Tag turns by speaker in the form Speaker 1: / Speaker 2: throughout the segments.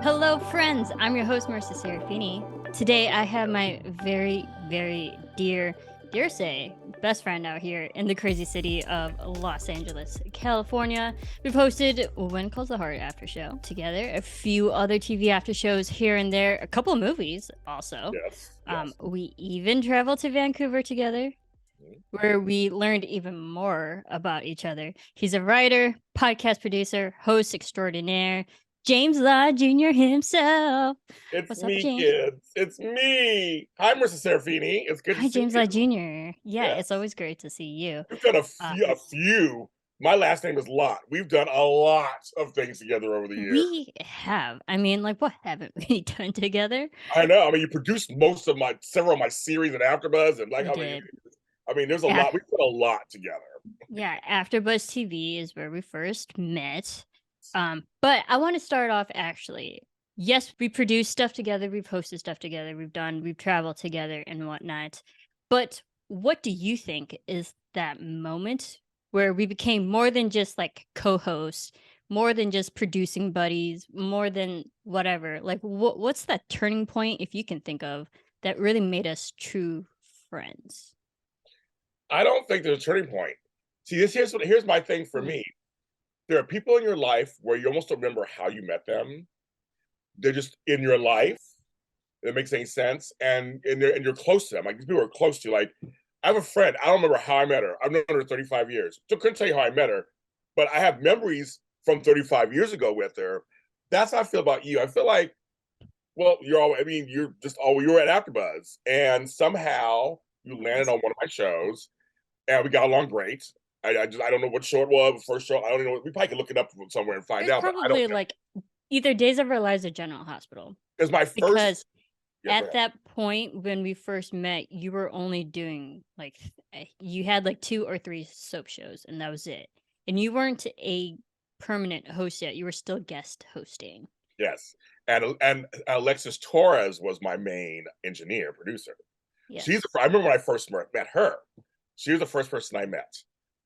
Speaker 1: Hello, friends. I'm your host, Marisa Serafini. Today, I have my very, very dear, dare say, best friend out here in the crazy city of Los Angeles, California. We've hosted When Calls the Heart after show together, a few other TV after shows here and there, a couple of movies also.
Speaker 2: Yes.
Speaker 1: We even traveled to Vancouver together,
Speaker 2: Mhm.
Speaker 1: where we learned even more about each other. He's a writer, podcast producer, host extraordinaire, James Lott Jr. himself.
Speaker 2: It's
Speaker 1: What's up,
Speaker 2: me,
Speaker 1: James?
Speaker 2: kids. It's me. Hi, Marisa Serafini. It's good to
Speaker 1: Hi,
Speaker 2: see
Speaker 1: James
Speaker 2: you.
Speaker 1: Lott Jr. Yeah, it's
Speaker 2: Yes.
Speaker 1: always great to see you.
Speaker 2: We've done a
Speaker 1: Uh,
Speaker 2: few, a few. My last name is Lott. We've done a lot of things together over the years.
Speaker 1: we have, I mean, like, what haven't we done together?
Speaker 2: I know. I mean, you produced several of my series and AfterBuzz, and like
Speaker 1: We
Speaker 2: how many?
Speaker 1: did.
Speaker 2: I mean, there's a
Speaker 1: Af-
Speaker 2: lot. We've done a lot together.
Speaker 1: yeah, AfterBuzz TV is where we first met. But I want to start off actually. Yes, we produce stuff together, we've hosted stuff together, we've traveled together and whatnot. But what do you think is that moment where we became more than just like co-hosts, more than just producing buddies, more than whatever? Like what's that turning point, if you can think of, that really made us true friends?
Speaker 2: I don't think there's a turning point. See, here's my thing for
Speaker 1: Hmm.
Speaker 2: me. There are people in your life where you almost don't remember how you met them. They're just in your life. It makes any sense, and you're close to them. Like these people are close to you. Like I have a friend. I don't remember how I met her. I've known her 35 years. So couldn't tell you how I met her, but I have memories from 35 years ago with her. That's how I feel about you. I feel like, well, you're all. I mean, you're at AfterBuzz, and somehow you landed on one of my shows, and we got along great. I don't know what show it was. First show. I don't know. We probably could look it up somewhere and
Speaker 1: It
Speaker 2: find
Speaker 1: was
Speaker 2: out, but I don't
Speaker 1: probably
Speaker 2: know.
Speaker 1: like either Days of Our Lives or General Hospital.
Speaker 2: Because my first.
Speaker 1: Because
Speaker 2: Yeah, go
Speaker 1: at
Speaker 2: ahead.
Speaker 1: that point when we first met, you were only doing like you had like 2 or 3 soap shows and that was it. And you weren't a permanent host yet. You were still guest hosting.
Speaker 2: Yes, and Alexis Torres was my main engineer producer.
Speaker 1: Yes.
Speaker 2: I remember when I first met her. She was the first person I met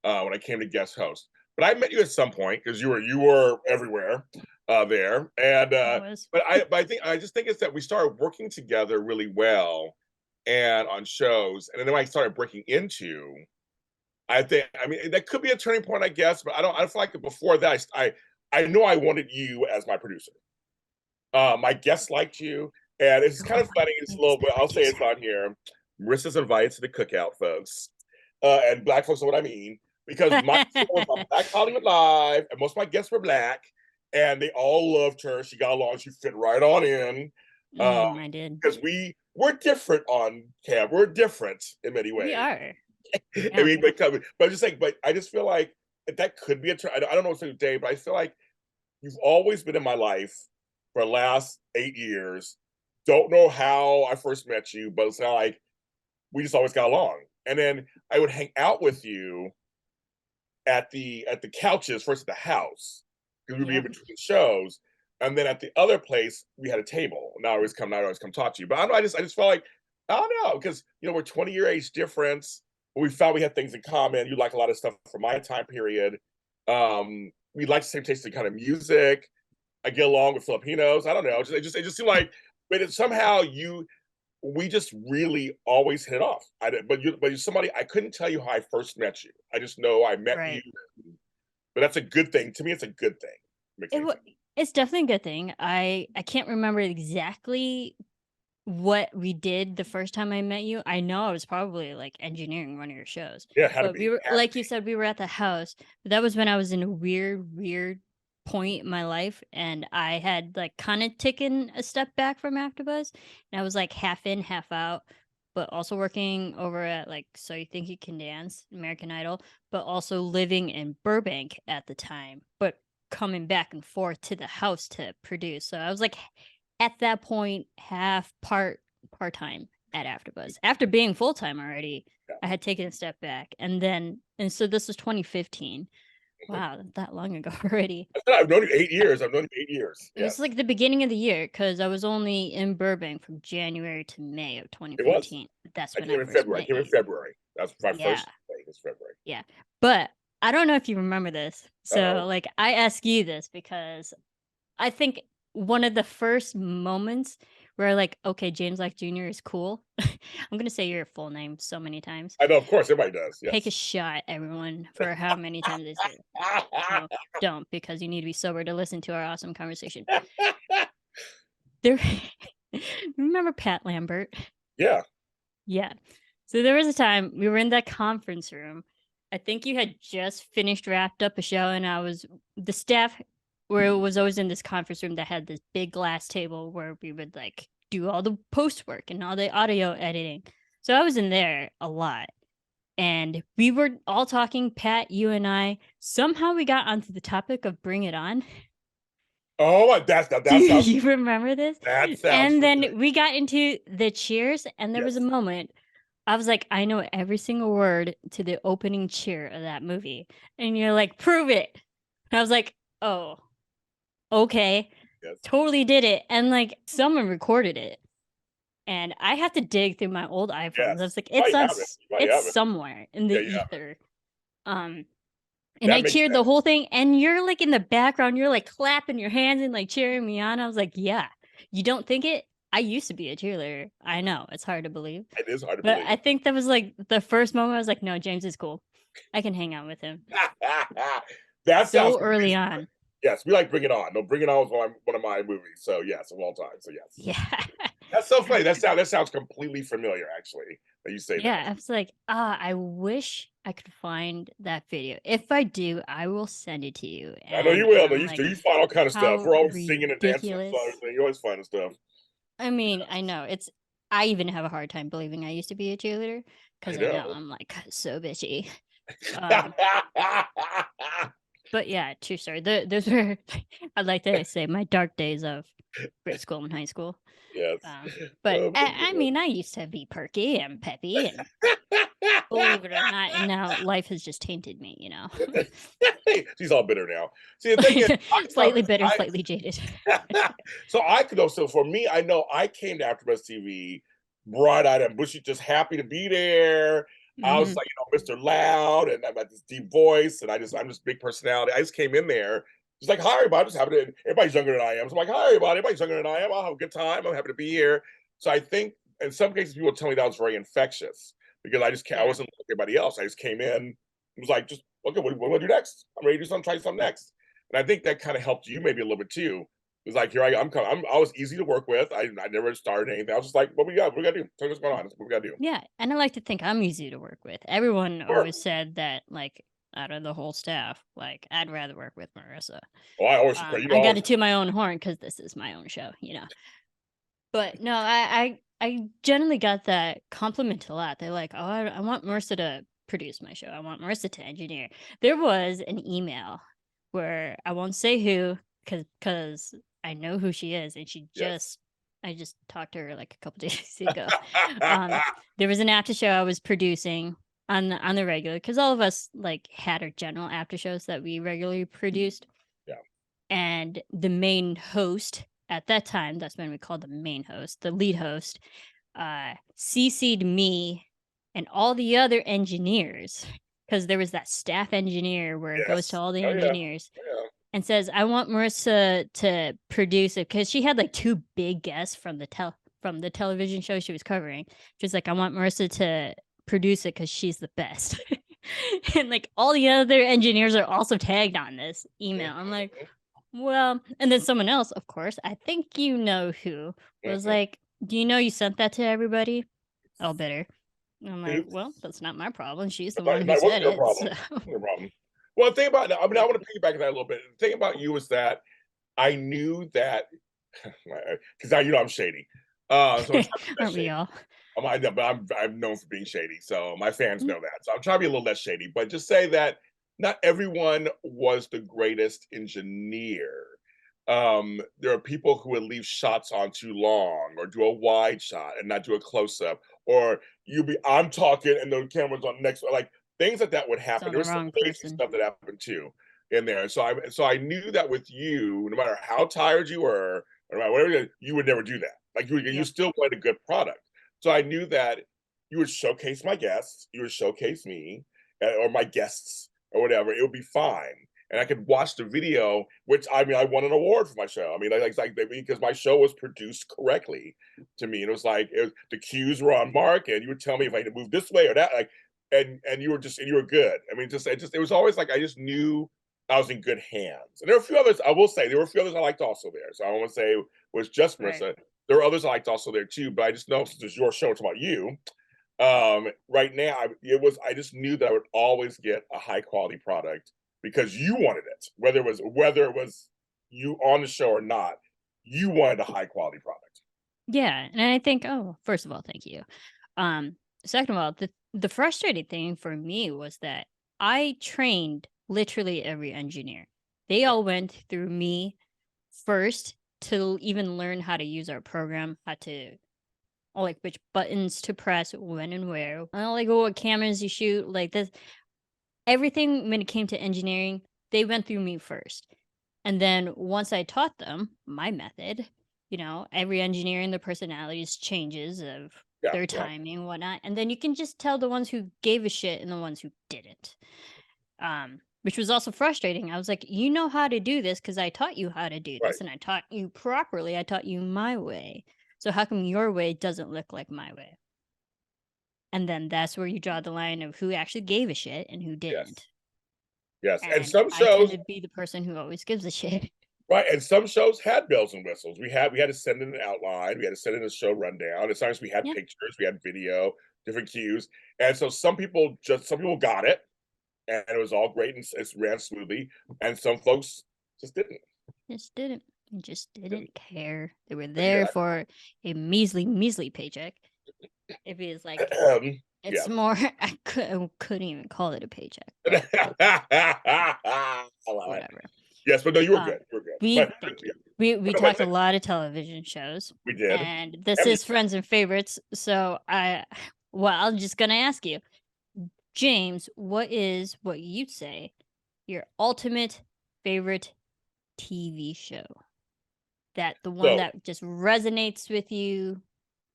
Speaker 2: when I came to guest host. But I met you at some point because you were everywhere there, and
Speaker 1: I was.
Speaker 2: I just think it's that we started working together really well and on shows, and then when I started breaking into. I mean that could be a turning point, I guess, but I don't. I feel like before that, I know I wanted you as my producer. My guests liked you, and it's
Speaker 1: You're
Speaker 2: kind of funny. It's a
Speaker 1: always
Speaker 2: little
Speaker 1: my
Speaker 2: bit. I'll say
Speaker 1: producer.
Speaker 2: it's on here. Marissa's invited to the cookout, folks, and black folks know what I mean because my show was on Black Hollywood Live, and most of my guests were black, and they all loved her. She got along. She fit right on in
Speaker 1: I did.
Speaker 2: because we're different on cam. We're different in many
Speaker 1: We
Speaker 2: ways.
Speaker 1: are.
Speaker 2: I
Speaker 1: Yeah.
Speaker 2: mean, but I'm just like, but I just feel like that could be a turn. I don't know what's today, but I feel like you've always been in my life for the last 8 years. Don't know how I first met you, but it's not like we just always got along. And then I would hang out with you at the couches first at the house because we'd be in
Speaker 1: Yeah.
Speaker 2: between shows, and then at the other place we had a table. Now I always come talk to you. But I don't know. I just felt like I don't know because we're 20-year age difference. But we found we had things in common. You like a lot of stuff from my time period. We like the same taste in kind of music. I get along with Filipinos. I don't know. It just seemed like, but somehow we just really always hit it off. But you're somebody I couldn't tell you how I first met you. I just know I met you,
Speaker 1: Right.
Speaker 2: but that's a good thing to me. It's a good thing. Makes
Speaker 1: It
Speaker 2: any
Speaker 1: wa
Speaker 2: sense.
Speaker 1: it's definitely a good thing. I can't remember exactly what we did the first time I met you. I know I was probably like engineering one of your shows,
Speaker 2: Yeah, it had to
Speaker 1: but
Speaker 2: be.
Speaker 1: we were,
Speaker 2: Had to
Speaker 1: like you said, we were at the house. But that was when I was in a weird point in my life, and I had like kind of taken a step back from AfterBuzz, and I was like half in, half out. But also working over at like So You Think You Can Dance, American Idol, but also living in Burbank at the time, but coming back and forth to the house to produce. So I was like at that point half part time at AfterBuzz. After being full time already,
Speaker 2: be.
Speaker 1: I had taken a step back, and so this was 2015.
Speaker 2: Yeah.
Speaker 1: Wow, that long ago already.
Speaker 2: I said I've known you 8 years. I've known you 8 years.
Speaker 1: It was
Speaker 2: Yes,
Speaker 1: like the beginning of the year because I was only in Burbank from January to May of
Speaker 2: it was.
Speaker 1: 2015. That's
Speaker 2: I
Speaker 1: when I
Speaker 2: came in
Speaker 1: first
Speaker 2: February. I
Speaker 1: met
Speaker 2: came in
Speaker 1: you.
Speaker 2: February. That's my
Speaker 1: Yeah,
Speaker 2: first day. It was February.
Speaker 1: yeah. But I don't know if you remember this.
Speaker 2: Uh oh.
Speaker 1: So, like, I ask you this because I think one of the first moments where like, okay, James Lott Jr. is cool. I'm gonna say your full name so many times.
Speaker 2: I know, of course, everybody does.
Speaker 1: Take a
Speaker 2: Yes.
Speaker 1: shot, everyone, for how many times they say it. Well, don't, because you need to be sober to listen to our awesome conversation. There, remember Pat Lambert?
Speaker 2: Yeah.
Speaker 1: Yeah. So there was a time we were in that conference room. I think you had just finished wrapped up a show, and I was the staff where it was always in this conference room that had this big glass table where we would like do all the post work and all the audio editing. So I was in there a lot. And we were all talking, Pat, you and I. Somehow we got onto the topic of Bring It On.
Speaker 2: Oh,
Speaker 1: Do
Speaker 2: that sounds
Speaker 1: you remember this?
Speaker 2: that sounds
Speaker 1: And
Speaker 2: familiar.
Speaker 1: then we got into the cheers, and there was a
Speaker 2: Yes.
Speaker 1: moment I was like, I know every single word to the opening cheer of that movie. And you're like, prove it. And I was like, oh, okay.
Speaker 2: Yes.
Speaker 1: Totally did it. And like someone recorded it. And I have to dig through my old iPhones.
Speaker 2: Yes.
Speaker 1: I was like,
Speaker 2: You might have it. You might
Speaker 1: it's
Speaker 2: have it.
Speaker 1: somewhere in the
Speaker 2: Yeah, you have it.
Speaker 1: ether. And I
Speaker 2: That makes
Speaker 1: cheered the
Speaker 2: sense.
Speaker 1: whole thing, and you're like in the background, you're like clapping your hands and like cheering me on. I was like, yeah, you don't think it? I used to be a cheerleader. I know it's hard to believe,
Speaker 2: It is hard to
Speaker 1: but
Speaker 2: believe.
Speaker 1: I think that was like the first moment I was like, no, James is cool. I can hang out with him.
Speaker 2: That sounds
Speaker 1: So early on.
Speaker 2: yes, we like Bring It On. No, Bring It On was one of my movies. So yes, of all time. So yes.
Speaker 1: Yeah.
Speaker 2: That's so funny. That sounds completely familiar, actually, that you say
Speaker 1: Yeah.
Speaker 2: that.
Speaker 1: I was like, I wish I could find that video. If I do, I will send it to you.
Speaker 2: I know you
Speaker 1: And
Speaker 2: will. No,
Speaker 1: I'm like,
Speaker 2: you find all kind of stuff.
Speaker 1: how
Speaker 2: We're always singing and dancing and
Speaker 1: ridiculous.
Speaker 2: everything. You always finding stuff.
Speaker 1: I mean, I know it's. I even have a hard time believing I used to be a cheerleader
Speaker 2: I
Speaker 1: because I know
Speaker 2: know.
Speaker 1: I'm like so bitchy. Um, but yeah, true story. Those were, I'd like to say, my dark days of grade school and high school.
Speaker 2: Yes.
Speaker 1: But
Speaker 2: Oh
Speaker 1: I
Speaker 2: my
Speaker 1: mean, I used to be perky and peppy, and
Speaker 2: God.
Speaker 1: believe it or not, and now life has just tainted me. You know,
Speaker 2: She's all bitter now. See, the thing is,
Speaker 1: slightly bitter, slightly jaded.
Speaker 2: so I could also, for me, I know I came to AfterBuzz TV bright-eyed and bushy, just happy to be there. I was
Speaker 1: Hmm.
Speaker 2: like, Mr. Loud, and I got this deep voice, and I'm just big personality. I just came in there, just like, hi, everybody, just happy to, everybody's younger than I am. So I'm like, hi, everybody, everybody's younger than I am. I'll have a good time. I'm happy to be here. So I think in some cases, people tell me that was very infectious because I
Speaker 1: Yeah.
Speaker 2: wasn't like everybody else. I just came in, it was like, just, okay, what do I do next? I'm ready to do something, try something next. And I think that kind of helped you maybe a little bit too. It was like, here I'm coming. I was easy to work with. I never started anything. I was just like, what we got? What we got to do? Tell me what's going on. That's what we got to do.
Speaker 1: Yeah, and I like to think I'm easy to work with. Everyone
Speaker 2: Sure.
Speaker 1: always said that, like, out of the whole staff, like, I'd rather work with Marissa.
Speaker 2: Oh, I always surprise you.
Speaker 1: I got
Speaker 2: Always.
Speaker 1: to toot my own horn because this is my own show, you know. But no, I generally got that compliment a lot. They're like, "Oh, I want Marissa to produce my show. I want Marissa to engineer." There was an email where I won't say who, because I know who she is, and
Speaker 2: Yes.
Speaker 1: I just talked to her like a couple days ago. Um, there was an after show I was producing on the regular because all of us like had our general after shows that we regularly produced,
Speaker 2: Yeah.
Speaker 1: and the main host at that time, that's when we called the main host, the lead host, CC'd me and all the other engineers, because there was that staff engineer where it goes to
Speaker 2: Yes.
Speaker 1: all the
Speaker 2: Oh yeah.
Speaker 1: engineers,
Speaker 2: Oh,
Speaker 1: and says, I want Marissa to produce it, because she had like two big guests from from the television show she was covering. She's like, I want Marissa to produce it because she's the best. And like all the other engineers are also tagged on this
Speaker 2: yeah.
Speaker 1: email. I'm like, well, and then someone else, of course, I think you know who, was
Speaker 2: Mhm.
Speaker 1: like, do you know you sent that to everybody? Oh, bitter. And I'm like,
Speaker 2: Oops.
Speaker 1: well, that's not my problem. She's the
Speaker 2: It's
Speaker 1: one
Speaker 2: like,
Speaker 1: who
Speaker 2: it wasn't
Speaker 1: said
Speaker 2: your
Speaker 1: it.
Speaker 2: problem.
Speaker 1: So,
Speaker 2: It wasn't your problem. Well, the thing about I mean, I want to piggyback on that a little bit. The thing about you is that I knew that because now I'm shady. So I'm trying to be less
Speaker 1: aren't we
Speaker 2: shady.
Speaker 1: all?
Speaker 2: I know, but I'm known for being shady, so my fans know that. So I'm trying to be a little less shady, but just say that not everyone was the greatest engineer. There are people who would leave shots on too long, or do a wide shot and not do a close up, or I'm talking and the camera's on next, like things like that would
Speaker 1: It's
Speaker 2: happen.
Speaker 1: on
Speaker 2: There
Speaker 1: the
Speaker 2: was some
Speaker 1: wrong
Speaker 2: crazy
Speaker 1: person.
Speaker 2: stuff that happened too in there. So I knew that with you, no matter how tired you were, or no matter whatever, you would never do that. Like you
Speaker 1: Yep.
Speaker 2: still wanted a good product. So I knew that you would showcase my guests, you would showcase me, or my guests, or whatever. It would be fine. and I could watch the video, which I mean, I won an award for my show. I mean, because my show was produced correctly to me. And the cues were on mark, and you would tell me if I need to move this way or that, like, and you were good. I mean, it was always like I just knew I was in good hands. And there were a few others, I will say, there were a few others I liked also there. So I don't want to say it was just
Speaker 1: Right.
Speaker 2: Marisa. There were others I liked also there too, but I just know since it's your show, it's about you. Right now, I just knew that I would always get a high quality product because you wanted it, whether it was you on the show or not, you wanted a high quality product.
Speaker 1: Yeah, and I think, oh, first of all, thank you. Second of all, the frustrating thing for me was that I trained literally every engineer. They all went through me first to even learn how to use our program, how to like which buttons to press when and where, like what cameras you shoot, like this. Everything when it came to engineering, they went through me first. And then once I taught them my method, every engineer and their personalities changes of
Speaker 2: Yeah,
Speaker 1: their
Speaker 2: yeah,
Speaker 1: timing and whatnot. And then you can just tell the ones who gave a shit and the ones who didn't. Which was also frustrating. I was like, you know how to do this because I taught you how to do
Speaker 2: right.
Speaker 1: this and I taught you properly. I taught you my way. So how come your way doesn't look like my way? And then that's where you draw the line of who actually gave a shit and who
Speaker 2: Yes,
Speaker 1: didn't.
Speaker 2: yes, and
Speaker 1: And
Speaker 2: some
Speaker 1: I tend
Speaker 2: shows,
Speaker 1: to be the person who always gives a shit.
Speaker 2: right, and some shows had bells and whistles. We had to send in an outline, we had to send in a show rundown. At times we had
Speaker 1: Yeah.
Speaker 2: pictures, we had video, different cues, and so some people got it, and it was all great and it ran smoothly, and some folks just didn't.
Speaker 1: Just didn't. Just didn't care. They were there
Speaker 2: Exactly.
Speaker 1: for a measly paycheck. If it's like, it's
Speaker 2: Yeah.
Speaker 1: more, I couldn't even call it a paycheck, but
Speaker 2: I love it.
Speaker 1: whatever.
Speaker 2: Yes, but no, you were good. You were good. But
Speaker 1: Thank you.
Speaker 2: yeah,
Speaker 1: We
Speaker 2: but
Speaker 1: talked a lot of television shows,
Speaker 2: we did.
Speaker 1: and this
Speaker 2: And
Speaker 1: is friends and favorites. So I'm just gonna ask you, James, what you'd say your ultimate favorite TV show? That the one
Speaker 2: so
Speaker 1: that just resonates with you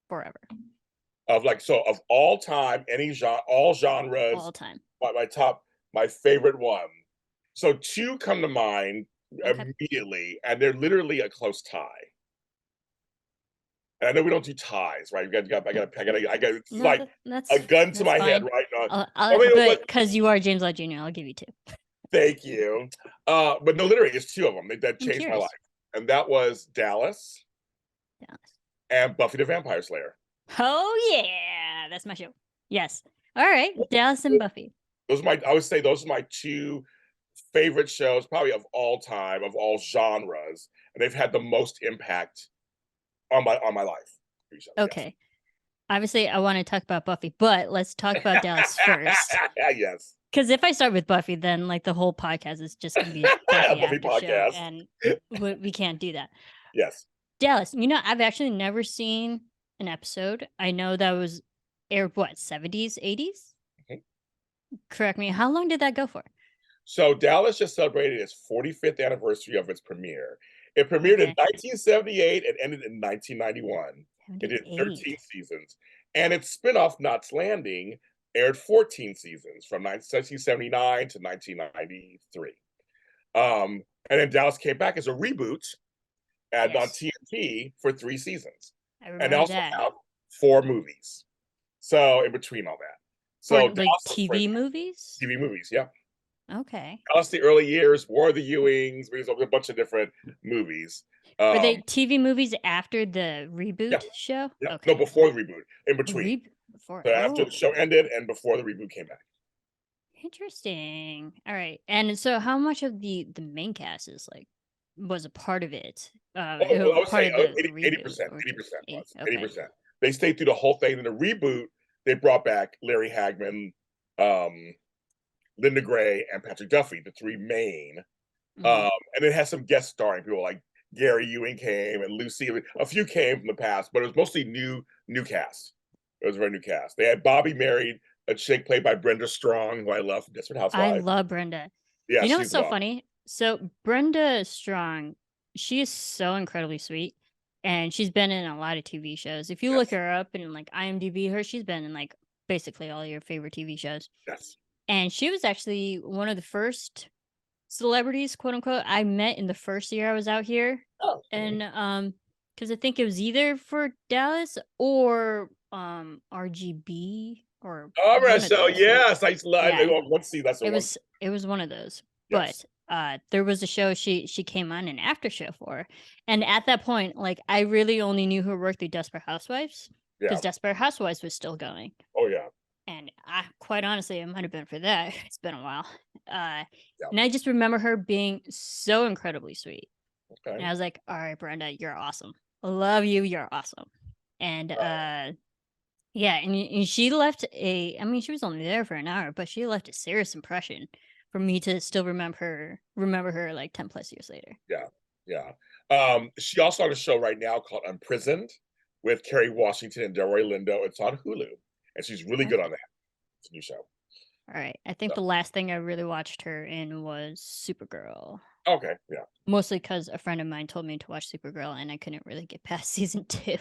Speaker 1: forever,
Speaker 2: of all time, all genres,
Speaker 1: all time.
Speaker 2: my favorite one. So two come to mind
Speaker 1: Okay.
Speaker 2: immediately, and they're literally a close tie. And I know we don't do ties, right? I got it's
Speaker 1: No,
Speaker 2: like a gun to
Speaker 1: that's
Speaker 2: my head
Speaker 1: fine.
Speaker 2: right now. I
Speaker 1: I'll
Speaker 2: mean,
Speaker 1: but because you are James Lott Jr., I'll give you two.
Speaker 2: thank you. But no, literally, it's two of them that
Speaker 1: I'm
Speaker 2: changed my life,
Speaker 1: curious.
Speaker 2: and that was Dallas
Speaker 1: Yeah.
Speaker 2: and Buffy the Vampire Slayer.
Speaker 1: Oh yeah, that's my show. Yes. All right, Dallas and Buffy.
Speaker 2: I would say those are my two favorite shows, probably of all time, of all genres, and they've had the most impact on my life. Yes.
Speaker 1: Okay. Obviously, I want to talk about Buffy, but let's talk about Dallas first.
Speaker 2: Yes.
Speaker 1: Because if I start with Buffy, then like the whole podcast is just going to be Buffy
Speaker 2: Buffy
Speaker 1: after show,
Speaker 2: podcast.
Speaker 1: and we can't do that.
Speaker 2: Yes.
Speaker 1: Dallas, I've actually never seen an episode. I know that was aired what 70s, 80s.
Speaker 2: Mhm.
Speaker 1: Correct me. How long did that go for?
Speaker 2: So Dallas just celebrated its 45th anniversary of its premiere. It premiered in
Speaker 1: Okay,
Speaker 2: 1978 and ended in 1991. It did 13
Speaker 1: 78.
Speaker 2: seasons. And its spinoff, Knots Landing, aired 14 seasons from 1979 to 1993. And then Dallas came back as a reboot on
Speaker 1: Yes,
Speaker 2: TNT for 3 seasons.
Speaker 1: I
Speaker 2: And they
Speaker 1: remember
Speaker 2: also
Speaker 1: that.
Speaker 2: have 4 movies. So in between all that.
Speaker 1: For
Speaker 2: So
Speaker 1: like
Speaker 2: Dallas
Speaker 1: TV movies.
Speaker 2: TV movies, yeah.
Speaker 1: Okay,
Speaker 2: Dallas the early years, War of the Ewings, there's a bunch of different movies.
Speaker 1: were they
Speaker 2: Um,
Speaker 1: TV movies after the
Speaker 2: yeah,
Speaker 1: reboot show?
Speaker 2: yeah. No,
Speaker 1: Okay,
Speaker 2: before the reboot, in
Speaker 1: the
Speaker 2: between.
Speaker 1: reboot before.
Speaker 2: So after the
Speaker 1: Oh,
Speaker 2: show ended and before the reboot came back.
Speaker 1: interesting. All right, and so how much of the main cast is like was a part of it?
Speaker 2: I would
Speaker 1: Part
Speaker 2: say
Speaker 1: of the
Speaker 2: 80
Speaker 1: reboot
Speaker 2: percent,
Speaker 1: or
Speaker 2: 80
Speaker 1: just
Speaker 2: percent
Speaker 1: 80?
Speaker 2: was
Speaker 1: Okay.
Speaker 2: 80%. They stayed through the whole thing. In the reboot, they brought back Larry Hagman, um, Linda Gray, and Patrick Duffy, the 3 main.
Speaker 1: Mhm.
Speaker 2: And it has some guest starring people like Gary Ewing came and Lucy. A few came from the past, but it was mostly new cast. It was a very new cast. They had Bobby married a chick played by Brenda Strong, who I love from Desperate
Speaker 1: I
Speaker 2: Housewives.
Speaker 1: love Brenda.
Speaker 2: Yeah,
Speaker 1: You know what's
Speaker 2: she's the
Speaker 1: so
Speaker 2: bomb.
Speaker 1: funny? So Brenda Strong, she is so incredibly sweet, and she's been in a lot of TV shows. If you look
Speaker 2: Yes,
Speaker 1: her up and like IMDb her, she's been in like basically all your favorite TV shows.
Speaker 2: yes.
Speaker 1: And she was actually one of the first celebrities, quote unquote, I met in the first year I was out here,
Speaker 2: Oh,
Speaker 1: and because I think it was either for Dallas or RGB or
Speaker 2: all right,
Speaker 1: one of
Speaker 2: so
Speaker 1: those.
Speaker 2: yes, I used to love.
Speaker 1: Yeah,
Speaker 2: Let's see, that's the one.
Speaker 1: it was one of those.
Speaker 2: Yes,
Speaker 1: But there was a show she came on an after show for, and at that point, like I really only knew her work through Desperate Housewives because
Speaker 2: yeah,
Speaker 1: Desperate Housewives was still going.
Speaker 2: oh yeah,
Speaker 1: And I quite honestly, it might have been for that. It's been a while. Uh,
Speaker 2: yeah.
Speaker 1: and I just remember her being so incredibly sweet. And
Speaker 2: Okay.
Speaker 1: I was like, all right, Brenda, you're awesome. I love you. You're awesome. And yeah, and she left I mean, she was only there for an hour, but she left a serious impression for me to still remember her like 10 plus years later.
Speaker 2: Yeah, yeah. She also on a show right now called Unprisoned with Kerry Washington and Delroy Lindo. It's on Hulu, and she's really good
Speaker 1: Okay.
Speaker 2: on that. It's a new show.
Speaker 1: All right. I think
Speaker 2: So,
Speaker 1: the last thing I really watched her in was Supergirl.
Speaker 2: okay, yeah,
Speaker 1: Mostly because a friend of mine told me to watch Supergirl, and I couldn't really get past season 2.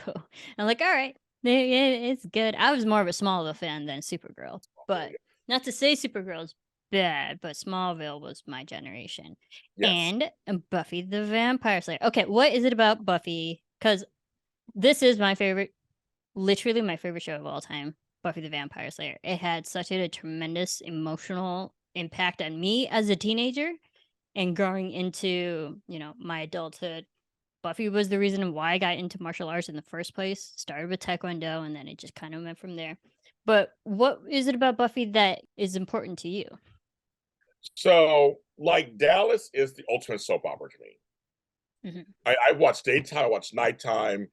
Speaker 1: I'm like, "All right, it's good." I was more of a Smallville fan than Supergirl, but not to say Supergirl's bad, but Smallville was my generation.
Speaker 2: yes.
Speaker 1: And Buffy the Vampire Slayer. Okay, what is it about Buffy? Because this is my favorite, literally my favorite show of all time, Buffy the Vampire Slayer. It had such a tremendous emotional impact on me as a teenager and growing into, my adulthood. Buffy was the reason why I got into martial arts in the first place. Started with Taekwondo and then it just kind of went from there. But what is it about Buffy that is important to you?
Speaker 2: So, like Dallas is the ultimate soap opera to me.
Speaker 1: Hmm.
Speaker 2: I watch daytime, I watch nighttime.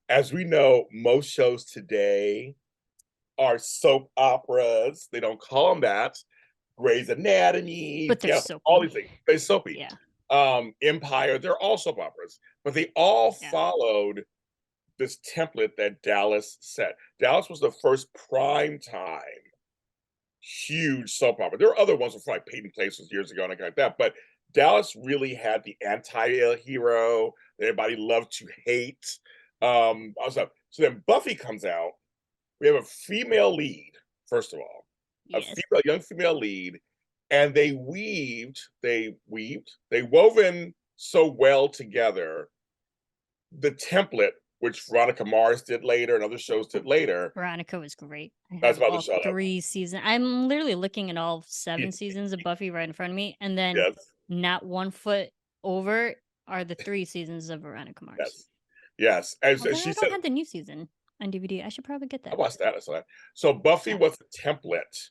Speaker 2: As we know, most shows today are soap operas. They don't call them that. Grey's Anatomy,
Speaker 1: But they're
Speaker 2: yeah, all
Speaker 1: soapy.
Speaker 2: these things. They're soapy.
Speaker 1: Yeah.
Speaker 2: Empire, they're all soap operas, but they all
Speaker 1: Yeah.
Speaker 2: followed this template that Dallas set. Dallas was the first prime time huge soap opera. There were other ones before, like Peyton Place was years ago and like that, but Dallas really had the anti-hero that everybody loved to hate. Also, so then Buffy comes out. We have a female lead, first of all, a
Speaker 1: Yes.
Speaker 2: female, young female lead, and they woven so well together the template, which Veronica Mars did later and other shows did later.
Speaker 1: Veronica was great. I
Speaker 2: That's
Speaker 1: have
Speaker 2: about the
Speaker 1: all
Speaker 2: show.
Speaker 1: 3 seasons. I'm literally looking at all 7 seasons of Buffy right in front of me, and then
Speaker 2: Yes,
Speaker 1: not one foot over are the 3 seasons of Veronica Mars.
Speaker 2: yes, yes. And so
Speaker 1: Although
Speaker 2: she
Speaker 1: I
Speaker 2: said,
Speaker 1: don't have the new season on DVD. I should probably get
Speaker 2: I
Speaker 1: that.
Speaker 2: watched that. I saw that. So Buffy
Speaker 1: Yeah.
Speaker 2: was a template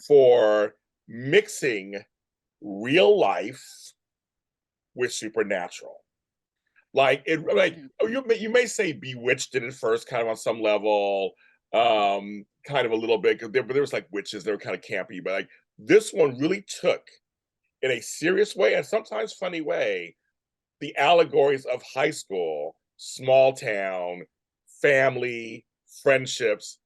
Speaker 2: for mixing real life with supernatural. Like it, like
Speaker 1: Mhm.
Speaker 2: oh, you may say Bewitched did it first, kind of on some level, kind of a little bit because there was like witches, they were kind of campy, but like this one really took in a serious way and sometimes funny way the allegories of high school, small town, family, friendships,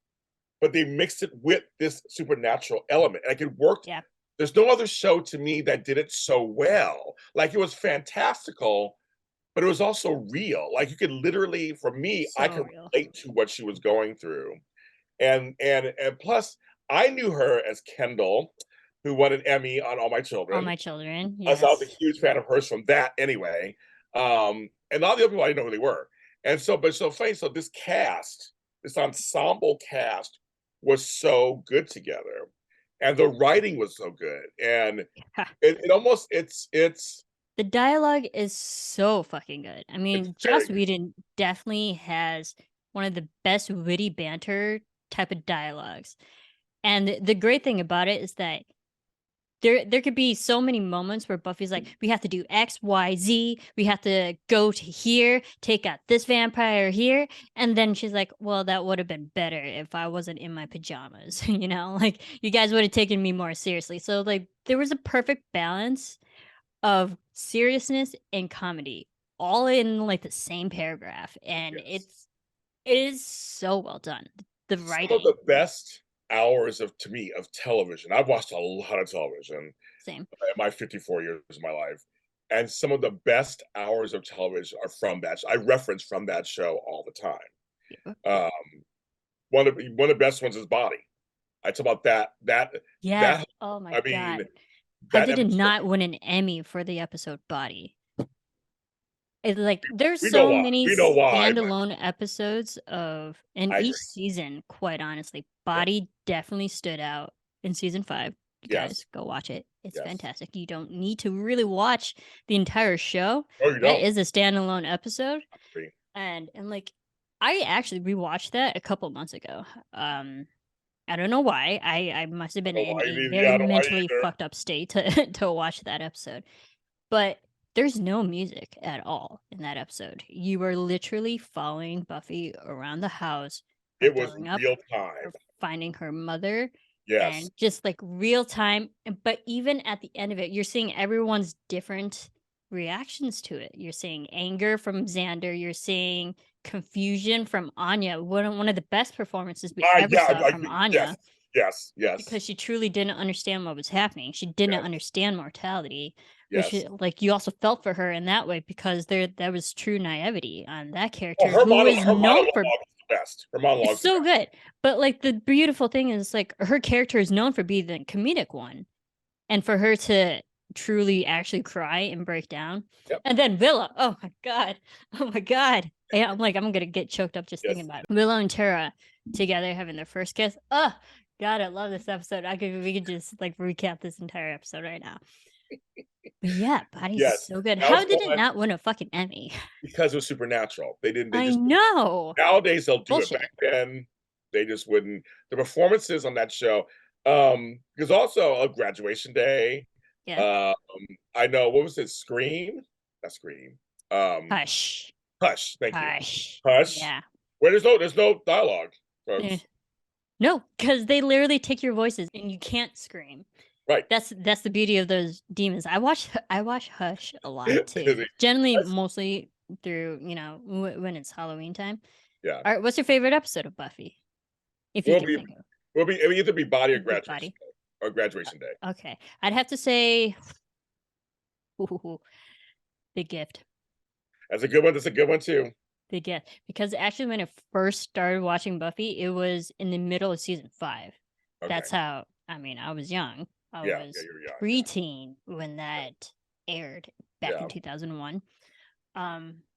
Speaker 2: but they mixed it with this supernatural element. Like it worked.
Speaker 1: Yeah.
Speaker 2: There's no other show to me that did it so well. Like it was fantastical, but it was also real. Like you could literally, for me, I
Speaker 1: So
Speaker 2: could
Speaker 1: real.
Speaker 2: relate to what she was going through. And plus, I knew her as Kendall, who won an Emmy on All My
Speaker 1: All
Speaker 2: Children.
Speaker 1: My Children.
Speaker 2: So I was a
Speaker 1: Yes.
Speaker 2: huge fan of hers from that anyway. And all the other people I didn't know who they were. And so, but so funny. So this cast, this ensemble cast, was so good together, and the writing was so good, and it almost it's
Speaker 1: The dialogue is so fucking good. I
Speaker 2: it's
Speaker 1: mean,
Speaker 2: very
Speaker 1: Joss Whedon definitely has one of the best witty banter type of dialogues. And the great thing about it is that there could be so many moments where Buffy's like, we have to do X, Y, Z. We have to go to here, take out this vampire here. And then she's like, well, that would have been better if I wasn't in my pajamas. Like you guys would have taken me more seriously. So like there was a perfect balance of seriousness and comedy all in like the same paragraph. And
Speaker 2: yes.
Speaker 1: it is so well done. The
Speaker 2: Some of the
Speaker 1: writing,
Speaker 2: best hours of to me of television. I've watched a lot of television
Speaker 1: same.
Speaker 2: in my 54 years of my life. And some of the best hours of television are from that. I reference from that show all the time.
Speaker 1: Yeah.
Speaker 2: Um, one of the best ones is Body. I talk about that.
Speaker 1: Yes.
Speaker 2: That
Speaker 1: Oh my
Speaker 2: I mean,
Speaker 1: God. How
Speaker 2: That
Speaker 1: did it
Speaker 2: episode,
Speaker 1: not win an Emmy for the episode Body? It's like there's
Speaker 2: we know
Speaker 1: so
Speaker 2: why.
Speaker 1: many
Speaker 2: We know why, but
Speaker 1: standalone episodes of, and
Speaker 2: I
Speaker 1: each
Speaker 2: agree.
Speaker 1: season, quite honestly,
Speaker 2: Yeah.
Speaker 1: Body definitely stood out in season 5. You
Speaker 2: Yes.
Speaker 1: guys go watch it. It's
Speaker 2: Yes.
Speaker 1: fantastic. You don't need to really watch the entire show.
Speaker 2: Oh, you
Speaker 1: That
Speaker 2: don't.
Speaker 1: is a standalone episode.
Speaker 2: I agree.
Speaker 1: And like I actually rewatched that a couple months ago. I don't know why. I must have
Speaker 2: I
Speaker 1: been
Speaker 2: don't know
Speaker 1: in
Speaker 2: why
Speaker 1: a
Speaker 2: either.
Speaker 1: very
Speaker 2: Yeah, I don't know why
Speaker 1: mentally
Speaker 2: either.
Speaker 1: fucked up state to to watch that episode. But there's no music at all in that episode. You are literally following Buffy around the house, her
Speaker 2: It was
Speaker 1: throwing up,
Speaker 2: real time.
Speaker 1: her finding her mother,
Speaker 2: Yes.
Speaker 1: and just like real time. But even at the end of it, you're seeing everyone's different reactions to it. You're seeing anger from Xander. You're seeing confusion from Anya. One of the best performances we ever
Speaker 2: Yeah,
Speaker 1: saw
Speaker 2: I
Speaker 1: from
Speaker 2: agree.
Speaker 1: Anya,
Speaker 2: Yes.
Speaker 1: because she truly didn't understand what was happening. She didn't
Speaker 2: Yes.
Speaker 1: understand mortality, which
Speaker 2: Yes.
Speaker 1: like you also felt for her in that way, because that was true naivety on that
Speaker 2: Oh,
Speaker 1: character who is
Speaker 2: her
Speaker 1: known
Speaker 2: monologue
Speaker 1: for,
Speaker 2: is the best. Her
Speaker 1: it's
Speaker 2: monologue's the
Speaker 1: so
Speaker 2: best.
Speaker 1: good. But like the beautiful thing is like her character is known for being the comedic one, and for her to truly actually cry and break down.
Speaker 2: Yep.
Speaker 1: And then Villa, oh my god, oh my god. Yeah, I'm like, I'm gonna get choked up just
Speaker 2: Yes.
Speaker 1: thinking about it. Willow and Tara together having their first kiss. Oh god, I love this episode. We could just like recap this entire episode right now. But yeah, Body's
Speaker 2: Yes.
Speaker 1: so good.
Speaker 2: That was
Speaker 1: How did it
Speaker 2: one
Speaker 1: not win a fucking Emmy?
Speaker 2: because it was supernatural. They didn't. They
Speaker 1: I
Speaker 2: just
Speaker 1: know.
Speaker 2: nowadays they'll do it.
Speaker 1: Bullshit.
Speaker 2: Back then, they just wouldn't. The performances on that show, because also a Graduation Day.
Speaker 1: Yeah.
Speaker 2: I know what was it? Scream. Not Scream.
Speaker 1: Hush.
Speaker 2: Hush. Thank you.
Speaker 1: Hush.
Speaker 2: Hush.
Speaker 1: Yeah.
Speaker 2: Where there's no dialogue, folks.
Speaker 1: Eh. No, because they literally take your voices and you can't scream.
Speaker 2: Right.
Speaker 1: That's the beauty of those demons. I watch Hush a lot too. Generally, mostly through when it's Halloween time.
Speaker 2: Yeah.
Speaker 1: All right, what's your favorite episode of Buffy? If you can think of.
Speaker 2: It would either be Body or
Speaker 1: Body.
Speaker 2: Graduation Day, or Graduation Day.
Speaker 1: Okay, I'd have to say, Big Gift.
Speaker 2: That's a good one. That's a good one too.
Speaker 1: Big Gift, because actually when I first started watching Buffy, it was in the middle of season 5.
Speaker 2: Okay.
Speaker 1: That's how. I mean, I was young. I was preteen when that aired back in 2001.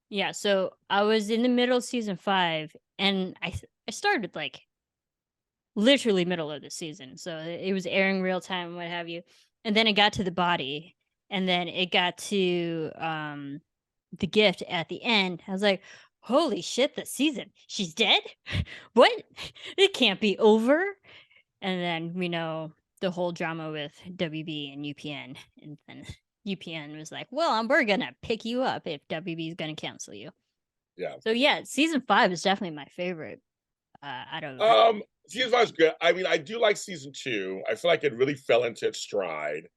Speaker 1: Yeah, so I was in the middle of season 5, and I started like literally middle of the season, so it was airing real time, what have you. And then it got to the Body, and then it got to the Gift at the end. I was like, holy shit, the season, she's dead. What? It can't be over. And then we know the whole drama with WB and UPN, and then UPN was like, well, we're gonna pick you up if WB is gonna cancel you.
Speaker 2: Yeah.
Speaker 1: So yeah, season 5 is definitely my favorite out of
Speaker 2: season 5 is good. I mean, I do like season 2. I feel like it really fell into its stride.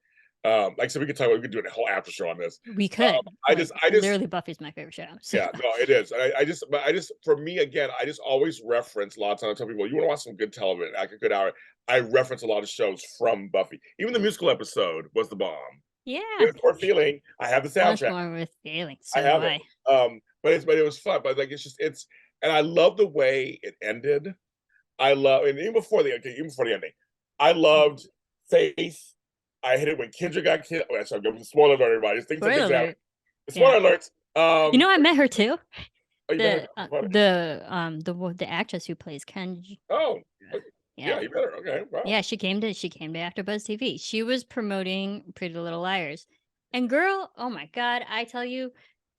Speaker 2: Like I said, we could do a whole after show on this.
Speaker 1: We could.
Speaker 2: I just
Speaker 1: literally Buffy's my favorite show. So.
Speaker 2: Yeah, no, it is. I just for me again, I just always reference a lot of times. I tell people, you want to watch some good television, like a good hour. I reference a lot of shows from Buffy. Even the musical episode was the bomb.
Speaker 1: Yeah.
Speaker 2: It was feeling. I have the soundtrack.
Speaker 1: More with feeling. So
Speaker 2: I have it. But it was fun. But like and I love the way it ended. I love, and even before the ending, I loved Faith. I hit it when Kendra got killed. Oh, sorry, spoiler alert, everybody. Spoiler alert. Spoiler alerts.
Speaker 1: I met her too.
Speaker 2: Oh,
Speaker 1: the actress who plays Kendra.
Speaker 2: Oh, yeah, you met her. Okay, wow.
Speaker 1: Yeah, she came to AfterBuzz TV. She was promoting Pretty Little Liars, and girl, oh my god, I tell you,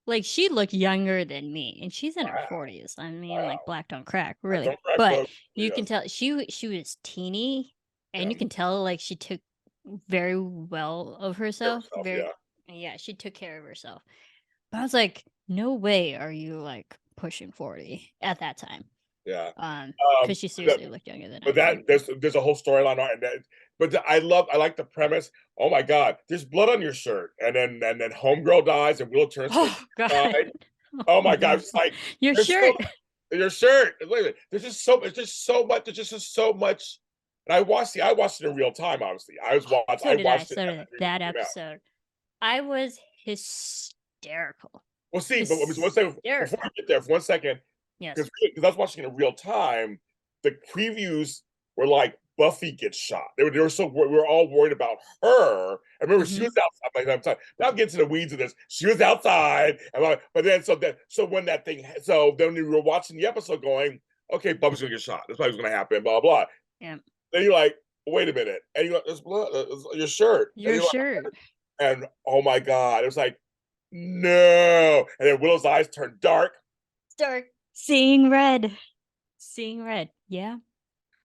Speaker 1: like she looked younger than me, and she's in her 40s. I mean, like black don't crack, really. Don't crack, but you can tell she was teeny, and you can tell like she took very well of herself. Yeah, she took care of herself. But I was like, no way are you like pushing 40 at that time.
Speaker 2: Yeah.
Speaker 1: Because she seriously looked younger than
Speaker 2: but that there's a whole storyline on that. But I like the premise. Oh my god, there's blood on your shirt, and then homegirl dies and Will turns. Oh god. Oh my god, it's like
Speaker 1: your shirt.
Speaker 2: Your shirt. Wait a minute. There's just so much. There's just so much. And I watched it in real time. Obviously, I watched it.
Speaker 1: That episode. I was hysterical.
Speaker 2: Well, see, but one second before I get there, for 1 second,
Speaker 1: yes,
Speaker 2: because I was watching it in real time. The previews were like Buffy gets shot. They were so we were all worried about her. I remember she
Speaker 1: Mm-hmm.
Speaker 2: was outside. I'm sorry. Now I'm getting to the weeds of this. She was outside, but then so when that thing, so then we were watching the episode, going, okay, Buffy's gonna get shot. That's probably what's gonna happen. Blah blah.
Speaker 1: Yeah.
Speaker 2: Then you're like, wait a minute, and you go, there's blood, your shirt, and
Speaker 1: Your
Speaker 2: you're like,
Speaker 1: shirt.
Speaker 2: and oh my god, it was like, no, and then Willow's eyes turned dark.
Speaker 1: Dark. Seeing red. Seeing red. Yeah.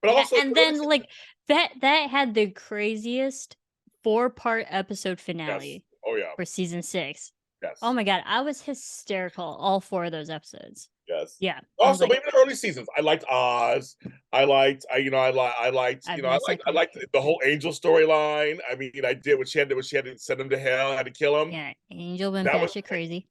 Speaker 2: But
Speaker 1: Yeah.
Speaker 2: also,
Speaker 1: And then like that had the craziest 4-part episode
Speaker 2: yes,
Speaker 1: finale
Speaker 2: oh yeah,
Speaker 1: for season 6. Oh
Speaker 2: yes,
Speaker 1: my god, I was hysterical all 4 of those episodes.
Speaker 2: yes.
Speaker 1: Yeah. I was
Speaker 2: Also,
Speaker 1: like,
Speaker 2: even the early seasons, I liked Oz.
Speaker 1: I've missed that
Speaker 2: I liked
Speaker 1: character.
Speaker 2: the whole Angel storyline. I mean, I did when she had to send him to hell, had to kill him.
Speaker 1: Yeah, Angel went
Speaker 2: That was
Speaker 1: batshit crazy.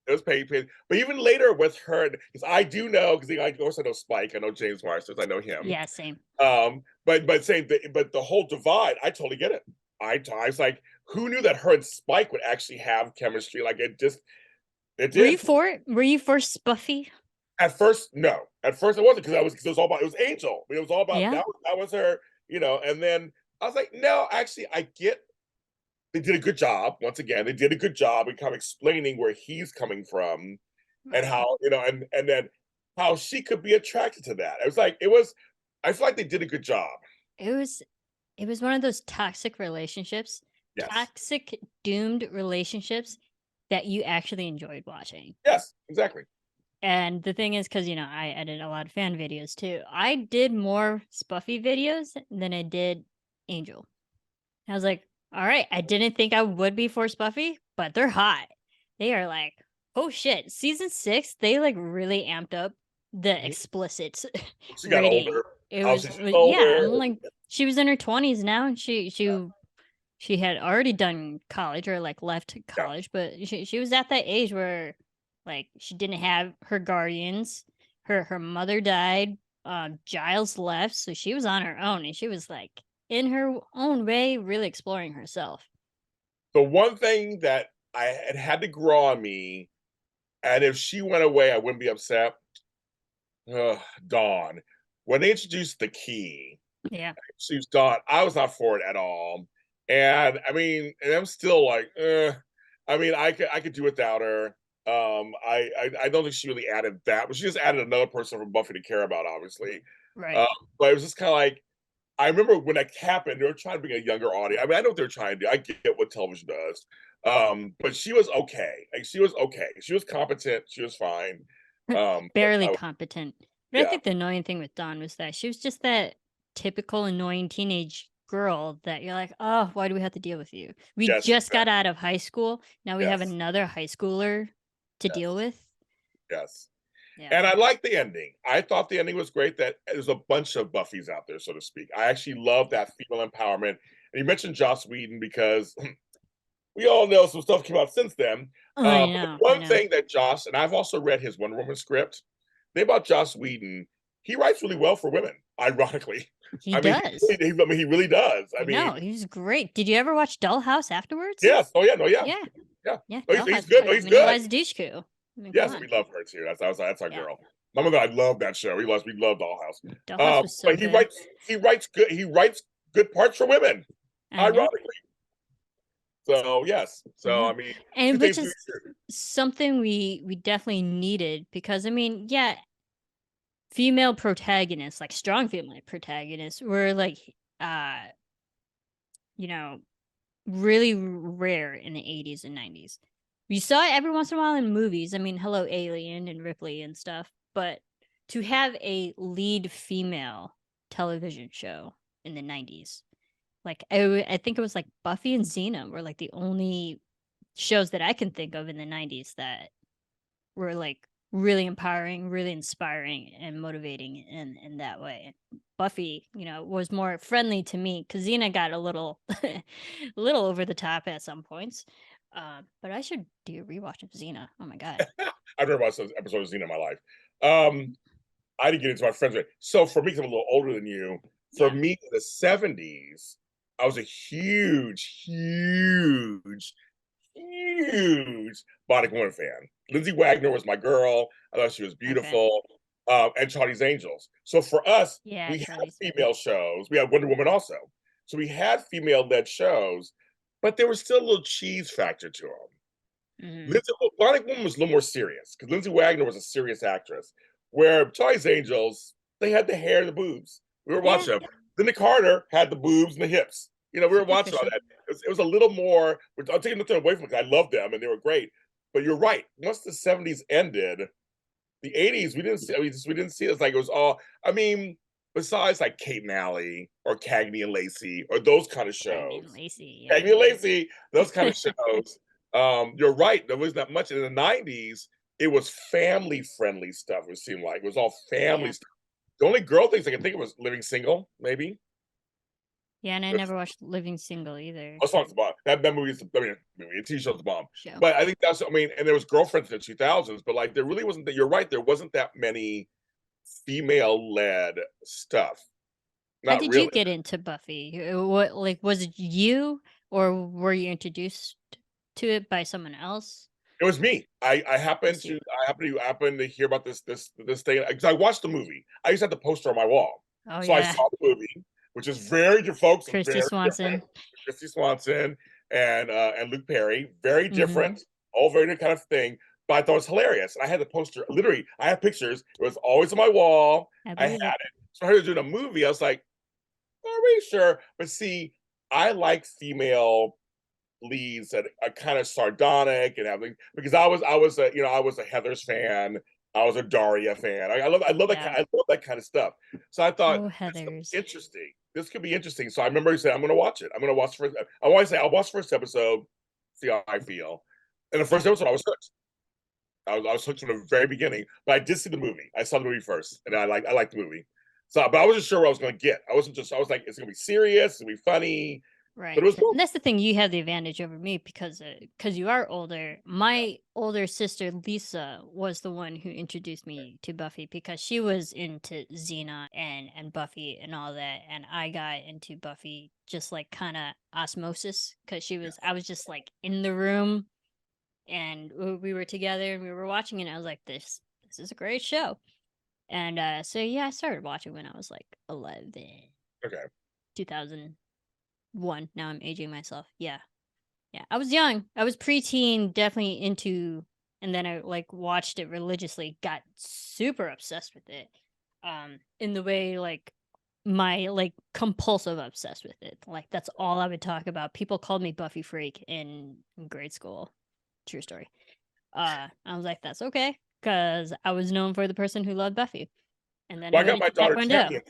Speaker 2: it was paid. But even later with her, because I do know, because of course I know Spike, I know James Marston, I know him.
Speaker 1: Yeah, same.
Speaker 2: But the whole divide, I totally get it. I was like, who knew that her and Spike would actually have chemistry? Like it did.
Speaker 1: Were you for Spuffy?
Speaker 2: At first, no. At first, it wasn't, because it was all about, it was Angel. It was all about
Speaker 1: Yeah.
Speaker 2: that was her, And then I was like, no, actually, I get. They did a good job. Once again, they did a good job in kind of explaining where he's coming from, and
Speaker 1: Right.
Speaker 2: how and then how she could be attracted to that. It was like it was. I feel like they did a good job.
Speaker 1: It was one of those toxic relationships,
Speaker 2: Yes.
Speaker 1: toxic doomed relationships that you actually enjoyed watching.
Speaker 2: Yes. Exactly.
Speaker 1: And the thing is, because I edit a lot of fan videos too. I did more Spuffy videos than I did Angel. I was like, all right, I didn't think I would be for Spuffy, but they're hot. They are like, oh shit. Season 6, they like really amped up the
Speaker 2: Mhm.
Speaker 1: explicit
Speaker 2: She got
Speaker 1: rating.
Speaker 2: older.
Speaker 1: It
Speaker 2: Obviously, she's
Speaker 1: yeah,
Speaker 2: older.
Speaker 1: I'm like, she was in her 20s now, and she had already done college, or like left
Speaker 2: Yeah.
Speaker 1: college, but she was at that age where like she didn't have her guardians. Her mother died. Giles left, so she was on her own, and she was like in her own way really exploring herself.
Speaker 2: The one thing that I had to grow on me, and if she went away, I wouldn't be upset. Dawn. When they introduced the key,
Speaker 1: Yeah.
Speaker 2: she was Dawn. I was not for it at all. And I mean, and I'm still like, I mean, I could do without her. I don't think she really added that, but she just added another person from Buffy to care about, obviously.
Speaker 1: Right.
Speaker 2: Uh, but it was just kind of like, I remember when that happened, they were trying to bring a younger audience. I mean, I know what they're trying to do. I get what television does. But she was okay. Like she was okay. She was competent. She was fine.
Speaker 1: Barely competent. But I
Speaker 2: Yeah,
Speaker 1: think the annoying thing with Dawn was that she was just that typical annoying teenage girl that you're like, oh, why do we have to deal with you? We
Speaker 2: yes,
Speaker 1: just got out of high school. Now we have
Speaker 2: yes,
Speaker 1: another high schooler to deal
Speaker 2: yes,
Speaker 1: with.
Speaker 2: yes.
Speaker 1: Yeah.
Speaker 2: And I like the ending. I thought the ending was great. That there's a bunch of Buffys out there, so to speak. I actually love
Speaker 1: Yeah.
Speaker 2: that female empowerment. And you mentioned Joss Whedon, because we all know some stuff came out since then.
Speaker 1: I
Speaker 2: But the
Speaker 1: know. I
Speaker 2: one
Speaker 1: know.
Speaker 2: thing that Joss, and I've also read his Wonder Woman script, the thing about Joss Whedon, he writes really well for women, ironically.
Speaker 1: He does.
Speaker 2: He really does. I
Speaker 1: I
Speaker 2: mean,
Speaker 1: know. He's great. Did you ever watch Dollhouse afterwards?
Speaker 2: yes. Oh, yeah. No, yeah.
Speaker 1: Yeah.
Speaker 2: Yeah.
Speaker 1: Yeah.
Speaker 2: No, he's
Speaker 1: Dollhouse is
Speaker 2: good. No,
Speaker 1: great. I
Speaker 2: he's
Speaker 1: mean,
Speaker 2: good.
Speaker 1: Eliza Dushku. I mean, come
Speaker 2: Yes,
Speaker 1: on.
Speaker 2: we love her too. That's our
Speaker 1: Yeah.
Speaker 2: girl. My mother, I love that show. We love Dollhouse.
Speaker 1: Dollhouse was so
Speaker 2: But
Speaker 1: good.
Speaker 2: he writes good parts for women,
Speaker 1: I know.
Speaker 2: ironically. So yes.
Speaker 1: I
Speaker 2: So
Speaker 1: know.
Speaker 2: I mean, two
Speaker 1: And which
Speaker 2: things to be
Speaker 1: is
Speaker 2: true.
Speaker 1: something we definitely needed, because I mean, yeah, female protagonists, like strong female protagonists, were like uh, you know, really rare in the 80s and 90s. We saw it every once in a while in movies. I mean, hello Alien and Ripley and stuff, but to have a lead female television show in the 90s, like I think it was like Buffy and Xena were like the only shows that I can think of in the 90s that were like really empowering, really inspiring, and motivating in that way. Buffy, was more friendly to me, because Xena got a little a little over the top at some points. But I should do a rewatch of Xena. Oh my god.
Speaker 2: I've never watched those episodes of Xena in my life. Um, I didn't get into my friends. So for me, 'cause I'm a little older than you. For
Speaker 1: Yeah.
Speaker 2: me, in the '70s, I was a huge Monica Woman fan. Lindsay Wagner was my girl. I thought she was
Speaker 1: Okay.
Speaker 2: beautiful. and Charlie's Angels. So for us,
Speaker 1: Yeah,
Speaker 2: we had
Speaker 1: Charlie's.
Speaker 2: female shows. We had Wonder Woman also. So we had female-led shows, but there was still a little cheese factor to them.
Speaker 1: Mhm.
Speaker 2: Lindsay Bionic Woman was a little more serious because Lindsay Wagner was a serious actress. Where Charlie's Angels, they had the hair and the boobs. We were
Speaker 1: Yeah,
Speaker 2: watching them. Linda Carter had the boobs and the hips. You know, we were watching all
Speaker 1: superficial.
Speaker 2: that. It was a little more. I'm taking nothing away from it because I loved them and they were great. But you're right. Once the '70s ended, the '80s we didn't see. I mean, we didn't see it. It's like it was all. I mean, besides like Kate and Allie or Cagney and Lacey or those kind of
Speaker 1: Cagney and
Speaker 2: shows,
Speaker 1: Lacey,
Speaker 2: Cagney
Speaker 1: yeah.
Speaker 2: and Lacey, those kind of shows. You're right. There was not much in the '90s. It was family friendly stuff. It seemed like it was all family
Speaker 1: Yeah.
Speaker 2: stuff. The only girl things I can think of was Living Single, maybe.
Speaker 1: Yeah, and I never watched Living Single either.
Speaker 2: Oh, song's the bomb. That movie is, I mean, movie, TV show's the bomb.
Speaker 1: Show.
Speaker 2: But I think that's, I mean, and there was girlfriends in the 2000s, but like there really wasn't that. You're right. There wasn't that many female led stuff.
Speaker 1: How
Speaker 2: Not
Speaker 1: did you
Speaker 2: really.
Speaker 1: get into Buffy? What, like, was it you, or were you introduced to it by someone else?
Speaker 2: It was me. I
Speaker 1: It
Speaker 2: happened
Speaker 1: was
Speaker 2: to
Speaker 1: you.
Speaker 2: I happened to hear about this thing because I watched the movie. I used to have the poster on my wall,
Speaker 1: Oh
Speaker 2: so I
Speaker 1: yeah,
Speaker 2: saw the movie, which is very folks,
Speaker 1: Kirsty
Speaker 2: very
Speaker 1: Swanson.
Speaker 2: different. Christy Swanson and Luke Perry, very
Speaker 1: Mm-hmm.
Speaker 2: different, all very different kind of thing. But I thought it was hilarious. And I had the poster. Literally, I have pictures. It was always on my wall.
Speaker 1: I
Speaker 2: I had
Speaker 1: believe it.
Speaker 2: it. So I heard doing a movie. I was like, are we sure? But see, I like female leads that are kind of sardonic and everything because I was a I was a Heather's fan. I was a Daria fan. I love that
Speaker 1: Yeah.
Speaker 2: I love that kind of stuff. So I thought
Speaker 1: Oh,
Speaker 2: this could
Speaker 1: Heather's.
Speaker 2: be interesting. This could be interesting. So I remember he said, I'm gonna watch it. I'm gonna watch first. I always say I'll watch first episode, see how I feel. And the first
Speaker 1: Yeah.
Speaker 2: episode I was hooked. I was hooked from the very beginning. But I did see the movie. I saw the movie first and I liked the movie. So but I wasn't sure what I was gonna get. I was like, it's gonna be serious, it's gonna be funny. But
Speaker 1: Right.
Speaker 2: it was cool.
Speaker 1: And that's the thing. You have the advantage over me because you are older. My older sister Lisa was the one who introduced me to Buffy because she was into Xena and Buffy and all that, and I got into Buffy just like kind of osmosis because I was just like in the room and we were together and we were watching it. And I was like, this is a great show, and so yeah, I started watching when I was like 11,
Speaker 2: Okay.
Speaker 1: 2001. Now I'm aging myself. Yeah. Yeah. I was young. I was preteen, definitely into, and then I like watched it religiously, got super obsessed with it. In the way like my like compulsive obsessed with it. Like that's all I would talk about. People called me Buffy freak in grade school. True story. I was like, that's okay. Cause I was known for the person who loved Buffy. And then
Speaker 2: Well,
Speaker 1: I
Speaker 2: I
Speaker 1: went
Speaker 2: got my
Speaker 1: into
Speaker 2: daughter
Speaker 1: Taekwondo.
Speaker 2: Tammy.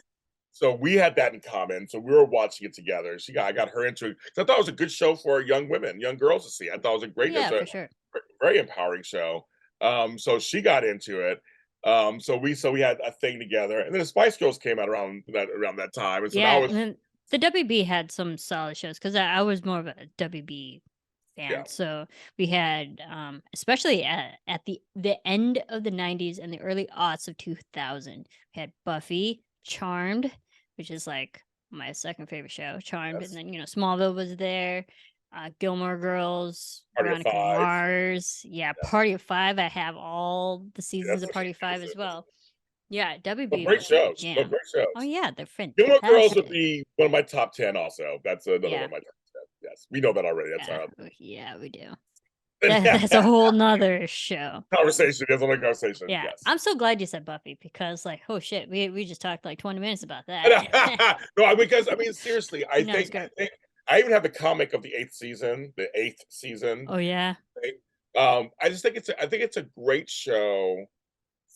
Speaker 2: So we had that in common. So we were watching it together. I got her into it. So I thought it was a good show for young women, young girls to see. I thought it was
Speaker 1: Yeah,
Speaker 2: a
Speaker 1: for sure.
Speaker 2: very empowering show. So she got into it. So we had a thing together, and then the Spice Girls came out around that time, and so that
Speaker 1: Yeah,
Speaker 2: was
Speaker 1: and then the WB had some solid shows because I was more of a WB
Speaker 2: yeah.
Speaker 1: fan. So we had, especially at the end of the '90s and the early aughts of 2000, we had Buffy, Charmed, which is like my second favorite show, Charmed, and
Speaker 2: Yes.
Speaker 1: then Smallville was there, Gilmore Girls,
Speaker 2: Party of
Speaker 1: Veronica
Speaker 2: Five.
Speaker 1: Mars, yeah,
Speaker 2: Yes.
Speaker 1: Party of Five. I have all the seasons
Speaker 2: That's
Speaker 1: of
Speaker 2: what
Speaker 1: Party of Five as well. Yeah,
Speaker 2: But
Speaker 1: WB
Speaker 2: great
Speaker 1: was my
Speaker 2: shows. But
Speaker 1: jam.
Speaker 2: great
Speaker 1: Oh
Speaker 2: shows.
Speaker 1: yeah, they're
Speaker 2: Gilmore Girls would
Speaker 1: fantastic.
Speaker 2: be one of my top 10 also. That's another one
Speaker 1: Yeah,
Speaker 2: of my top 10. Yes. We know that already. That's
Speaker 1: yeah,
Speaker 2: our
Speaker 1: yeah, we do.
Speaker 2: other
Speaker 1: That's a whole nother show.
Speaker 2: conversation. That's another conversation.
Speaker 1: Yeah,
Speaker 2: Yes.
Speaker 1: I'm so glad you said Buffy because, like, oh shit, we just talked like 20 minutes about that.
Speaker 2: No, because I mean seriously, I
Speaker 1: No, it's
Speaker 2: think I
Speaker 1: great.
Speaker 2: think I even have the comic of the eighth season.
Speaker 1: Oh yeah,
Speaker 2: Right? I just think it's a great show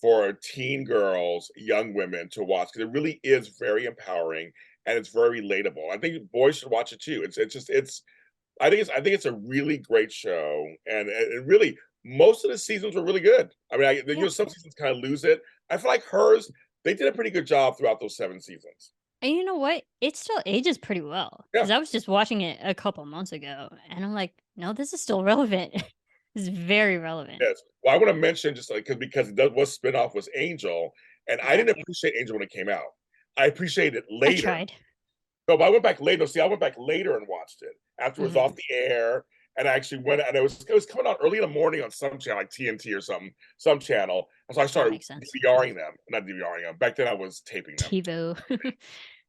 Speaker 2: for teen girls, young women to watch because it really is very empowering and it's very relatable. I think boys should watch it too. It's I think it's a really great show, and it really most of the seasons were really good. I mean,
Speaker 1: yeah.
Speaker 2: some seasons kind of lose it. I feel like hers they did a pretty good job throughout those 7 seasons.
Speaker 1: And you know what? It still ages pretty well
Speaker 2: Yeah.
Speaker 1: because I was just watching it a couple months ago, and I'm like, no, this is still relevant. It's very relevant.
Speaker 2: Yes. Well, I want to mention just like because it was spinoff was Angel, and I
Speaker 1: Yeah,
Speaker 2: didn't appreciate Angel when it came out. I appreciated it
Speaker 1: I
Speaker 2: later.
Speaker 1: tried.
Speaker 2: No, but I went back later. See, I went back later and watched it after it was
Speaker 1: Hmm.
Speaker 2: off the air, and I actually went, and it was coming out early in the morning on some channel, like TNT or some channel. And so I
Speaker 1: That
Speaker 2: started
Speaker 1: makes sense.
Speaker 2: DVRing them, not DVRing them. Back then, I was taping them,
Speaker 1: TiVo.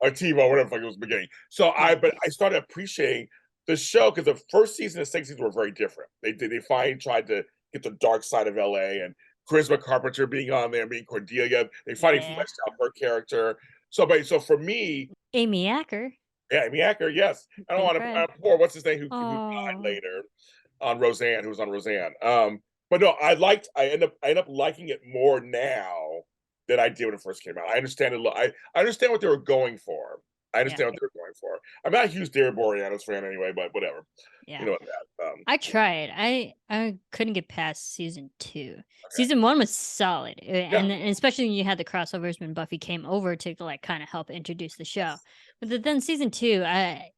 Speaker 2: like TiVo, whatever it was beginning. So
Speaker 1: Yeah.
Speaker 2: but I started appreciating the show because the first season and second season were very different. They finally tried to get the dark side of LA, and Charisma Carpenter being on there, being Cordelia. They finally
Speaker 1: Yeah.
Speaker 2: fleshed out her character. So for me,
Speaker 1: Amy Acker.
Speaker 2: yeah, Amy Acker, yes. I don't
Speaker 1: Big
Speaker 2: want
Speaker 1: Fred.
Speaker 2: to poor what's his name who died
Speaker 1: Oh.
Speaker 2: later on Roseanne, who was on Roseanne. But no, I end up liking it more now than I did when it first came out. I understand it. I understand what they were going for. I
Speaker 1: Yeah.
Speaker 2: understand what they were going for. I'm not a huge David Boreanaz fan anyway, but whatever.
Speaker 1: Yeah.
Speaker 2: You know what that.
Speaker 1: I tried. I couldn't get past season 2.
Speaker 2: Okay.
Speaker 1: Season 1 was solid, and
Speaker 2: Yeah.
Speaker 1: especially when you had the crossovers when Buffy came over to like kind of help introduce the show. But then season 2, I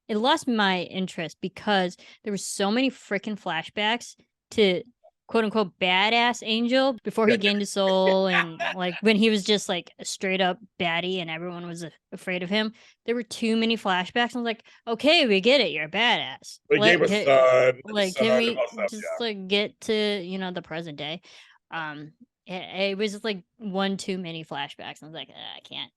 Speaker 1: it lost my interest because there were so many freaking flashbacks to quote unquote badass Angel before he
Speaker 2: Yeah.
Speaker 1: gained his soul, and like when he was just like a straight up baddie and everyone was afraid of him. There were too many flashbacks. I was like, okay, we get it, you're a badass.
Speaker 2: They gave a son,
Speaker 1: Can
Speaker 2: and
Speaker 1: we
Speaker 2: all stuff.
Speaker 1: just
Speaker 2: Yeah.
Speaker 1: like get to the present day? It was just like one too many flashbacks. I was like, I can't.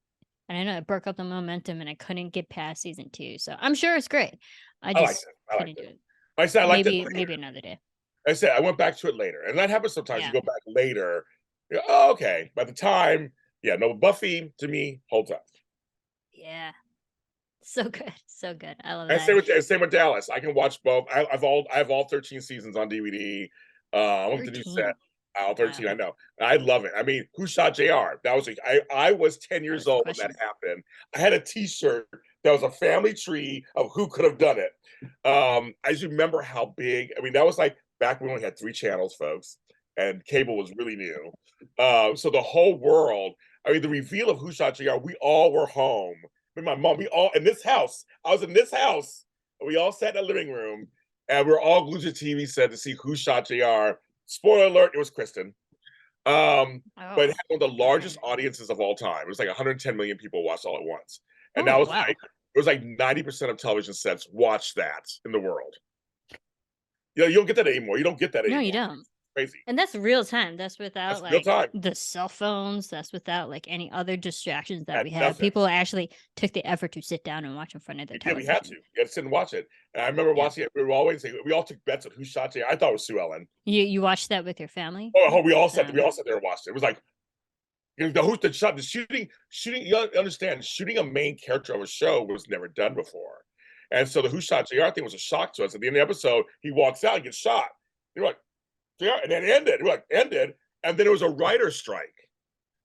Speaker 1: And I know it broke up the momentum, and I couldn't get past season 2. So I'm sure it's great. I
Speaker 2: I liked
Speaker 1: just
Speaker 2: it. I liked
Speaker 1: couldn't do
Speaker 2: it.
Speaker 1: it.
Speaker 2: Like I said, I liked it.
Speaker 1: Maybe another day.
Speaker 2: I said I went back to it later, and that happens sometimes.
Speaker 1: Yeah.
Speaker 2: You go back later, you go, oh, okay. By the time, yeah, no, Buffy to me holds up.
Speaker 1: Yeah. So good. So good. I love
Speaker 2: And
Speaker 1: that.
Speaker 2: same with Dallas. I can watch both. I have all 13 seasons on DVD. I went to new set.
Speaker 1: 13.
Speaker 2: All 13,
Speaker 1: Wow.
Speaker 2: I know. I love it. I mean, who shot JR? That was I was 10
Speaker 1: That
Speaker 2: years
Speaker 1: was the
Speaker 2: old when that
Speaker 1: question.
Speaker 2: happened. I had a t-shirt that was a family tree of who could have done it. I just remember how big. I mean, that was like back when we only had 3 channels, folks, and cable was really new. So the whole world, I mean, the reveal of who shot JR, we all were home. With my mom, we all in this house. I was in this house. We all sat in the living room, and we are all glued to TV set to see who shot JR. Spoiler alert, it was Kristen. But it had one of the largest audiences of all time. It was like 110 million people watched all at once. And that
Speaker 1: Oh,
Speaker 2: was
Speaker 1: wow.
Speaker 2: like it was like 90% of television sets watch that in the world. You know, you don't get that anymore. You don't get that anymore.
Speaker 1: No, you don't.
Speaker 2: Crazy.
Speaker 1: And that's real time. That's without
Speaker 2: That's real
Speaker 1: like
Speaker 2: time.
Speaker 1: the cell phones. That's without like any other distractions that
Speaker 2: Had
Speaker 1: we have.
Speaker 2: nothing.
Speaker 1: People actually took the effort to sit down and watch in front of their
Speaker 2: Yeah, we
Speaker 1: television.
Speaker 2: had to. We had to sit and watch it. And I remember watching it. We were always saying we all took bets on who shot JR. I thought it was Sue Ellen.
Speaker 1: You watched that with your family?
Speaker 2: Oh, we all sat there and watched it. It was like the shooting. You understand, shooting a main character of a show was never done before, and so the Who Shot JR thing was a shock to us. At the end of the episode, he walks out and gets shot. You're like, JR, and then it ended. We're like, ended, and then it was a writer's strike.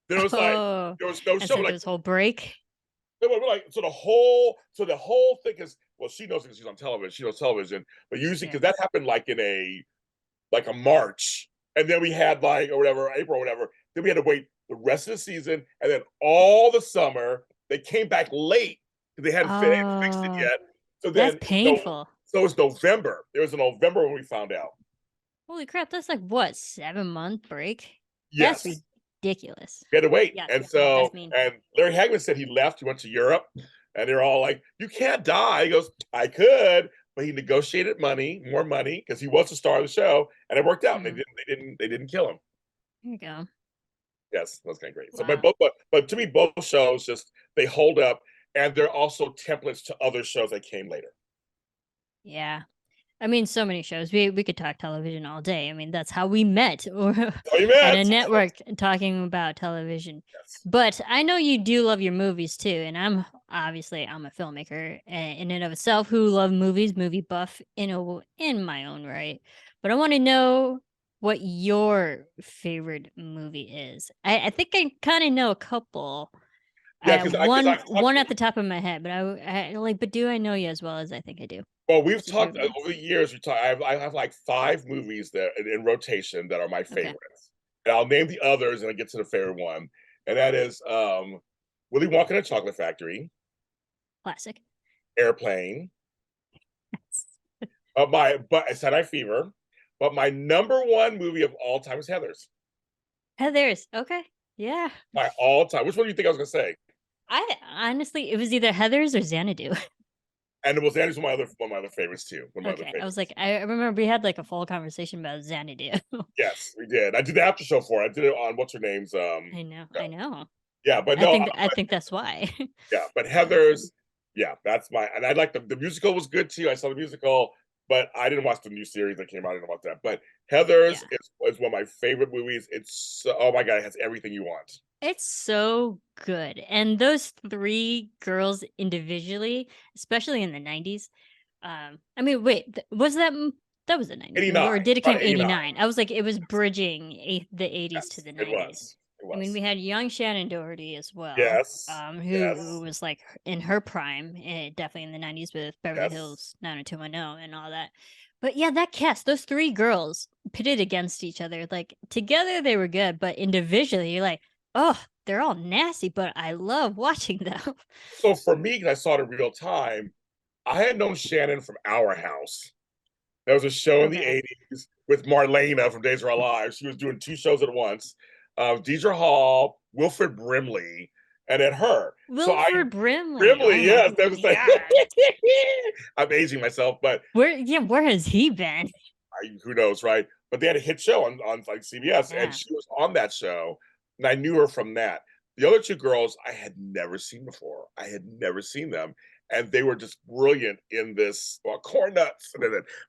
Speaker 2: Then it was like there was no show.
Speaker 1: So
Speaker 2: Like
Speaker 1: this whole break.
Speaker 2: we're like, so the whole thing is, well, she knows because she's on television. She knows television, but usually because that happened like in a March, and then we had like or whatever April or whatever. Then we had to wait the rest of the season, and then all the summer they came back late because they hadn't fixed it yet. So then
Speaker 1: that's painful.
Speaker 2: So it's November. It was in November when we found out.
Speaker 1: Holy crap! That's like what 7-month break?
Speaker 2: Yes,
Speaker 1: that's ridiculous.
Speaker 2: We had to wait,
Speaker 1: Yeah,
Speaker 2: and so and Larry Hagman said he left. He went to Europe, and they're all like, "You can't die." He goes, "I could." But he negotiated more money, because he was the star of the show, and it worked out. Mm-hmm. They didn't kill him.
Speaker 1: There you go.
Speaker 2: Yes, that's kind of great.
Speaker 1: Wow.
Speaker 2: So, but to me, both shows just they hold up, and they're also templates to other shows that came later.
Speaker 1: Yeah, I mean, so many shows. We could talk television all day. I mean, that's how we met, or at a network talking about television. Yes. But I know you do love your movies too, and I'm a filmmaker in and of itself who love movies, movie buff in my own right. But I want to know what your favorite movie is. I think I kind of know a couple. Yeah, one at the top of my head, but but do I know you as well as I think I do?
Speaker 2: Well, we've talked over the years. I have like 5 movies that in rotation that are my favorites, and I'll name the others, and I get to the favorite one, and that is Willy Wonka and the Chocolate Factory,
Speaker 1: classic,
Speaker 2: Airplane, Saturday Night Fever, but my number 1 movie of all time is Heathers.
Speaker 1: Heathers, okay, yeah,
Speaker 2: my all time. Which one do you think I was gonna say?
Speaker 1: I honestly, it was either Heathers or Xanadu.
Speaker 2: And it was Xanadu's one of my other favorites too. One of my other
Speaker 1: Okay, I was like,
Speaker 2: favorites.
Speaker 1: I remember we had like a full conversation about Xanadu.
Speaker 2: Yes, we did. I did the after show for it. I did it on what's her name's show.
Speaker 1: I know.
Speaker 2: Yeah, but no,
Speaker 1: I think that's why.
Speaker 2: yeah, but Heather's, yeah, that's my, and I like the musical was good too. I saw the musical, but I didn't watch the new series that came out. I didn't know about that. But Heather's
Speaker 1: Yeah.
Speaker 2: is one of my favorite movies. It's oh my god, it has everything you want.
Speaker 1: It's so good. And those 3 girls individually, especially in the 90s. I mean, wait, was that was the 90s movie,
Speaker 2: 89,
Speaker 1: or did it
Speaker 2: about
Speaker 1: came
Speaker 2: 89.
Speaker 1: 89? I was like, it was bridging the 80s to
Speaker 2: Yes,
Speaker 1: the
Speaker 2: it
Speaker 1: 90s.
Speaker 2: was. It
Speaker 1: I mean,
Speaker 2: was.
Speaker 1: we had young Shannon Doherty as well,
Speaker 2: Yes.
Speaker 1: who
Speaker 2: Yes.
Speaker 1: was like in her prime, definitely in the 90s with Beverly
Speaker 2: Yes.
Speaker 1: Hills 90210 and all that. But yeah, that cast, those 3 girls pitted against each other, like together they were good, but individually you're like, oh, they're all nasty, but I love watching them.
Speaker 2: So for me, because I saw it in real time, I had known Shannon from Our House. There was a show in the
Speaker 1: Okay.
Speaker 2: 80s with Marlena from Days of Our Lives. She was doing 2 shows at once. Deidre Hall, Wilfred Brimley, and then her. So I
Speaker 1: Wilford Brimley. Oh
Speaker 2: Brimley,
Speaker 1: my
Speaker 2: yes, that was like
Speaker 1: god.
Speaker 2: I'm aging myself, but
Speaker 1: Where has he been?
Speaker 2: who knows, right? But they had a hit show on like CBS, and
Speaker 1: Yeah.
Speaker 2: she was on that show, and I knew her from that. The other 2 girls I had never seen before. I had never seen them, and they were just brilliant in this. Well, corn nuts,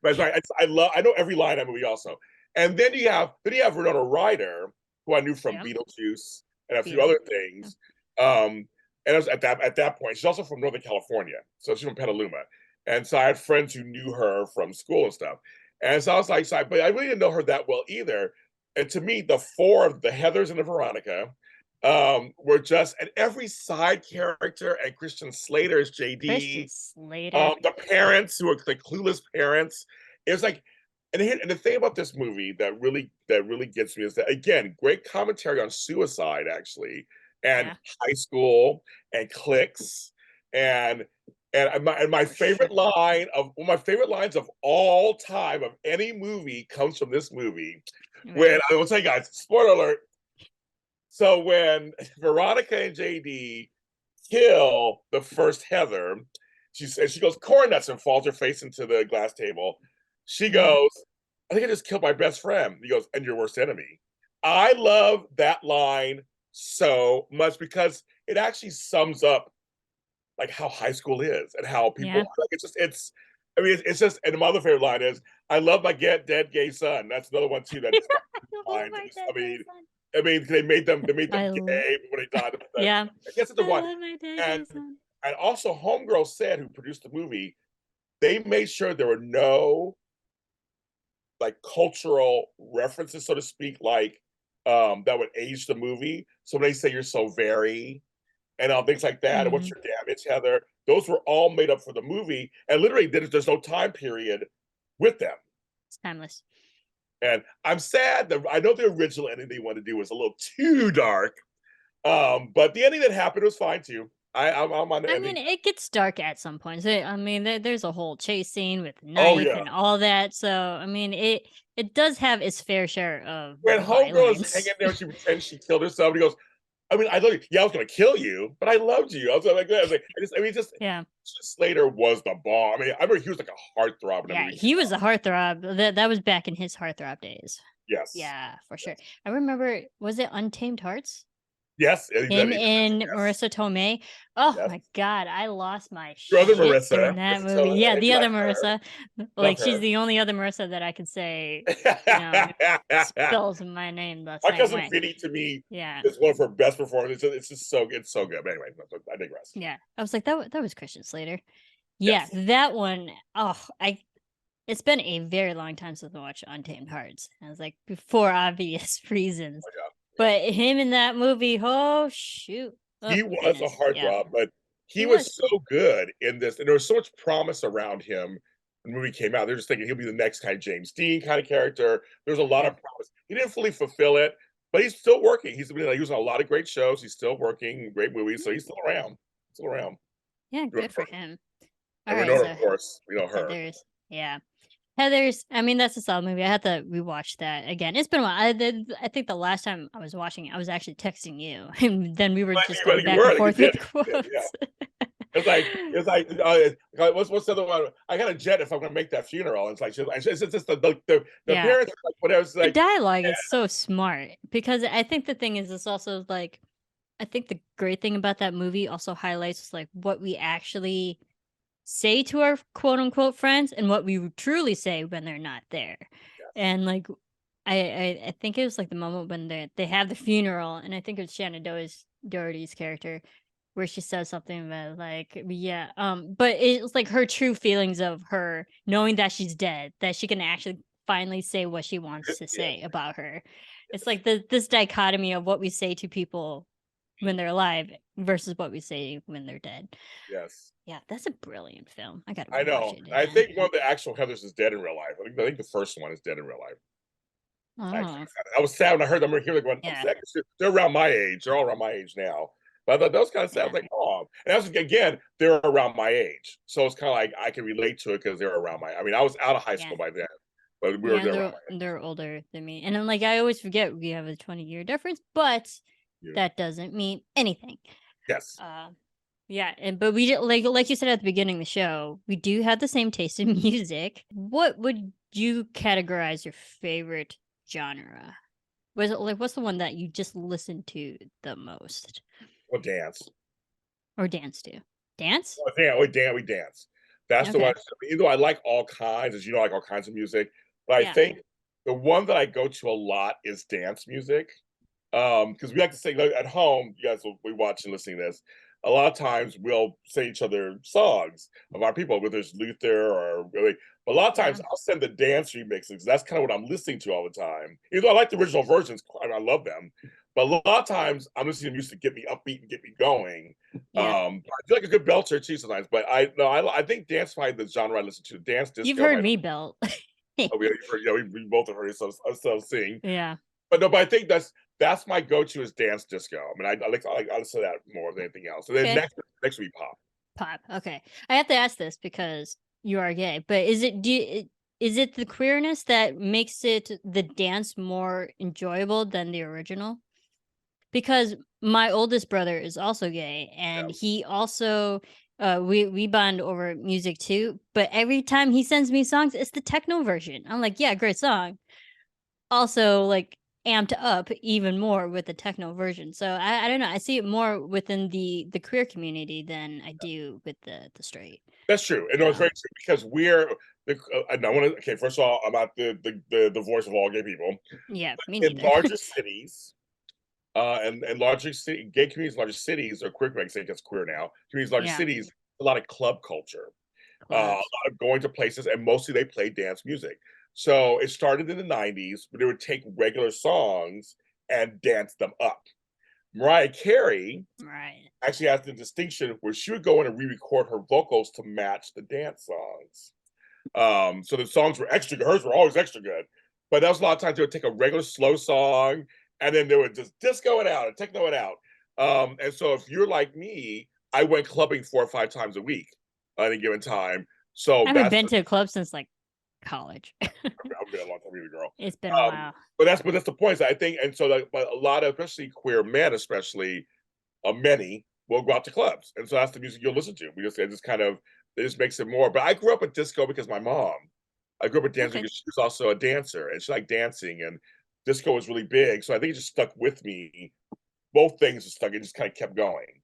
Speaker 2: but I know every line of the movie also. And then you have Renata Ryder, who I knew from
Speaker 1: Yeah.
Speaker 2: Beetlejuice and a few other
Speaker 1: Beetlejuice. Yeah.
Speaker 2: things. And it was at that point, she's also from Northern California, so she's from Petaluma, and so I had friends who knew her from school and stuff. And so I was like, but I really didn't know her that well either. And to me, the 4 of the Heathers and the Veronica were just, and every side character, and Christian Slater's
Speaker 1: Christian
Speaker 2: JD,
Speaker 1: Slater.
Speaker 2: the parents who are the clueless parents. It was like, and the thing about this movie that really gets me is that, again, great commentary on suicide actually, and
Speaker 1: Yeah.
Speaker 2: high school, and cliques, and my
Speaker 1: For sure.
Speaker 2: favorite line of one of my favorite lines of all time of any movie comes from this movie. When
Speaker 1: Right.
Speaker 2: I will tell you guys, spoiler alert. So when Veronica and JD kill the first Heather, she goes corn nuts and falls her face into the glass table. She
Speaker 1: Mhm.
Speaker 2: goes, I think I just killed my best friend. He goes, and your worst enemy. I love that line so much because it actually sums up like how high school is and how people
Speaker 1: Yeah.
Speaker 2: like it's just, and my other favorite line is, I love my dead gay son. That's another one too that just
Speaker 1: Oh
Speaker 2: lines.
Speaker 1: my
Speaker 2: I
Speaker 1: god,
Speaker 2: mean, they made them
Speaker 1: I l-
Speaker 2: gay when they died.
Speaker 1: yeah.
Speaker 2: I guess it's the
Speaker 1: I
Speaker 2: one.
Speaker 1: love my dad,
Speaker 2: And
Speaker 1: son.
Speaker 2: and also Homegirl said, who produced the movie, they made sure there were no like cultural references, so to speak, like that would age the movie. So when they say you're so very and things like that, and what's
Speaker 1: Mhm.
Speaker 2: your damage, Heather, those were all made up for the movie. And literally there's no time period with them.
Speaker 1: It's timeless.
Speaker 2: And I'm sad that I know the original ending they wanted to do was a little too dark. But the ending that happened was fine too. I'm on the
Speaker 1: I
Speaker 2: ending.
Speaker 1: mean, it gets dark at some points. I mean, there's a whole chase scene with
Speaker 2: Oh
Speaker 1: knife
Speaker 2: yeah.
Speaker 1: and all that. So, I mean, it does have its fair share of
Speaker 2: When Homegirl is hanging
Speaker 1: violence.
Speaker 2: there, she pretends she killed herself. And he goes, I mean, I love you. Yeah, I was gonna kill you, but I loved you. I was like, that. I mean, just
Speaker 1: Yeah.
Speaker 2: Slater was the bomb. I mean, I remember he was like a heartthrob when the
Speaker 1: Yeah,
Speaker 2: movie came
Speaker 1: he was
Speaker 2: out.
Speaker 1: a heartthrob. That was back in his heartthrob days.
Speaker 2: Yes,
Speaker 1: Yeah, for sure.
Speaker 2: yes,
Speaker 1: I remember, was it Untamed Hearts?
Speaker 2: yes.
Speaker 1: Him and
Speaker 2: Yes,
Speaker 1: Marissa Tomei. Oh
Speaker 2: yes.
Speaker 1: my god, I lost my
Speaker 2: Your other
Speaker 1: shit
Speaker 2: Marissa,
Speaker 1: during that
Speaker 2: Marissa
Speaker 1: movie. Yeah,
Speaker 2: Tomei,
Speaker 1: the
Speaker 2: you
Speaker 1: other
Speaker 2: like her,
Speaker 1: Marissa.
Speaker 2: love
Speaker 1: Like, she's
Speaker 2: her.
Speaker 1: the only other Marissa that I could say, you know, spells my name the
Speaker 2: My
Speaker 1: same
Speaker 2: cousin
Speaker 1: way.
Speaker 2: Vinny, to me,
Speaker 1: Yeah.
Speaker 2: is one of her best performances. It's just it's so good. But anyway, I digress.
Speaker 1: Yeah. I was like, that was Christian Slater. Yeah,
Speaker 2: Yes.
Speaker 1: that one. Oh, it's been a very long time since I watched Untamed Hearts. I was like, for obvious reasons.
Speaker 2: Oh, yeah.
Speaker 1: But him in that movie, oh shoot. Oh
Speaker 2: He was a
Speaker 1: goodness. Yeah.
Speaker 2: heartthrob, but he
Speaker 1: He
Speaker 2: was
Speaker 1: was.
Speaker 2: so good in this, and there was so much promise around him when the movie came out. They're just thinking he'll be the next kind of James Dean kind of character. There's a lot
Speaker 1: Yeah.
Speaker 2: of promise. He didn't fully fulfill it, but he's still working. He was on a lot of great shows. He's still working, great movies, so he's still around. Still around.
Speaker 1: Yeah, good for him. All
Speaker 2: And
Speaker 1: right,
Speaker 2: Renona, of
Speaker 1: so
Speaker 2: course, we know her.
Speaker 1: Heather's. Yeah. Heather's, I mean, that's a solid movie. I have to rewatch that again. It's been a while. I think the last time I was watching it, I was actually texting you, and then we were just
Speaker 2: But
Speaker 1: going
Speaker 2: you
Speaker 1: back and
Speaker 2: were, you
Speaker 1: forth
Speaker 2: did,
Speaker 1: with
Speaker 2: you did, yeah.
Speaker 1: quotes.
Speaker 2: what's the other one? I got a jet if I'm gonna make that funeral. It's like it's just the
Speaker 1: Yeah.
Speaker 2: parents are like whatever. It's
Speaker 1: The
Speaker 2: like
Speaker 1: dialogue is so smart because I think the thing is, it's also like, I think the great thing about that movie also highlights like what we actually say to our quote unquote friends and what we truly say when they're not there.
Speaker 2: yes,
Speaker 1: And like I think it was like the moment when they have the funeral, and I think it was Shannon Doherty's character where she says something about like, yeah, but it's like her true feelings of her knowing that she's dead, that she can actually finally say what she wants to
Speaker 2: yes,
Speaker 1: say about her. It's
Speaker 2: yes,
Speaker 1: like this dichotomy of what we say to people when they're alive versus what we say when they're dead.
Speaker 2: yes.
Speaker 1: Yeah, that's a brilliant film. I gotta
Speaker 2: I
Speaker 1: rewatch
Speaker 2: know.
Speaker 1: it
Speaker 2: I
Speaker 1: again.
Speaker 2: think one of the actual Heathers is dead in real life. I think the first one is dead in real life. Actually,
Speaker 1: Oh,
Speaker 2: I was sad when I heard them here. Like, going, I'm
Speaker 1: yeah,
Speaker 2: sad 'cause they're around my age. They're all around my age now. But I thought that was kind of sad. I
Speaker 1: yeah,
Speaker 2: was like, oh, and that's again, they're around my age, so it's kind of like I can relate to it because they're around my. I mean, I was out of high
Speaker 1: yeah.
Speaker 2: school by then, but we were
Speaker 1: Yeah,
Speaker 2: there around
Speaker 1: they're older than me, and then like I always forget we have a 20-year difference, but
Speaker 2: my age.
Speaker 1: that doesn't mean anything.
Speaker 2: Yes.
Speaker 1: Uh, yeah, and but like you said at the beginning of the show, we do have the same taste in music. What would you categorize your favorite genre? Was it like what's the one that you just listen to the most
Speaker 2: Well, dance.
Speaker 1: or dance to? Dance?
Speaker 2: Oh, yeah, we dance. That's the one.
Speaker 1: Okay,
Speaker 2: Even though I like all kinds, as you know, I like all kinds of music, but I
Speaker 1: yeah,
Speaker 2: think the one that I go to a lot is dance music. Because we like to sing like, at home. You guys will be watching, listening to this. A lot of times we'll say each other songs of our people, whether it's Luther or really. But a lot of
Speaker 1: yeah,
Speaker 2: times I'll send the dance remixes. That's kind of what I'm listening to all the time. Even though I like the original versions, I love them. But a lot of times I'm listening to music to get me upbeat and get me going.
Speaker 1: yeah.
Speaker 2: I feel like a good belter too sometimes. But I no, I think dance probably the genre I listen to. Dance
Speaker 1: You've
Speaker 2: disco.
Speaker 1: heard me belt.
Speaker 2: Oh, we both have heard ourselves sing.
Speaker 1: Yeah.
Speaker 2: But I think that's my go-to is dance disco. I mean, I listen to that more than anything else. And then
Speaker 1: Okay.
Speaker 2: next week pop.
Speaker 1: Pop. Okay. I have to ask this because you are gay, but is it the queerness that makes it the dance more enjoyable than the original? Because my oldest brother is also gay and
Speaker 2: Yeah.
Speaker 1: he also we bond over music too, but every time he sends me songs, it's the techno version. I'm like, yeah, great song. Also like amped up even more with the techno version. So I don't know. I see it more within the queer community than I do with the straight.
Speaker 2: That's true. And no, it's
Speaker 1: So
Speaker 2: very true because we're the. And I want to. Okay, first of all, I'm not the voice of all gay people.
Speaker 1: yeah, me
Speaker 2: In
Speaker 1: neither.
Speaker 2: larger cities, and larger city, gay communities, in larger cities, or queer, I say it's queer now. Communities, in larger
Speaker 1: Yeah,
Speaker 2: cities, a lot of club culture. A
Speaker 1: clubs.
Speaker 2: lot of going to places, and mostly they play dance music. So it started in the '90s, but they would take regular songs and dance them up. Mariah Carey
Speaker 1: Right.
Speaker 2: actually has the distinction where she would go in and re-record her vocals to match the dance songs. So the songs were extra good. Hers were always extra good. But that was a lot of times they would take a regular slow song and then they would just disco it out and techno it out. And so if you're like me, I went clubbing 4 or 5 times a week at any given time.
Speaker 1: I
Speaker 2: So
Speaker 1: haven't
Speaker 2: that's
Speaker 1: been to a club since like college.
Speaker 2: I've been a long time with a girl.
Speaker 1: It's been a
Speaker 2: Um,
Speaker 1: while.
Speaker 2: but that's the point. I think, and so like, but a lot of especially queer men, especially many will go out to clubs, and so that's the music you'll listen to. It just makes it more. But I grew up with disco because my mom. I grew up with dancing
Speaker 1: Okay.
Speaker 2: because she was also a dancer and she liked dancing, and disco was really big. So I think it just stuck with me. Both things just stuck. It just kind of kept going.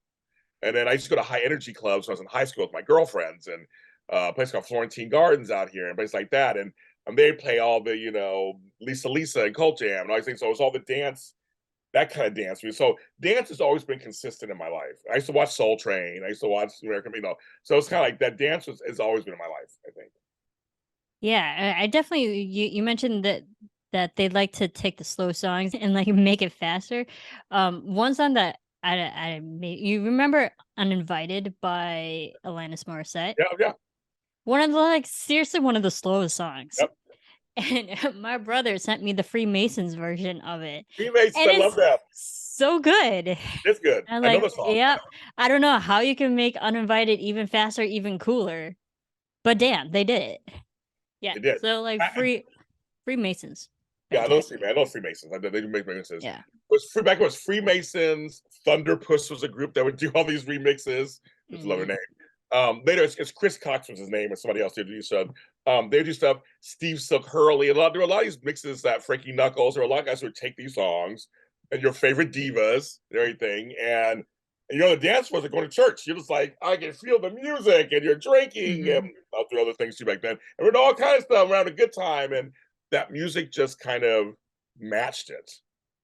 Speaker 2: And then I used to go to high energy clubs when I was in high school with my girlfriends, and a place called Florentine Gardens out here and places like that. And they play all the Lisa and Cult Jam and all these things. So it was all the dance, that kind of dance. So dance has always been consistent in my life. I used to watch Soul Train. I used to watch American, So it's kind of like that. Dance has always been in my life, I think.
Speaker 1: Yeah, I definitely you mentioned that they like to take the slow songs and like make it faster. One song that I made, you remember "Uninvited" by Alanis Morissette?
Speaker 2: Yeah, yeah,
Speaker 1: One of the like seriously one of the slowest songs.
Speaker 2: yep.
Speaker 1: And my brother sent me the Freemasons version of it.
Speaker 2: Teammates,
Speaker 1: And
Speaker 2: I love
Speaker 1: it's
Speaker 2: that.
Speaker 1: so good.
Speaker 2: It's good.
Speaker 1: I'm
Speaker 2: I know
Speaker 1: like,
Speaker 2: the song.
Speaker 1: yeah, I don't know how you can make Uninvited even faster, even cooler. But damn, they did it. Yeah.
Speaker 2: It did.
Speaker 1: So like Freemasons.
Speaker 2: Yeah, I know
Speaker 1: Fantastic.
Speaker 2: Freemasons. I know Freemasons. They do make remixes.
Speaker 1: Yeah.
Speaker 2: Back when it was Freemasons. Thunderpuss was a group that would do all these remixes. Just love their
Speaker 1: Hmm.
Speaker 2: name. Later it's Chris Cox was his name, or somebody else did do stuff. They do stuff. Steve Silk Hurley, there are a lot of these mixes that Frankie Knuckles, or a lot of guys who would take these songs and your favorite divas and everything, and the dance floors are going to church. You're just like, I can feel the music, and you're drinking, and I'll do other things too back then, and we're doing all kinds of stuff around a good time, and that music just kind of matched it.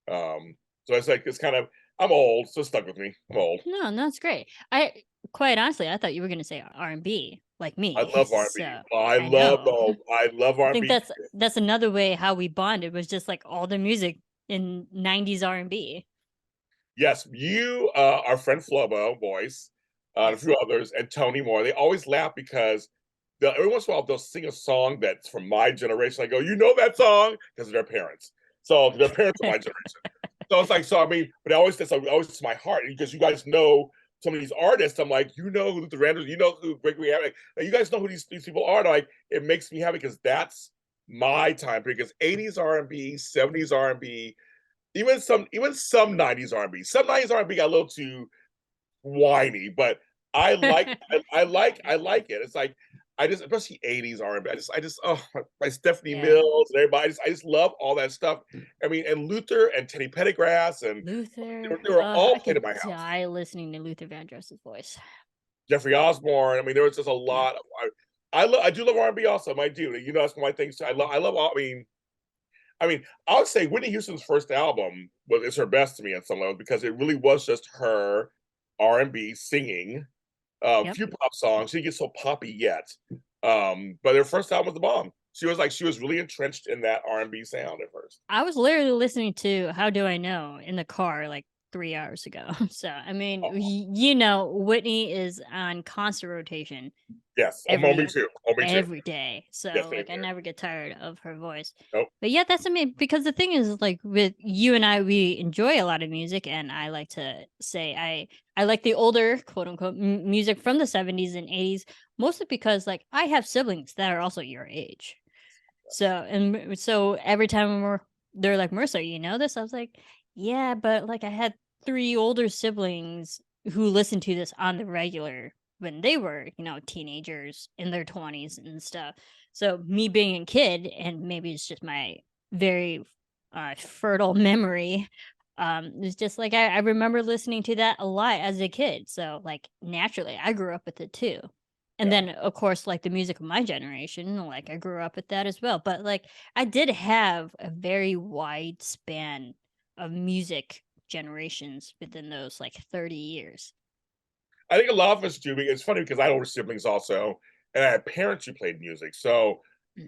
Speaker 2: So it's like it's kind of I'm old, so it stuck with me. I'm old.
Speaker 1: No, that's great. Quite honestly, I thought you were gonna say R&B like
Speaker 2: I
Speaker 1: me.
Speaker 2: love R&B.
Speaker 1: So
Speaker 2: I
Speaker 1: I
Speaker 2: love
Speaker 1: know.
Speaker 2: oh, I love
Speaker 1: I think
Speaker 2: R&B.
Speaker 1: that's another way how we bonded was just like all the music in 90s R&B.
Speaker 2: Yes, you, our friend Flobo, voice, and a
Speaker 1: Yes.
Speaker 2: few others, and Tony Moore, they always laugh because every once in a while they'll sing a song that's from my generation. I go, you know that song? Because of their parents. So their parents are my generation. So it's like, so I mean, but always to my heart because you guys know some of these artists. I'm like, you know who the Randers, you know who Gregory Abbott, like, you guys know who these people are. Like, it makes me happy because that's my time period. Because 80s R&B, 70s R&B, even some 90s R&B. Some 90s R&B got a little too whiny, but I like it. It's like I just especially 80s R&B. I just by Stephanie
Speaker 1: Yeah.
Speaker 2: Mills and everybody. I just love all that stuff. I mean, and Luther and Teddy Pendergrass and
Speaker 1: Luther.
Speaker 2: they were all
Speaker 1: I
Speaker 2: played
Speaker 1: could
Speaker 2: at my house.
Speaker 1: die listening to Luther Vandross's voice.
Speaker 2: Jeffrey Osborne. I mean, there was just a
Speaker 1: Yeah.
Speaker 2: lot of I do love R&B also. I do. That's one of my things too. I love all. I mean, I would say Whitney Houston's first album is her best to me on some level because it really was just her R&B singing.
Speaker 1: Yep.
Speaker 2: Few pop songs. She didn't get so poppy yet, but her first album was the bomb. She was really entrenched in that R&B sound at first.
Speaker 1: I was literally listening to How Do I Know in the car like 3 hours ago. So, I mean,
Speaker 2: Oh,
Speaker 1: Whitney is on constant rotation
Speaker 2: yes, me
Speaker 1: every
Speaker 2: too. Me too.
Speaker 1: every day.
Speaker 2: Yes,
Speaker 1: So,
Speaker 2: same
Speaker 1: like, I
Speaker 2: here.
Speaker 1: never get tired of her voice.
Speaker 2: Nope.
Speaker 1: But yeah, that's because the thing is, like, with you and I, we enjoy a lot of music, and I like to say I like the older quote unquote music from the 70s and 80s, mostly because like I have siblings that are also your age. So so every time they're like, Marissa, you know this? I was like, yeah, but like I had 3 older siblings who listened to this on the regular when they were, teenagers in their 20s and stuff. So me being a kid, and maybe it's just my very fertile memory, it's just like I remember listening to that a lot as a kid. So like naturally, I grew up with it too. And
Speaker 2: Yeah.
Speaker 1: then, of course, like, the music of my generation, like, I grew up with that as well, but, like, I did have a very wide span of music generations within those, like, 30 years.
Speaker 2: I think a lot of us do. It's funny because I had older siblings also, and I had parents who played music. So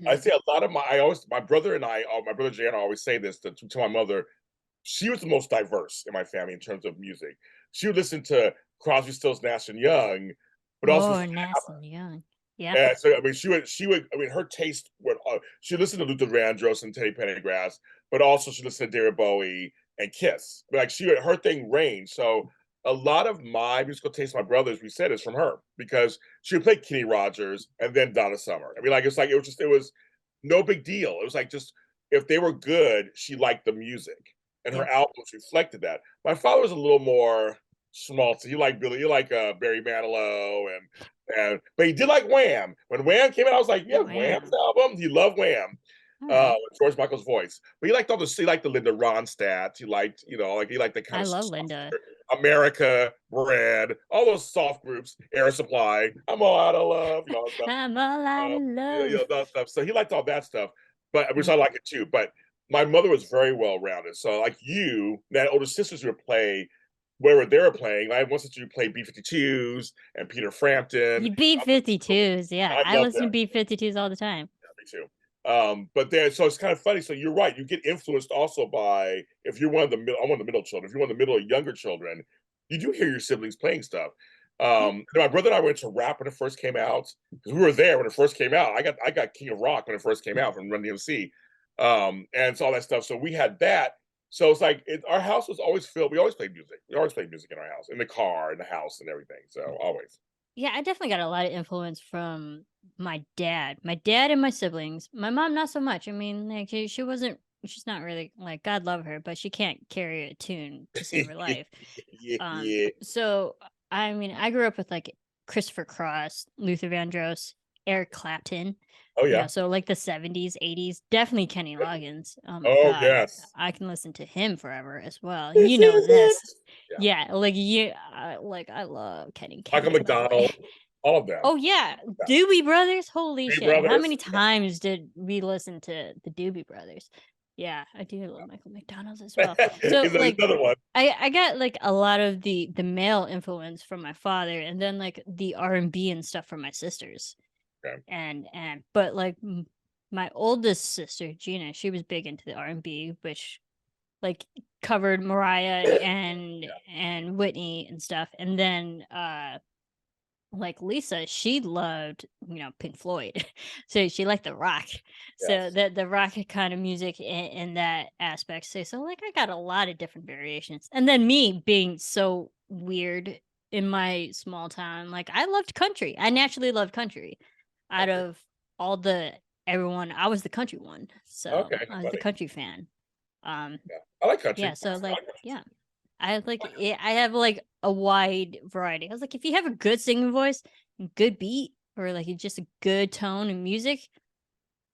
Speaker 2: I
Speaker 1: Mhm.
Speaker 2: say a lot of my brother and my brother Jay and I always say this to my mother. She was the most diverse in my family in terms of music. She would listen to Crosby, Stills, Nash and Young, but also
Speaker 1: Oh, Nas and Young. Yeah.
Speaker 2: and so I mean she would I mean her taste would she listened to Luther Vandross and Teddy Pendergrass, but also she listened to David Bowie and Kiss. But like her thing ranged. So a lot of my musical taste, my brothers, we said, is from her because she would play Kenny Rogers and then Donna Summer. I mean, like it was no big deal. It was like just if they were good, she liked the music, and her
Speaker 1: Yep.
Speaker 2: albums reflected that. My father was a little more schmaltzy. He liked Barry Manilow but he did like Wham. When Wham came out, I was like, yeah, Wham's
Speaker 1: Wham!
Speaker 2: album. He loved Wham.
Speaker 1: Alright.
Speaker 2: George Michael's voice. But he liked the Linda Ronstadt. He liked, like he liked the kind
Speaker 1: I
Speaker 2: of
Speaker 1: love Linda.
Speaker 2: America, Bread, all those soft groups, Air Supply, I'm all out of love, all that stuff.
Speaker 1: I'm all out of love.
Speaker 2: That stuff. So he liked all that stuff, but which
Speaker 1: Mm.
Speaker 2: I like it too. But my mother was very well rounded. So like that older sisters would play wherever they were playing. I had one sister who played B-52s and Peter Frampton.
Speaker 1: You B-52s, yeah,
Speaker 2: I
Speaker 1: I
Speaker 2: love
Speaker 1: listen to
Speaker 2: that.
Speaker 1: B-52s all the time.
Speaker 2: Me too. But there, so it's kind of funny. So you're right. You get influenced also by if you're one of the middle. I'm one of the middle children. If you're one of the middle or younger children, you do hear your siblings playing stuff.
Speaker 1: Yeah.
Speaker 2: My brother and I went to rap when it first came out because we were there when it first came out. I got King of Rock when it first came out from Run DMC, and it's all that stuff. So we had that. So it's like our house was always filled. We always played music. We always played music in our house, in the car, in the house, and everything. So always.
Speaker 1: Yeah, I definitely got a lot of influence from my dad. My dad and my siblings. My mom, not so much. I mean, like she wasn't. She's not really like God love her, but she can't carry a tune to save her life.
Speaker 2: Yeah.
Speaker 1: So I mean, I grew up with like Christopher Cross, Luther Vandross, Eric Clapton.
Speaker 2: Oh yeah.
Speaker 1: So like the 70s, 80s, definitely Kenny Loggins. Oh my
Speaker 2: Oh
Speaker 1: God.
Speaker 2: yes.
Speaker 1: I can listen to him forever as well.
Speaker 2: This
Speaker 1: You know
Speaker 2: is it.
Speaker 1: this.
Speaker 2: Yeah.
Speaker 1: Yeah, like you like I love Kenny
Speaker 2: Michael
Speaker 1: by the way.
Speaker 2: McDonald, all of them.
Speaker 1: Oh yeah,
Speaker 2: Yeah.
Speaker 1: Doobie Brothers. Holy
Speaker 2: Three
Speaker 1: shit! How
Speaker 2: brothers.
Speaker 1: many times did we listen to the Doobie Brothers? Yeah, I do love Michael McDonald as well. So
Speaker 2: Is
Speaker 1: like,
Speaker 2: another one.
Speaker 1: I got like a lot of the male influence from my father, and then like the R&B and stuff from my sisters.
Speaker 2: Okay.
Speaker 1: But like my oldest sister Gina, she was big into the R&B, which like covered Mariah and Whitney and stuff, and then like Lisa, she loved, Pink Floyd. So she liked the rock. So
Speaker 2: Yes.
Speaker 1: the rock kind of music in that aspect. So like I got a lot of different variations. And then me being so weird in my small town, like I loved country. I naturally loved country. Out
Speaker 2: Okay.
Speaker 1: of all the everyone, I was the country one. So
Speaker 2: Okay.
Speaker 1: I was the
Speaker 2: Funny.
Speaker 1: country fan.
Speaker 2: Yeah. I like country.
Speaker 1: Yeah, so
Speaker 2: I
Speaker 1: like
Speaker 2: like country.
Speaker 1: yeah. I have like I have like a wide variety. I was like, if you have a good singing voice, good beat, or like just a good tone and music,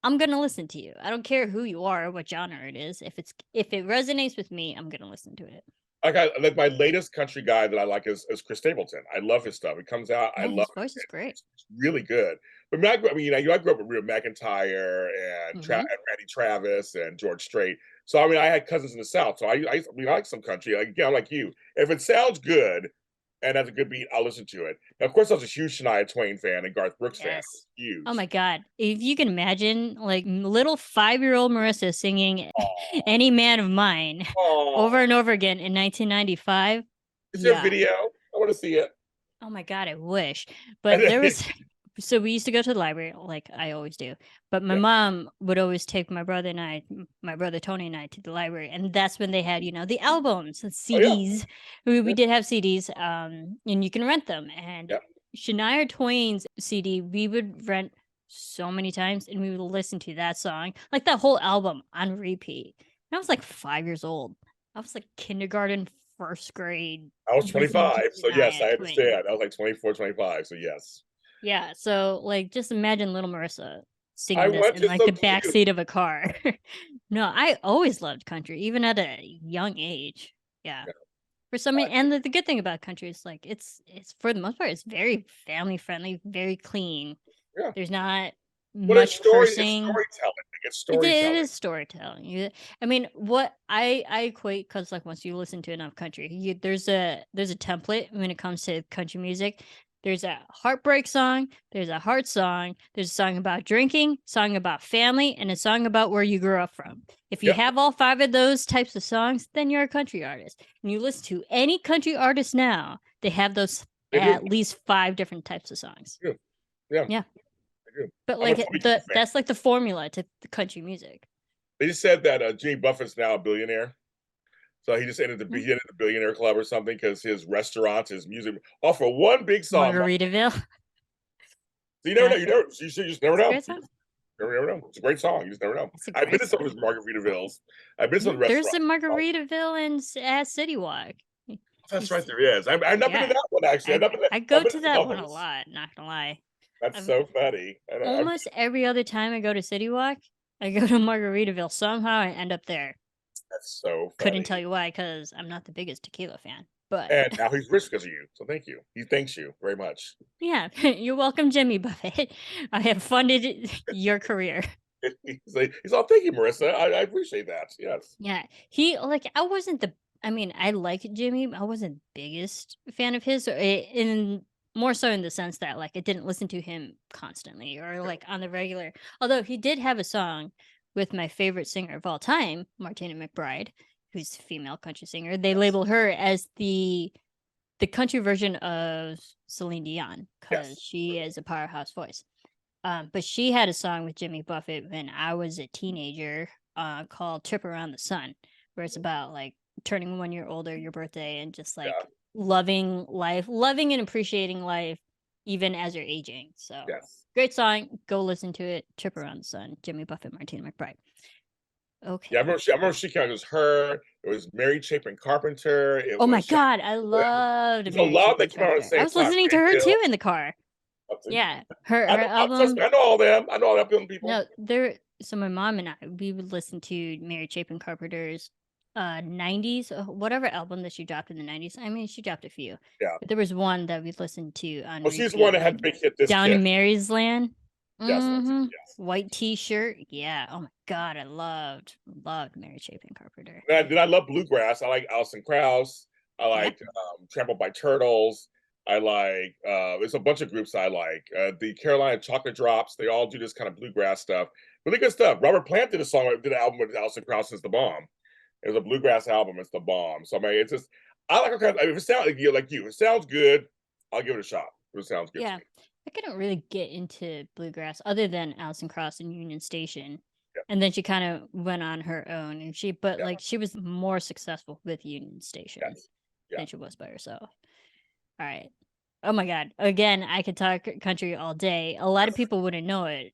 Speaker 1: I'm gonna listen to you. I don't care who you are or what genre it is. If it resonates with me, I'm gonna listen to it.
Speaker 2: Like my latest country guy that I like is Chris Stapleton. I love his stuff. It comes out. I
Speaker 1: Yeah,
Speaker 2: love
Speaker 1: his voice is
Speaker 2: it.
Speaker 1: great.
Speaker 2: It's really good. But I mean, I grew up with Reba McEntire and,
Speaker 1: Hmm.
Speaker 2: and Randy Travis and George Strait. So I mean, I had cousins in the South. So I mean, I like some country. Like again, like you. If it sounds good and has a good beat, I'll listen to it. Now, of course, I was a huge Shania Twain fan and Garth Brooks fan.
Speaker 1: Yes. Oh
Speaker 2: Huge.
Speaker 1: my God. If you can imagine like little 5-year-old Marissa singing Any Man of Mine over
Speaker 2: Oh,
Speaker 1: and over again in 1995.
Speaker 2: is there a
Speaker 1: Yeah.
Speaker 2: video? I want to see it.
Speaker 1: Oh my God, I wish. But there was so we used to go to the library like I always do. But my
Speaker 2: Yeah.
Speaker 1: mom would always take my brother Tony and I to the library, and that's when they had, the albums and
Speaker 2: Oh yeah.
Speaker 1: CDs. We
Speaker 2: Yeah.
Speaker 1: did have CDs, and you can rent them. And
Speaker 2: Yeah.
Speaker 1: Shania Twain's CD we would rent so many times, and we would listen to that song, like that whole album on repeat. And I was like 5 years old. I was like kindergarten, first grade,
Speaker 2: I was
Speaker 1: listening to
Speaker 2: 25. So yes,
Speaker 1: Shania
Speaker 2: I
Speaker 1: Twain.
Speaker 2: understand. I was like 24, 25. So yes.
Speaker 1: Yeah, so like just imagine little Marissa
Speaker 2: I
Speaker 1: singing this
Speaker 2: went
Speaker 1: in
Speaker 2: to
Speaker 1: like
Speaker 2: so
Speaker 1: the
Speaker 2: cute.
Speaker 1: backseat of a car. No, I always loved country, even at a young age. Yeah.
Speaker 2: Yeah.
Speaker 1: For some reason, and the good thing about country is like it's for the most part, it's very family friendly, very clean.
Speaker 2: Yeah.
Speaker 1: There's not
Speaker 2: But
Speaker 1: much
Speaker 2: it's
Speaker 1: cursing.
Speaker 2: storytelling. It's
Speaker 1: It
Speaker 2: storytelling.
Speaker 1: is storytelling. I mean, what I equate, because like once you listen to enough country, there's a template when it comes to country music. There's a heartbreak song, there's a heart song, there's a song about drinking, song about family, and a song about where you grew up from. If you
Speaker 2: Yep.
Speaker 1: have all 5 of those types of songs, then you're a country artist. And you listen to any country artist now, they have those
Speaker 2: They do.
Speaker 1: at least 5 different types of songs.
Speaker 2: They do. Yeah.
Speaker 1: Yeah.
Speaker 2: They do.
Speaker 1: But
Speaker 2: I'm a
Speaker 1: like
Speaker 2: Toby Keith fan.
Speaker 1: that's like the formula to the country music.
Speaker 2: They just said that Jimmy Buffett's now a billionaire. So he just
Speaker 1: Hmm.
Speaker 2: he entered the billionaire club or something because his restaurants, his music, all for one big song.
Speaker 1: Margaritaville.
Speaker 2: So you never know.
Speaker 1: Yeah,
Speaker 2: You should just never
Speaker 1: it's a
Speaker 2: know.
Speaker 1: great song.
Speaker 2: You never know. It's a great song. You just never know.
Speaker 1: It's a
Speaker 2: I've been
Speaker 1: great
Speaker 2: to some of
Speaker 1: song.
Speaker 2: his Margaritavilles. I've been to some
Speaker 1: Yeah, there's a
Speaker 2: restaurants. Oh,
Speaker 1: Margaritaville at City Walk.
Speaker 2: that's right. There is. I've not been to
Speaker 1: Yeah,
Speaker 2: that one actually.
Speaker 1: I
Speaker 2: I've
Speaker 1: go
Speaker 2: been
Speaker 1: to
Speaker 2: to some
Speaker 1: that one a
Speaker 2: others.
Speaker 1: lot. Not gonna lie.
Speaker 2: That's
Speaker 1: I've
Speaker 2: so funny.
Speaker 1: almost every other time I go to City Walk, I go to Margaritaville. Somehow I end up there.
Speaker 2: That's so
Speaker 1: Couldn't
Speaker 2: funny.
Speaker 1: tell you why, because I'm not the biggest tequila fan. But
Speaker 2: And now he's rich because of you. So thank you. He thanks you very much.
Speaker 1: yeah, you're welcome, Jimmy Buffett. I have funded your career.
Speaker 2: He's all, thank you, Marissa. I appreciate that. Yes.
Speaker 1: Yeah, I wasn't I mean, I like Jimmy. I wasn't the biggest fan of his, in more so in the sense that like I didn't listen to him constantly or
Speaker 2: Yeah.
Speaker 1: like on the regular. Although he did have a song with my favorite singer of all time, Martina McBride, who's a female country singer. They
Speaker 2: Yes.
Speaker 1: label her as the country version of Celine Dion because
Speaker 2: Yes.
Speaker 1: she is a powerhouse voice. But she had a song with Jimmy Buffett when I was a teenager, called "Trip Around the Sun," where it's about like turning 1 year older, your birthday, and just like
Speaker 2: Yeah.
Speaker 1: loving life, loving and appreciating life, even as you're aging. So
Speaker 2: Yes.
Speaker 1: great song. Go listen to it. "Trip Around the Sun," Jimmy Buffett, Martina McBride.
Speaker 2: Yeah,
Speaker 1: Okay.
Speaker 2: I remember she came. It was her. It was Mary Chapin Carpenter. It
Speaker 1: Oh my
Speaker 2: was
Speaker 1: god, I loved
Speaker 2: there's a
Speaker 1: Mary
Speaker 2: lot
Speaker 1: Chapin
Speaker 2: that came out at the
Speaker 1: Carpenter. I
Speaker 2: same
Speaker 1: was
Speaker 2: time.
Speaker 1: listening to her too in the car. Yeah, her
Speaker 2: Trust
Speaker 1: album.
Speaker 2: me, I know all them. I know all them people.
Speaker 1: No, there. So my mom and I, we would listen to Mary Chapin Carpenter's 90s, whatever album that she dropped in the 90s. I mean, she dropped a few,
Speaker 2: Yeah.
Speaker 1: but there was one that we listened to on
Speaker 2: Well, she's the one
Speaker 1: repeat,
Speaker 2: that had
Speaker 1: like
Speaker 2: the big hit, This
Speaker 1: Down
Speaker 2: Kid.
Speaker 1: in Mary's Land.
Speaker 2: Yes,
Speaker 1: Mm-hmm.
Speaker 2: yes.
Speaker 1: White t-shirt. Yeah. Oh my god, I loved Mary Chapin Carpenter.
Speaker 2: Then I love bluegrass. I like Alison Krauss. I
Speaker 1: Yeah.
Speaker 2: like Trampled by Turtles. I like there's a bunch of groups I like. The Carolina Chocolate Drops. They all do this kind of bluegrass stuff. Really good stuff. Robert Plant did did an album with Alison Krauss. It's the bomb. It was a bluegrass album. It's the bomb. So I mean, it's just I like her. If it sounds like you, if it sounds good, I'll give it a shot. If it sounds good to
Speaker 1: Yeah.
Speaker 2: me.
Speaker 1: I couldn't really get into bluegrass other than Alison Krauss and Union Station.
Speaker 2: Yeah,
Speaker 1: And then she kind of went on her own, and but
Speaker 2: yeah,
Speaker 1: like she was more successful with Union Station
Speaker 2: yes, yeah,
Speaker 1: than she was by herself. All right. Oh my God. Again, I could talk country all day. A lot of
Speaker 2: yes,
Speaker 1: people wouldn't know it,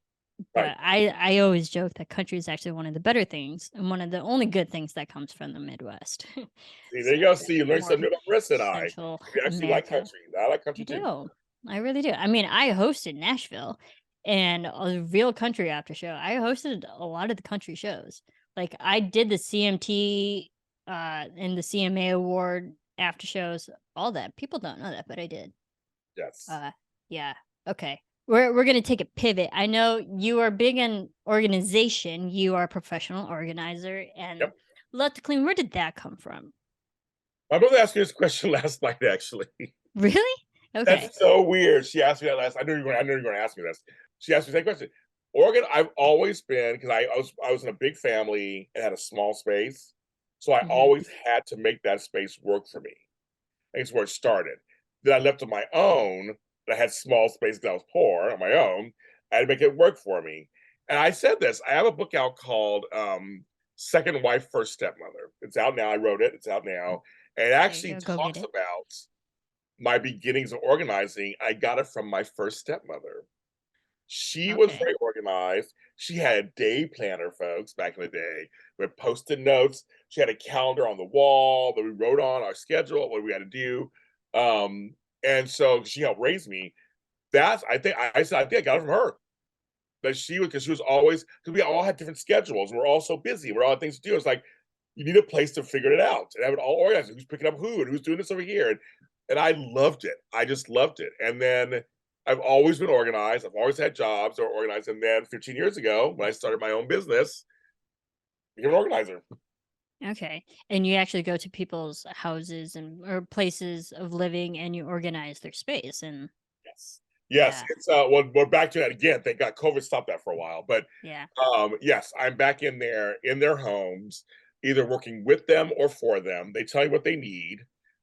Speaker 2: right.
Speaker 1: but I always joke that country is actually one of the better things and one of the only good things that comes from the Midwest.
Speaker 2: See, there
Speaker 1: So
Speaker 2: you go. See, you learn
Speaker 1: more
Speaker 2: something about Marissa and I.
Speaker 1: Central
Speaker 2: We actually like
Speaker 1: America.
Speaker 2: country. I like
Speaker 1: I
Speaker 2: country too.
Speaker 1: do. I really do. I mean, I hosted Nashville and a real country after show. I hosted a lot of the country shows. Like I did the CMT and the CMA award after shows, all that. People don't know that, but I did.
Speaker 2: Yes.
Speaker 1: Yeah. Okay. We're gonna take a pivot. I know you are big in organization. You are a professional organizer, and
Speaker 2: Yep.
Speaker 1: Love to Clean. Where did that come from?
Speaker 2: My brother asked me this question last night, actually.
Speaker 1: Really? Okay.
Speaker 2: That's so weird. She asked me that last. I knew you were going to ask me this. She asked me that question. Oregon, I've always been because I was in a big family and had a small space, so I
Speaker 1: Hmm.
Speaker 2: always had to make that space work for me. I think it's where it started. Then I left on my own. I had small space because I was poor on my own. I had to make it work for me. And I said this. I have a book out called Second Wife, First Stepmother. It's out now. I wrote it. It's out now. And it
Speaker 1: There you
Speaker 2: actually
Speaker 1: go. Go get
Speaker 2: talks
Speaker 1: it.
Speaker 2: about my beginnings of organizing. I got it from my first stepmother. She was
Speaker 1: Okay.
Speaker 2: very organized. She had a day planner, folks, back in the day with post-it notes. She had a calendar on the wall that we wrote on our schedule, what we had to do. And so she helped raise me. That's I think I got it from her. That she was because she was always because we all had different schedules. We're all so busy. We're all had things to do. It's like you need a place to figure it out and have it all organized. Who's picking up who and who's doing this over here? And I loved it. I just loved it. And then I've always been organized. I've always had jobs that were organized. And then 15 years ago, when I started my own business, I became an organizer.
Speaker 1: Okay. And you actually go to people's houses and or places of living and you organize their space and
Speaker 2: Yes. Yes.
Speaker 1: yeah.
Speaker 2: It's well, we're back to that again. Thank God COVID stopped that for a while. But
Speaker 1: Yeah.
Speaker 2: yes, I'm back in there in their homes, either working with them or for them. They tell you what they need.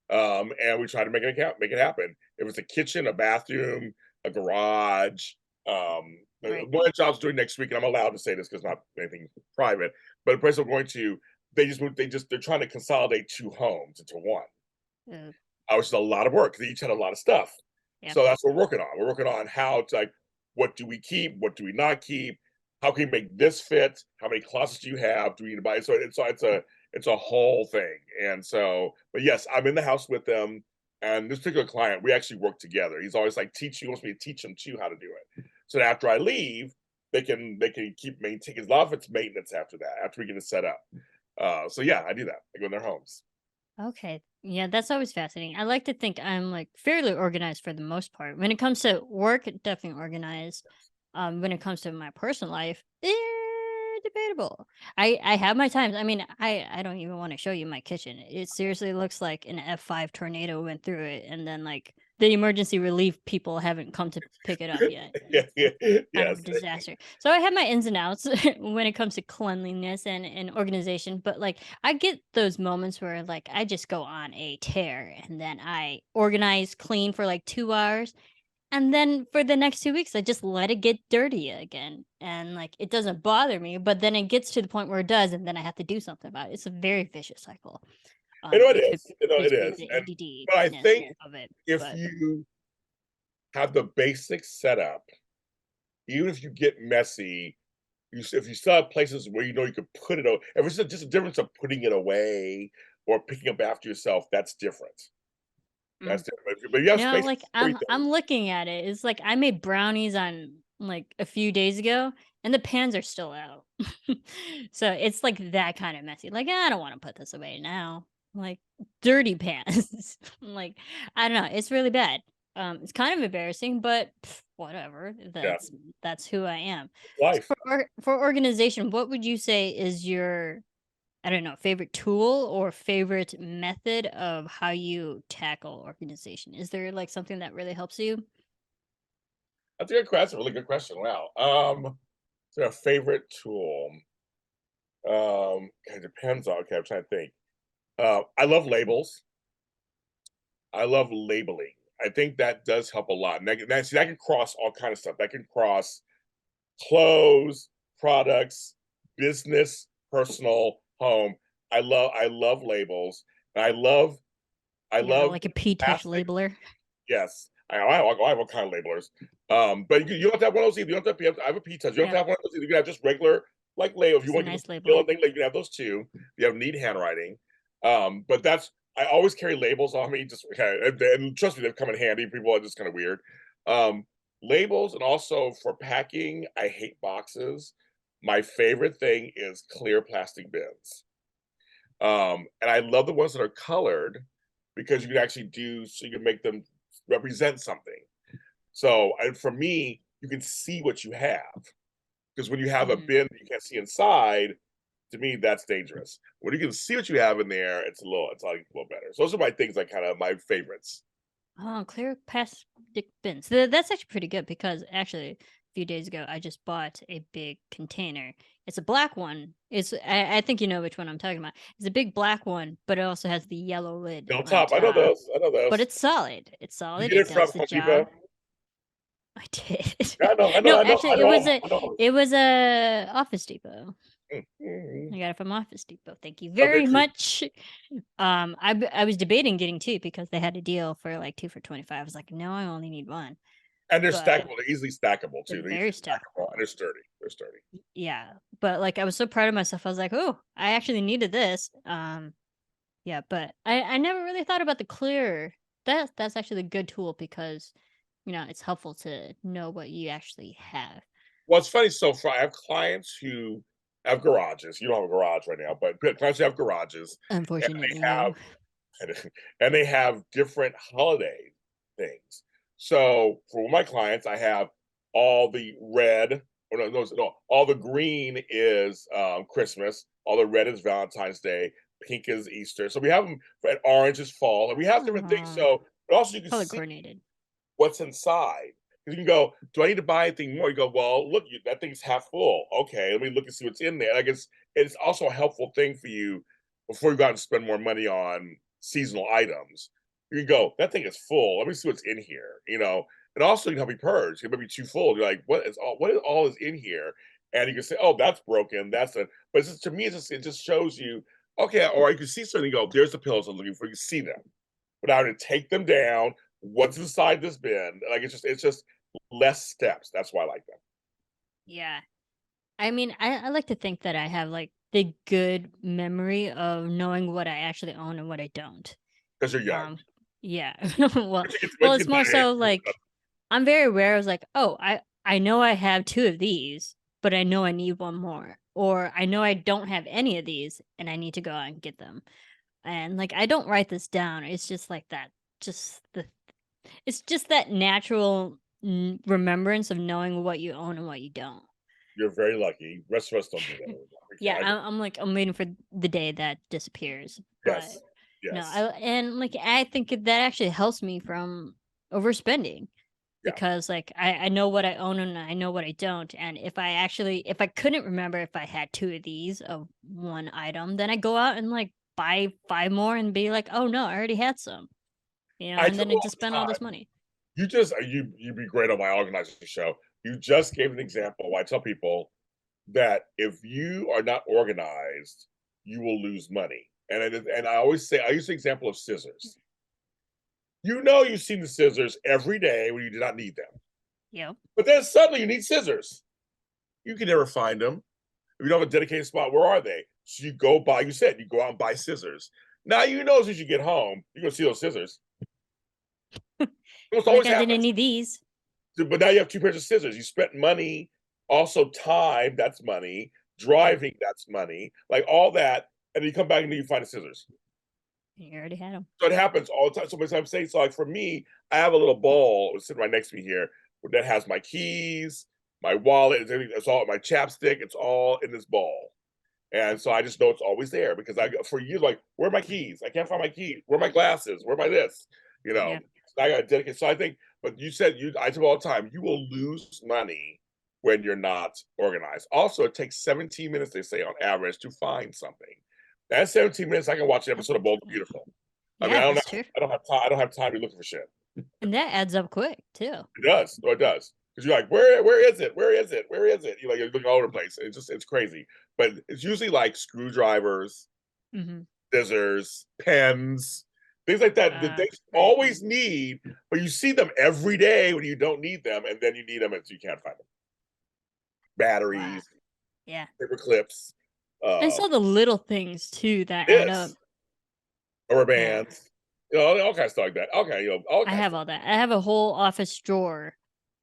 Speaker 2: And we try to make it happen. If it's a kitchen, a bathroom, a garage,
Speaker 1: Right.
Speaker 2: one of the jobs doing next week, and I'm allowed to say this because not anything private, but the place I'm going to, they're trying to consolidate two homes into one.
Speaker 1: Uh,
Speaker 2: Which is a lot of work. They each had a lot of stuff.
Speaker 1: yeah.
Speaker 2: So that's what we're working on. We're working on how to like, what do we keep? What do we not keep? How can you make this fit? How many closets do you have? Do we need to buy? So it's a whole thing. And so, but yes, I'm in the house with them. And this particular client, we actually work together. He's always like, he wants me to teach him too how to do it. So that after I leave, they can keep maintaining because a lot of it's maintenance after that, after we get it set up. So yeah, I do that. I go in their homes.
Speaker 1: Okay. Yeah, that's always fascinating. I like to think I'm like fairly organized for the most part. When it comes to work, definitely organized. When it comes to my personal life, debatable. I have my times. I mean, I don't even want to show you my kitchen. It seriously looks like an F5 tornado went through it, and then like the emergency relief people haven't come to pick it up yet.
Speaker 2: Yeah, yeah,
Speaker 1: Kind of a
Speaker 2: yes.
Speaker 1: disaster. So I have my ins and outs when it comes to cleanliness and organization, but like I get those moments where like I just go on a tear and then I organize, clean for like 2 hours. And then for the next 2 weeks, I just let it get dirty again. And like it doesn't bother me, but then it gets to the point where it does, and then I have to do something about it. It's a very vicious cycle.
Speaker 2: You know it
Speaker 1: It could
Speaker 2: is. You know it
Speaker 1: just be
Speaker 2: is.
Speaker 1: the
Speaker 2: And but I
Speaker 1: ADD-ness
Speaker 2: think
Speaker 1: of it.
Speaker 2: if
Speaker 1: But
Speaker 2: you have the basics set up, even if you get messy, if you still have places where you know you can put it, if it's just a difference of putting it away or picking up after yourself, that's different. That's
Speaker 1: Mm.
Speaker 2: different. But you have
Speaker 1: No,
Speaker 2: space
Speaker 1: like
Speaker 2: for
Speaker 1: I'm
Speaker 2: everything.
Speaker 1: looking at it. It's like I made brownies on like a few days ago and the pans are still out. So it's like that kind of messy. Like I don't want to put this away now. Like dirty pans. Like I don't know. It's really bad. It's kind of embarrassing, but whatever.
Speaker 2: Yeah,
Speaker 1: That's who I am. So
Speaker 2: life.
Speaker 1: for organization, what would you say is your, I don't know, favorite tool or favorite method of how you tackle organization? Is there like something that really helps you?
Speaker 2: That's a good question. That's a really good question. Wow. Is there a favorite tool? It depends on. Okay, I'm trying to think. I love labels. I love labeling. I think that does help a lot. And see, that can cross all kind of stuff. That can cross clothes, products, business, personal, home. I love labels. And I
Speaker 1: Yeah,
Speaker 2: love
Speaker 1: like a P-touch
Speaker 2: plastic.
Speaker 1: labeler.
Speaker 2: Yes. I have all kind of labelers. But you don't have to have one of those either. You don't have to have, I have a P touch. You don't have to
Speaker 1: Yep,
Speaker 2: have one of those either. You can have just regular like labels. If you
Speaker 1: just a
Speaker 2: want to get
Speaker 1: nice
Speaker 2: the skill
Speaker 1: label.
Speaker 2: and things, like you can have those too. You have neat handwriting. But that's I always carry labels on me. Just okay, and trust me, they've come in handy. People are just kind of weird. Um, Labels, and also for packing, I hate boxes. My favorite thing is clear plastic bins. And I love the ones that are colored because you can actually so you can make them represent something. So, and for me, you can see what you have, because when you have a
Speaker 1: Mhm.
Speaker 2: bin that you can't see inside, to me that's dangerous. When you can see what you have in there, it's like a little better. So those are my things, like kind of my favorites.
Speaker 1: Oh, clear plastic bins. That's actually pretty good because actually a few days ago I just bought a big container. It's a black one. I think you know which one I'm talking about. It's a big black one, but it also has the yellow lid
Speaker 2: On
Speaker 1: on
Speaker 2: top, I know
Speaker 1: top.
Speaker 2: those. I know
Speaker 1: But
Speaker 2: those.
Speaker 1: it's solid. It's
Speaker 2: You
Speaker 1: solid.
Speaker 2: get
Speaker 1: It
Speaker 2: it from
Speaker 1: does the
Speaker 2: Home Depot.
Speaker 1: job. I did.
Speaker 2: Yeah, I know. I know.
Speaker 1: No,
Speaker 2: I know.
Speaker 1: actually
Speaker 2: I know. I know.
Speaker 1: it was a Office Depot.
Speaker 2: Mm-hmm.
Speaker 1: I got it from Office Depot. Thank you
Speaker 2: Oh,
Speaker 1: very
Speaker 2: did you?
Speaker 1: much. I was debating getting two because they had a deal for like two for 25. I was like, no, I only need one.
Speaker 2: And they're
Speaker 1: But
Speaker 2: stackable. They're easily stackable
Speaker 1: they're
Speaker 2: too. They're
Speaker 1: very
Speaker 2: easily stackable, and
Speaker 1: stackable.
Speaker 2: they're sturdy. They're sturdy.
Speaker 1: Yeah. But like I was so proud of myself. I was like, oh, I actually needed this. Yeah, but I never really thought about the clear. That's actually a good tool because it's helpful to know what you actually have.
Speaker 2: Well, it's funny. So far, I have clients who have garages. You don't have a garage right now, but clients who have garages, and
Speaker 1: Unfortunately,
Speaker 2: they
Speaker 1: no.
Speaker 2: and they have different holiday things. So for my clients, I have all the red, or no, all the green is Christmas, all the red is Valentine's Day, pink is Easter. So we have them, and orange is fall, and we have different things.
Speaker 1: Oh,
Speaker 2: So, but also you can
Speaker 1: color
Speaker 2: see
Speaker 1: coordinated.
Speaker 2: what's inside. You can go, do I need to buy anything more? You go, well, look, that thing's half full. Okay, let me look and see what's in there. Like it's also a helpful thing for you before you go out and spend more money on seasonal items. You can go, that thing is full. Let me see what's in here. And also you can help you purge. It might be too full. You're like, what is in here? And you can say, oh, that's broken. But to me, it just shows you, okay, or you can see something. You go, there's the pillows I'm looking for. You see them, but I would take them down. What's inside this bin? Like it's just less steps. That's why I like them,
Speaker 1: Yeah. I mean, I like to think that I have like the good memory of knowing what I actually own and what I don't.
Speaker 2: because you're young.
Speaker 1: Um, yeah. well,
Speaker 2: Once you
Speaker 1: it's
Speaker 2: get
Speaker 1: more
Speaker 2: that age,
Speaker 1: so like I'm very aware. I was like, oh, I know I have two of these, but I know I need one more, or I know I don't have any of these, and I need to go out and get them. And like I don't write this down. It's just like that. Just the. It's just that natural remembrance of knowing what you own and what you don't.
Speaker 2: you're very lucky. The rest of us don't do that anymore. We
Speaker 1: Yeah,
Speaker 2: can't.
Speaker 1: I'm like I'm waiting for the day that disappears. But
Speaker 2: Yes,
Speaker 1: no,
Speaker 2: yes,
Speaker 1: I think that actually helps me from overspending
Speaker 2: yeah.
Speaker 1: because like I know what I own and I know what I don't. And if I couldn't remember if I had two of these of one item, then I go out and like buy five more and be like, oh no, I already had some.
Speaker 2: I
Speaker 1: And
Speaker 2: tell
Speaker 1: then I
Speaker 2: you all
Speaker 1: just
Speaker 2: the
Speaker 1: spend all this
Speaker 2: time.
Speaker 1: money.
Speaker 2: You'd be great on my organizing show. You just gave an example. I tell people that if you are not organized, you will lose money. And I use the example of scissors. You've seen the scissors every day when you do not need them.
Speaker 1: Yep.
Speaker 2: But then suddenly you need scissors. You can never find them. If you don't have a dedicated spot, where are they? So you go buy, you said, you go out and buy scissors. Now you know as soon as you get home, you're going to see those scissors. It
Speaker 1: Like,
Speaker 2: always
Speaker 1: I didn't
Speaker 2: happens.
Speaker 1: need these.
Speaker 2: But now you have two pairs of scissors. You spent money, also time, that's money. Driving, that's money. Like all that. And then you come back and then you find the scissors.
Speaker 1: You already had them.
Speaker 2: So it happens all the time. So I'm saying, so like for me, I have a little ball sitting right next to me here that has my keys, my wallet, it's all my chapstick, it's all in this ball. And so I just know it's always there because I for years like, where are my keys? I can't find my keys. Where are my glasses? Where am I this? You know,
Speaker 1: Yeah.
Speaker 2: I got to dedicate. So I think, but you said I tell all the time, you will lose money when you're not organized. Also, it takes 17 minutes, they say on average, to find something. That's 17 minutes. I can watch an episode of Bold and Beautiful. I mean,
Speaker 1: Yeah, that's true.
Speaker 2: I don't have time. I don't have time to be looking for shit.
Speaker 1: And that adds up quick too.
Speaker 2: It does. No, it does. Because you're like, where is it? Where is it? Where is it? You're like, you're looking all over the place. It's crazy. But it's usually like screwdrivers,
Speaker 1: Mm-hmm.
Speaker 2: scissors, pens, things like that that they always need, but you see them every day when you don't need them, and then you need them and you can't find them.
Speaker 1: Wow.
Speaker 2: Batteries,
Speaker 1: Yeah.
Speaker 2: paper clips,
Speaker 1: And so the little things too that add up.
Speaker 2: this, rubber
Speaker 1: Yeah.
Speaker 2: bands, all kinds of stuff like that. Okay, all
Speaker 1: I
Speaker 2: kinds of
Speaker 1: have
Speaker 2: stuff.
Speaker 1: all that. I have a whole office drawer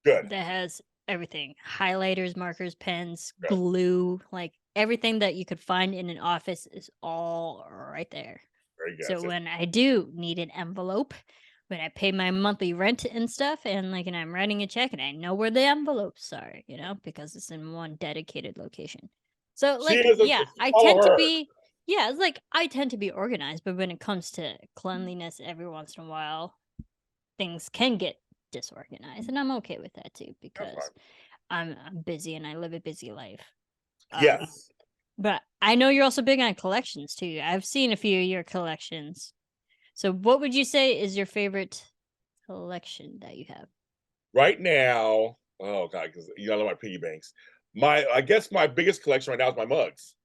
Speaker 2: Good,
Speaker 1: that has everything: highlighters, markers, pens,
Speaker 2: good,
Speaker 1: glue, like everything that you could find in an office is all right there.
Speaker 2: very good.
Speaker 1: So
Speaker 2: So,
Speaker 1: when I do need an envelope, when I pay my monthly rent and stuff, and I'm writing a check and I know where the envelopes are, because it's in one dedicated location. So
Speaker 2: she is a
Speaker 1: yeah, I
Speaker 2: follow
Speaker 1: tend to
Speaker 2: her.
Speaker 1: be yeah, it's like I tend to be organized, but when it comes to cleanliness every once in a while, things can get disorganized, and I'm okay with that too
Speaker 2: That's
Speaker 1: because
Speaker 2: fine.
Speaker 1: I'm busy and I live a busy life. Um,
Speaker 2: Yes.
Speaker 1: but I know you're also big on collections too. I've seen a few of your collections. So, what would you say is your favorite collection that you have?
Speaker 2: Right now, oh god, because you know I love my piggy banks. I guess my biggest collection right now is my mugs.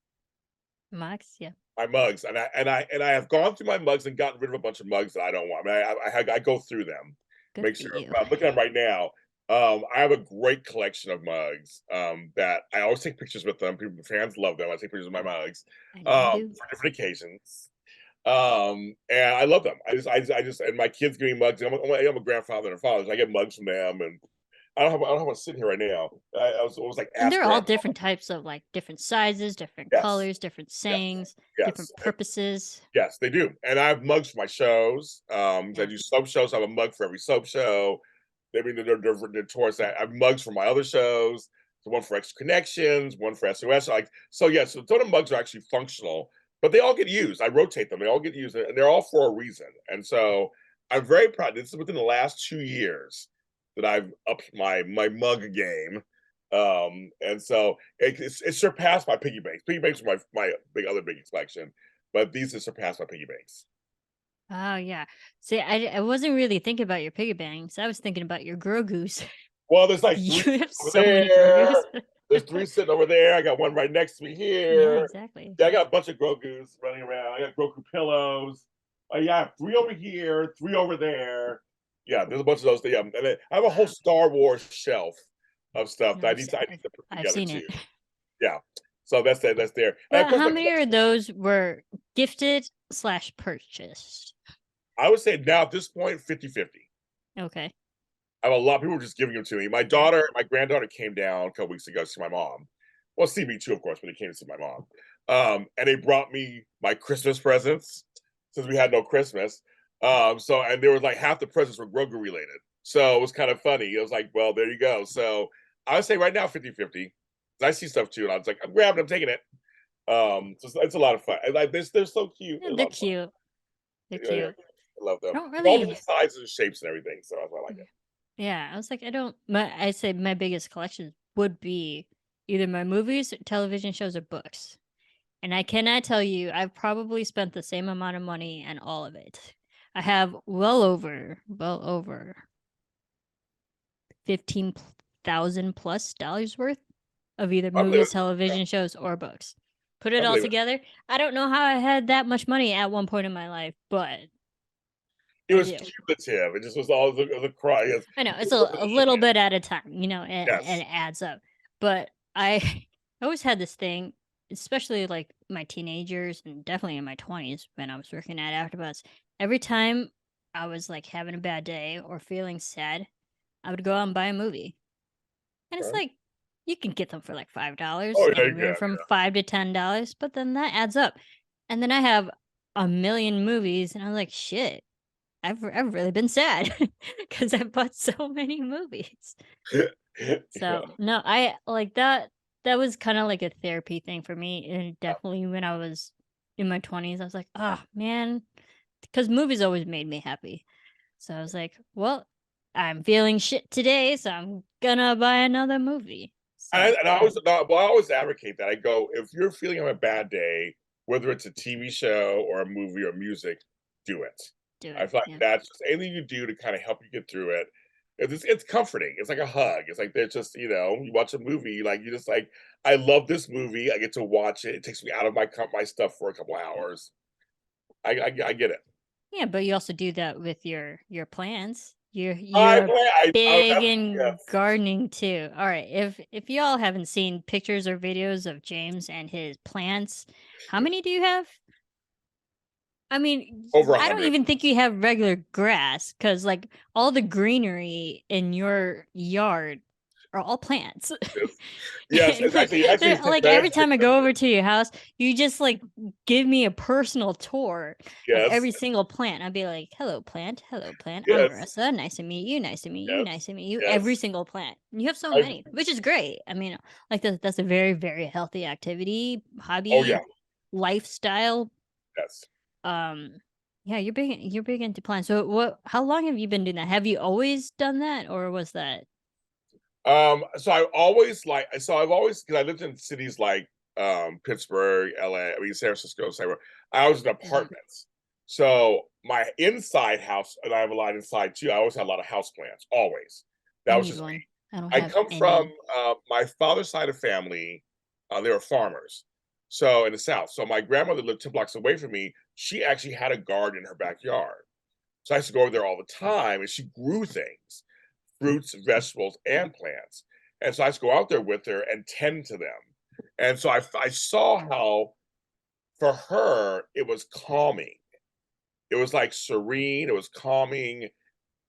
Speaker 1: Max, yeah,
Speaker 2: My mugs, and I have gone through my mugs and gotten rid of a bunch of mugs that I don't want. I mean, I go through them,
Speaker 1: good
Speaker 2: make
Speaker 1: for
Speaker 2: sure.
Speaker 1: you.
Speaker 2: I'm looking at them right now. I have a great collection of mugs that I always take pictures with them. People, fans love them. I take pictures of my mugs
Speaker 1: I know you do.
Speaker 2: for different occasions. And I love them. And my kids give me mugs. I'm a grandfather and a father, so I get mugs from them, and I don't have one sitting here right now. I was like,
Speaker 1: And
Speaker 2: ask
Speaker 1: they're all
Speaker 2: grandpa.
Speaker 1: different types of like different sizes, different
Speaker 2: Yes,
Speaker 1: colors, different
Speaker 2: yes,
Speaker 1: sayings,
Speaker 2: yes.
Speaker 1: different purposes.
Speaker 2: Yes, they do. And I have mugs for my shows. I
Speaker 1: Yeah.
Speaker 2: do soap shows. I have a mug for every soap show. I mean, they're towards that. I have mugs for my other shows. So one for Extra Connections, one for SOS. Yeah, so some of the mugs are actually functional, but they all get used. I rotate them. They all get used, and they're all for a reason. And so I'm very proud. This is within the last 2 years that I've upped my mug game. And so it surpassed my piggy banks. Piggy banks are my big collection, but these have surpassed my piggy banks.
Speaker 1: Oh yeah. See, I wasn't really thinking about your piggy banks. I was thinking about your Grogu's.
Speaker 2: Well, there's like three
Speaker 1: You have
Speaker 2: over
Speaker 1: so many
Speaker 2: there.
Speaker 1: Grogu's.
Speaker 2: There's three sitting over there. I got one right next to me
Speaker 1: Yeah,
Speaker 2: here.
Speaker 1: exactly.
Speaker 2: Yeah, I got a bunch of Grogu's running around. I got Grogu pillows. Yeah, I have three over here, three over there. Yeah, there's a bunch of those. Yeah, and then I have a whole
Speaker 1: Wow.
Speaker 2: Star Wars shelf of stuff
Speaker 1: No,
Speaker 2: that I need to put
Speaker 1: I've
Speaker 2: together
Speaker 1: seen
Speaker 2: too.
Speaker 1: it.
Speaker 2: Yeah, so that's that. That's there. And of
Speaker 1: But
Speaker 2: course,
Speaker 1: how
Speaker 2: my
Speaker 1: many of
Speaker 2: collection.
Speaker 1: those were gifted slash purchased?
Speaker 2: I would say now at this point, 50-50.
Speaker 1: Okay.
Speaker 2: I have a lot of people just giving them to me. My granddaughter came down a couple weeks ago to see my mom. Well, see me too, of course, but they came to see my mom. And they brought me my Christmas presents since we had no Christmas. And there was like half the presents were Grogu related. So it was kind of funny. It was like, well, there you go. So I would say right now 50-50. I see stuff too, and I was like, I'm grabbing, I'm taking it. So it's a lot of fun. They're so cute.
Speaker 1: Yeah,
Speaker 2: They're a
Speaker 1: they're
Speaker 2: lot of fun.
Speaker 1: cute. They're
Speaker 2: Yeah,
Speaker 1: cute.
Speaker 2: I love them.
Speaker 1: I don't
Speaker 2: All
Speaker 1: really.
Speaker 2: different sizes and shapes and everything. So that's why I like it.
Speaker 1: Yeah, I was like, I don't. I say my biggest collection would be either my movies, television shows, or books. And I cannot tell you, I've probably spent the same amount of money on all of it. I have well over 15,000 plus dollars worth of either
Speaker 2: I believe
Speaker 1: movies,
Speaker 2: it.
Speaker 1: television shows, or books. Put
Speaker 2: I
Speaker 1: it all
Speaker 2: believe it.
Speaker 1: together. I don't know how I had that much money at one point in my life, but
Speaker 2: It
Speaker 1: I
Speaker 2: was
Speaker 1: do.
Speaker 2: cumulative. It just was all the cry.
Speaker 1: I know it's a little bit at a time, and
Speaker 2: Yes.
Speaker 1: it adds up. But I always had this thing, especially like my teenagers and definitely in my 20s when I was working at AfterBuzz. Every time I was like having a bad day or feeling sad, I would go out and buy a movie. And it's
Speaker 2: Okay.
Speaker 1: like you can get them for like $5,
Speaker 2: Oh, yeah, you
Speaker 1: anywhere
Speaker 2: can.
Speaker 1: from $5 to $10, but then that adds up. And then I have a million movies, and I'm like, shit, I've really been sad because I bought so many movies.
Speaker 2: Yeah.
Speaker 1: So no, I like that. That was kind of like a therapy thing for me, and definitely when I was in my 20s, I was like, oh man, because movies always made me happy. So I was like, well, I'm feeling shit today, so I'm gonna buy another movie. So
Speaker 2: And I always, no, well, I always advocate that. I go, if you're feeling on a bad day, whether it's a TV show or a movie or music, do it.
Speaker 1: do
Speaker 2: I
Speaker 1: it.
Speaker 2: feel like
Speaker 1: Yeah.
Speaker 2: that's just anything you do to kind of help you get through it. It's comforting. It's like a hug. It's like there's just, you watch a movie, like you just like, I love this movie. I get to watch it. It takes me out of my stuff for a couple hours. I get it.
Speaker 1: Yeah, but you also do that with your plants. You're
Speaker 2: I
Speaker 1: you're
Speaker 2: play.
Speaker 1: big
Speaker 2: That's
Speaker 1: in
Speaker 2: yes.
Speaker 1: gardening too. All right, if y'all haven't seen pictures or videos of James and his plants, how many do you have? I mean,
Speaker 2: Over a
Speaker 1: I don't
Speaker 2: hundred.
Speaker 1: even think you have regular grass because like all the greenery in your yard are all plants.
Speaker 2: Yes, yes.
Speaker 1: And,
Speaker 2: It's actually
Speaker 1: like every time I go over to your house, you just like give me a personal tour of
Speaker 2: yes,
Speaker 1: every single plant. I'd be like, "Hello, plant. Hello, plant. I'm
Speaker 2: yes,
Speaker 1: Marissa. Nice to meet you. Nice to meet you.
Speaker 2: yes,
Speaker 1: Nice to meet you." Every
Speaker 2: yes.
Speaker 1: single plant. And you have so
Speaker 2: I,
Speaker 1: many, which is great. I mean, like that's a very very healthy activity,
Speaker 2: oh yeah,
Speaker 1: hobby, lifestyle.
Speaker 2: yes.
Speaker 1: Yeah, you're big into plants. So how long have you been doing that? Have you always done that or was that
Speaker 2: So I've always because I lived in cities like Pittsburgh, LA, I mean San Francisco, I was in
Speaker 1: Mhm.
Speaker 2: apartments. So my inside house, and I have a lot inside too. I always had a lot of house plants, always.
Speaker 1: I
Speaker 2: That was
Speaker 1: need
Speaker 2: just me.
Speaker 1: one. I don't
Speaker 2: I
Speaker 1: have
Speaker 2: come from
Speaker 1: any.
Speaker 2: my father's side of family, they were farmers. So in the South. So my grandmother lived 10 blocks away from me. She actually had a garden in her backyard. So I used to go over there all the time and she grew things, fruits, vegetables, and plants. And so I used to go out there with her and tend to them. And so I saw how, for her, it was calming. It was like serene, it was calming.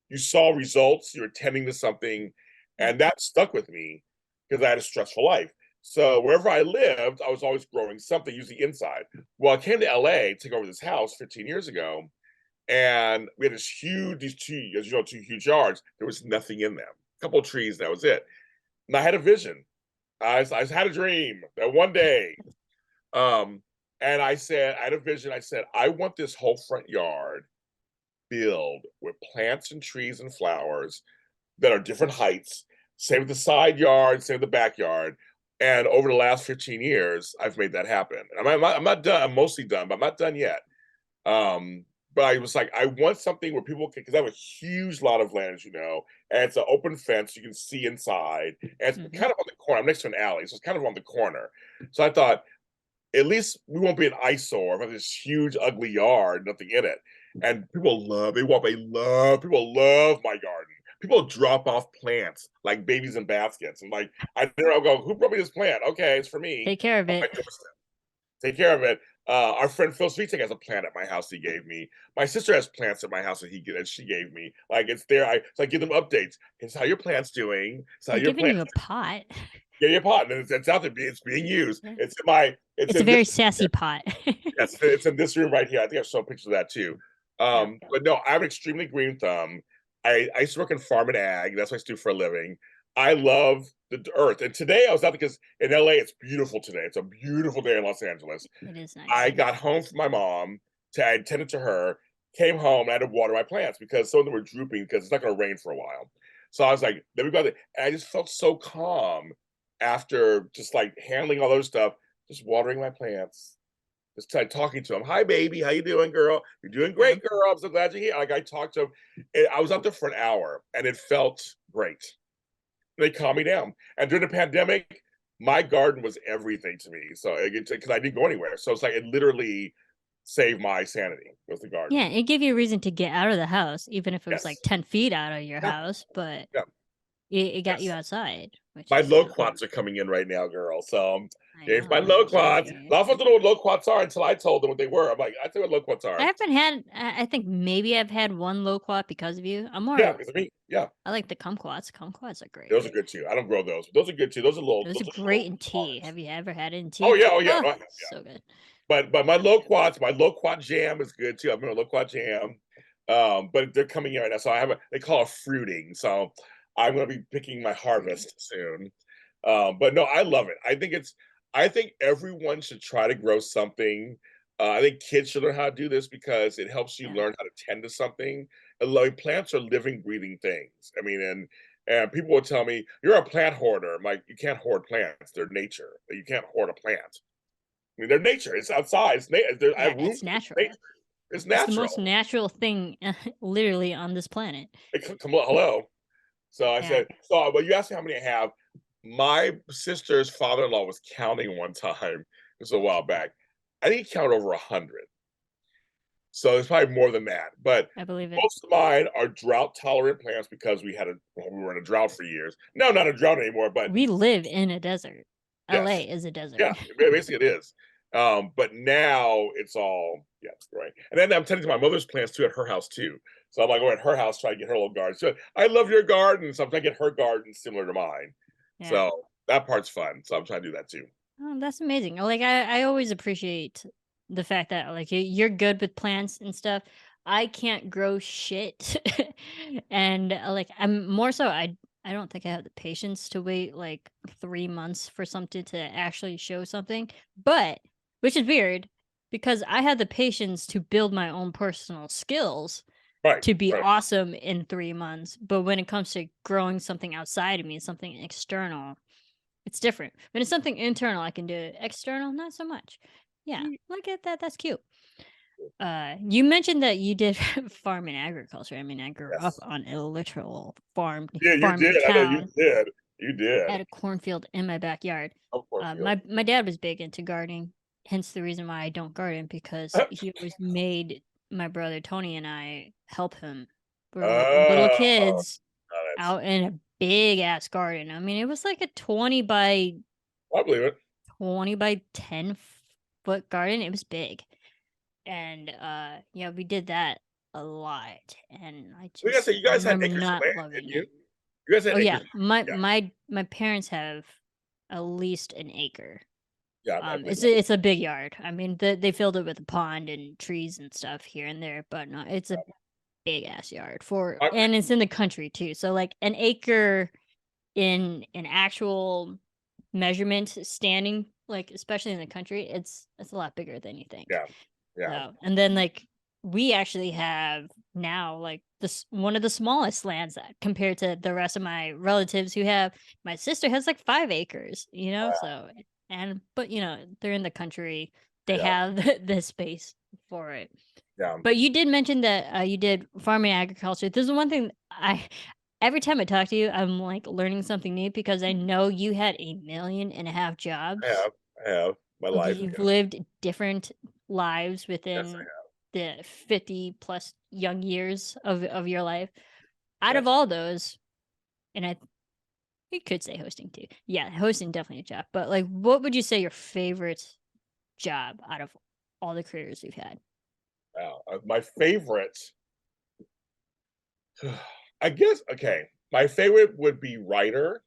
Speaker 2: You saw results, you were tending to something.
Speaker 1: Mm.
Speaker 2: And that stuck with me because I had a stressful life. So wherever I lived, I was always growing something, usually inside. Well, I came to LA to take over this house 15 years ago, and we had these two, as you know, two huge yards. There was nothing in them. A couple of trees, that was it. And I had a vision. I had a dream that one day, um, and I had a vision. I said, I want this whole front yard filled with plants and trees and flowers that are different heights. Same with the side yard, same with the backyard. And over the last 15 years, I've made that happen. I'm not done. I'm mostly done, but I'm not done yet. Um, but I was like, I want something where people can, because I have a huge lot of land, as you know, and it's an open fence. You can see inside, and it's
Speaker 1: Mhm.
Speaker 2: kind of on the corner. I'm next to an alley, so it's kind of on the corner. So I thought, at least we won't be an eyesore of this huge, ugly yard, nothing in it. And people love my garden. People drop off plants like babies in baskets. And like, I'll go, who brought me this plant? Okay, it's for me.
Speaker 1: Take care of
Speaker 2: On my
Speaker 1: it.
Speaker 2: doorstep. Take care of it. Our friend Phil Svitek has a plant at my house he gave me. My sister has plants at my house that she gave me. Like it's there. So I give them updates. It's how your plant's doing. It's how
Speaker 1: I'm
Speaker 2: your
Speaker 1: giving
Speaker 2: plant.
Speaker 1: you a pot.
Speaker 2: Get your pot, and it's out there. It's being used.
Speaker 1: Yeah.
Speaker 2: It's in my. It's
Speaker 1: It's a
Speaker 2: in this.
Speaker 1: very sassy pot.
Speaker 2: Yes, it's in this room right here. I think I've shown pictures of that too.
Speaker 1: Yeah.
Speaker 2: But no, I have an extremely green thumb. I used to work in farm and ag. That's what I used to do for a living. I love the earth. And today I was out because in LA it's beautiful today. It's a beautiful day in Los Angeles.
Speaker 1: It is
Speaker 2: I
Speaker 1: nice.
Speaker 2: got home from my mom I tended to her, came home, and I had to water my plants because some of them were drooping because it's not going to rain for a while. So I was like, then we got it. And I just felt so calm after just like handling all those stuff, just watering my plants, just like talking to him. Hi, baby. How you doing, girl? You're doing
Speaker 1: Yeah.
Speaker 2: great, girl. I'm so glad you're here. Like I talked to him. I was out there for an hour and it felt great. They calmed me down. And during the pandemic, my garden was everything to me. So because I didn't go anywhere. So it's like it literally saved my sanity was the garden.
Speaker 1: Yeah, it gave you a reason to get out of the house, even if it was like
Speaker 2: Yes.
Speaker 1: 10 feet out of your
Speaker 2: Yeah.
Speaker 1: house, but
Speaker 2: Yeah.
Speaker 1: it got you
Speaker 2: Yes.
Speaker 1: outside. which
Speaker 2: My
Speaker 1: is so
Speaker 2: loquats are coming in right now, girl. So
Speaker 1: I
Speaker 2: it's my
Speaker 1: know.
Speaker 2: loquats. A
Speaker 1: Jeez.
Speaker 2: lot of folks don't know what loquats are until I told them what they were. I'm like, I know what loquats
Speaker 1: I
Speaker 2: are.
Speaker 1: haven't had. I think maybe I've had one loquat because of you. I'm
Speaker 2: Yeah,
Speaker 1: more.
Speaker 2: because of me. Yeah,
Speaker 1: I like the kumquats. Kumquats are great.
Speaker 2: those are good too. I don't grow those. Those are good too. Those are little.
Speaker 1: Those are
Speaker 2: Those are
Speaker 1: great
Speaker 2: little
Speaker 1: in tea.
Speaker 2: cards.
Speaker 1: Have you ever had it in
Speaker 2: Oh
Speaker 1: tea?
Speaker 2: yeah, oh yeah.
Speaker 1: Oh,
Speaker 2: No, yeah.
Speaker 1: so good.
Speaker 2: But my loquat jam is good too. I'm doing a loquat jam. But they're coming in right now. So I have they call it fruiting. So I'm gonna be picking my harvest soon. But no, I love it. I think everyone should try to grow something. I think kids should learn how to do this because it helps you
Speaker 1: Yeah.
Speaker 2: learn how to tend to something. And like plants are living, breathing things. I mean, and people will tell me, you're a plant hoarder. I'm like, you can't hoard plants. They're nature. You can't hoard a plant. I mean, they're nature. It's outside. I
Speaker 1: Yeah,
Speaker 2: have room
Speaker 1: it's
Speaker 2: for it.
Speaker 1: natural.
Speaker 2: It's
Speaker 1: It's the most
Speaker 2: natural.
Speaker 1: natural thing, literally, on this planet.
Speaker 2: Come on, hello. So I
Speaker 1: Yeah.
Speaker 2: said, but you asked me how many I have. My sister's father-in-law was counting one time. This was a while back. I think he counted over 100. So it's probably more than that. But
Speaker 1: I believe it.
Speaker 2: most of mine are drought-tolerant plants because we were in a drought for years. No, not a drought anymore, but
Speaker 1: We live in a desert.
Speaker 2: yes.
Speaker 1: LA is a desert.
Speaker 2: Yeah, basically it is. But now it's all right. And then I'm tending to my mother's plants too at her house too. So I'm like going at her house trying to get her little garden. So I love your garden, so I'm trying to get her garden similar to mine.
Speaker 1: Yeah.
Speaker 2: So that part's fun. So I'm trying to do that too.
Speaker 1: Oh, that's amazing. Like I always appreciate the fact that like you're good with plants and stuff. I can't grow shit. And like I'm more so I don't think I have the patience to wait like 3 months for something to actually show something. But which is weird because I had the patience to build my own personal skills
Speaker 2: Right,
Speaker 1: to be
Speaker 2: right.
Speaker 1: awesome in 3 months. But when it comes to growing something outside of me, something external, it's different. When it's something internal, I can do it. External, not so much. Yeah, look at that. That's cute. You mentioned that you did farm and agriculture. I mean, I grew up
Speaker 2: Yes.
Speaker 1: on a literal
Speaker 2: Yeah, you
Speaker 1: farming
Speaker 2: did. I know you
Speaker 1: town.
Speaker 2: did. You did.
Speaker 1: I had a cornfield in my backyard.
Speaker 2: Of course,
Speaker 1: My dad was big into gardening, hence the reason why I don't garden because he always made my brother Tony and I help him. We were like little
Speaker 2: Oh,
Speaker 1: kids
Speaker 2: that's
Speaker 1: out in a big ass garden. I mean, it was like a
Speaker 2: I believe it.
Speaker 1: 20 by 10-foot garden. It was big. And yeah, we did that a lot. And
Speaker 2: We gotta say you
Speaker 1: I
Speaker 2: guys had
Speaker 1: remember
Speaker 2: acres of
Speaker 1: not
Speaker 2: land, didn't
Speaker 1: loving
Speaker 2: you?
Speaker 1: it.
Speaker 2: You guys
Speaker 1: Oh
Speaker 2: had
Speaker 1: yeah,
Speaker 2: acres. Yeah,
Speaker 1: my parents have at least an acre.
Speaker 2: yeah, I believe
Speaker 1: It's
Speaker 2: that.
Speaker 1: it's a big yard. I mean, they filled it with a pond and trees and stuff here and there, but no, it's a big ass yard for,
Speaker 2: I,
Speaker 1: and it's in the country too. So like an acre in an actual measurement standing, like especially in the country, it's a lot bigger than you think.
Speaker 2: yeah, yeah.
Speaker 1: So, and then like we actually have now like this one of the smallest lands that compared to the rest of my relatives who have, my sister has like 5 acres, you know, so, and but you know, they're in the country, they
Speaker 2: Yeah,
Speaker 1: have the space for it.
Speaker 2: yeah.
Speaker 1: But you did mention that you did farming agriculture. This is one thing I every time I talk to you, I'm like learning something new because I know you had 1.5 million
Speaker 2: I
Speaker 1: jobs.
Speaker 2: have, I have my
Speaker 1: Like
Speaker 2: life.
Speaker 1: you've
Speaker 2: Yeah.
Speaker 1: lived different lives
Speaker 2: Yes, I
Speaker 1: within
Speaker 2: have.
Speaker 1: the 50 plus young years of your life. Out of
Speaker 2: Yes.
Speaker 1: all those, and I you could say hosting too. Yeah, hosting definitely a job. But like what would you say your favorite job out of all the careers you've had?
Speaker 2: Wow. My favorite, I guess. Okay, my favorite would be writer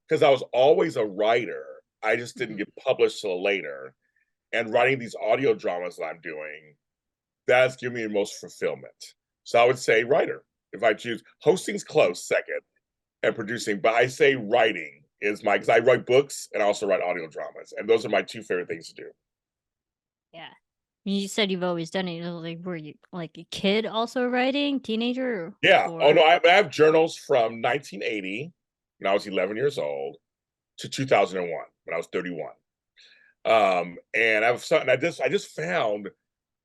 Speaker 2: because I was always a writer. I just didn't
Speaker 1: Mhm.
Speaker 2: get published till later. And writing these audio dramas that I'm doing, that's giving me the most fulfillment. So I would say writer. If I choose, hosting's close second, and producing, but I say writing is my, because I write books and I also write audio dramas, and those are my two favorite things to do.
Speaker 1: Yeah. You said you've always done it. Like, were you like a kid also writing, teenager,
Speaker 2: Yeah. Oh
Speaker 1: or
Speaker 2: no, I have journals from 1980 when I was 11 years old to 2001 when I was 31. And I've something I just found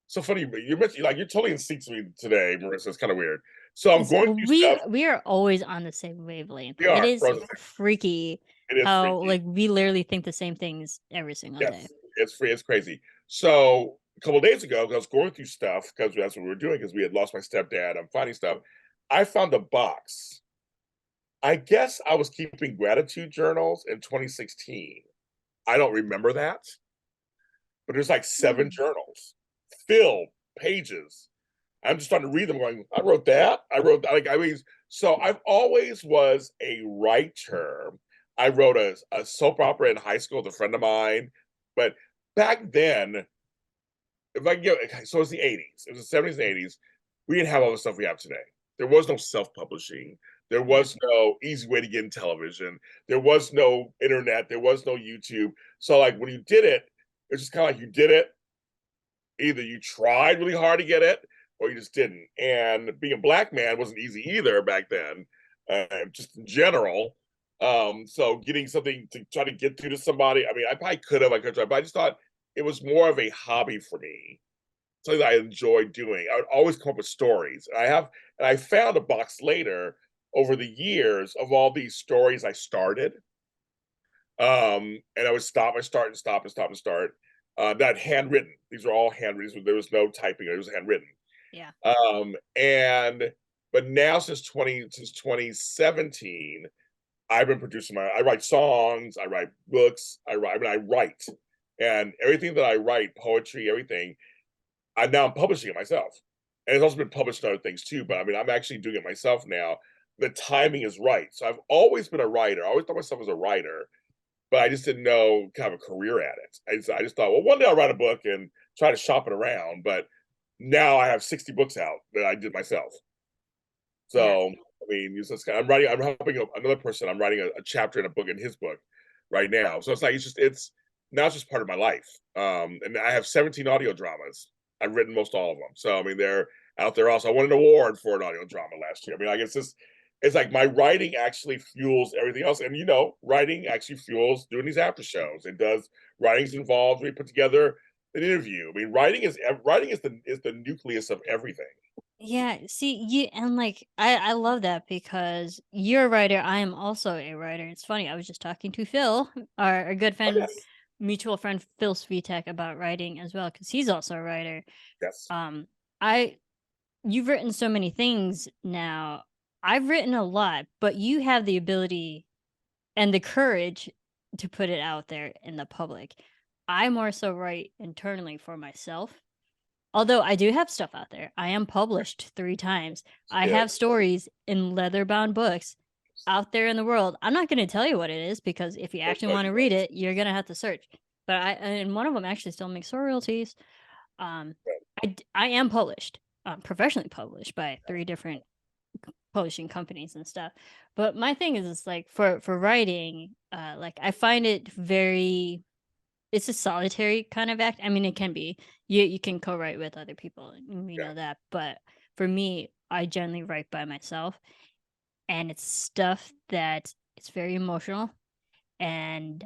Speaker 2: so funny. You mentioned like you're totally in sync to me today, Marissa. It's kind of weird. So I'm
Speaker 1: it's
Speaker 2: going through stuff.
Speaker 1: we are always on the same wavelength.
Speaker 2: We
Speaker 1: It
Speaker 2: are
Speaker 1: is
Speaker 2: frozen.
Speaker 1: freaky
Speaker 2: It is
Speaker 1: how
Speaker 2: freaky.
Speaker 1: like we literally think the same things every single day.
Speaker 2: Yes, it's free. It's crazy. So a couple of days ago, I was going through stuff because that's what we were doing because we had lost my stepdad. I'm finding stuff. I found a box. I guess I was keeping gratitude journals in 2016. I don't remember that, but there's like 7
Speaker 1: Mm.
Speaker 2: journals, filled pages. I'm just starting to read them going, I wrote that. I wrote that. Like, I mean, so I've always was a writer. I wrote a soap opera in high school with a friend of mine. But back then, if I get so it's the 80s, it was the 70s and 80s. We didn't have all the stuff we have today. There was no self-publishing. There
Speaker 1: Yeah.
Speaker 2: was no easy way to get in television. There was no internet. There was no YouTube. So like when you did it, it's just kind of like you did it. Either you tried really hard to get it or you just didn't. And being a black man wasn't easy either back then, just in general. So getting something to try to get through to somebody, I mean, I probably could have, I could try, but I just thought it was more of a hobby for me, something that I enjoyed doing. I would always come up with stories. And I found a box later over the years of all these stories I started. And I would stop, I start and stop and stop and start. That handwritten. These are all handwritten. There was no typing. It was handwritten.
Speaker 1: Yeah.
Speaker 2: And but now since 2017, I've been producing I write songs, I write books, I write, and everything that I write, poetry, everything. I'm publishing it myself, and it's also been published in other things too. But I mean, I'm actually doing it myself now. The timing is right. So I've always been a writer. I always thought myself as a writer, but I just didn't know kind of a career at it. I just thought, well, one day I'll write a book and try to shop it around. But now I have 60 books out that I did myself.
Speaker 1: Yeah.
Speaker 2: So I mean, I'm helping another person. I'm writing a chapter in a book in his book right now. So it's like it's now it's just part of my life. And I have 17 audio dramas. I've written most all of them. So I mean, they're out there also. I won an award for an audio drama last year. I mean, like it's like my writing actually fuels everything else. And writing actually fuels doing these after shows. It does. Writing's involved. We put together an interview. I mean, writing is the nucleus of everything.
Speaker 1: Yeah, see, you and like I love that because you're a writer. I am also a writer. It's funny. I was just talking to Phil, our good
Speaker 2: Oh,
Speaker 1: friend,
Speaker 2: yes,
Speaker 1: mutual friend Phil Svitek about writing as well because he's also a writer.
Speaker 2: yes,
Speaker 1: Um, I you've written so many things now. I've written a lot, but you have the ability and the courage to put it out there in the public. I more so write internally for myself. Although I do have stuff out there. I am published 3 times. I
Speaker 2: yeah.
Speaker 1: have stories in leather-bound books out there in the world. I'm not gonna tell you what it is because if you
Speaker 2: Don't
Speaker 1: actually
Speaker 2: tell
Speaker 1: wanna
Speaker 2: you
Speaker 1: read
Speaker 2: what.
Speaker 1: it, you're gonna have to search. But and one of them actually still makes royalties. Um, I am published, professionally published by 3 different publishing companies and stuff. But my thing is, it's like for writing, like I find it very it's a solitary kind of act. I mean, it can be. You can co-write with other people, and we
Speaker 2: Yeah,
Speaker 1: know that. But for me, I generally write by myself, and it's stuff that it's very emotional, and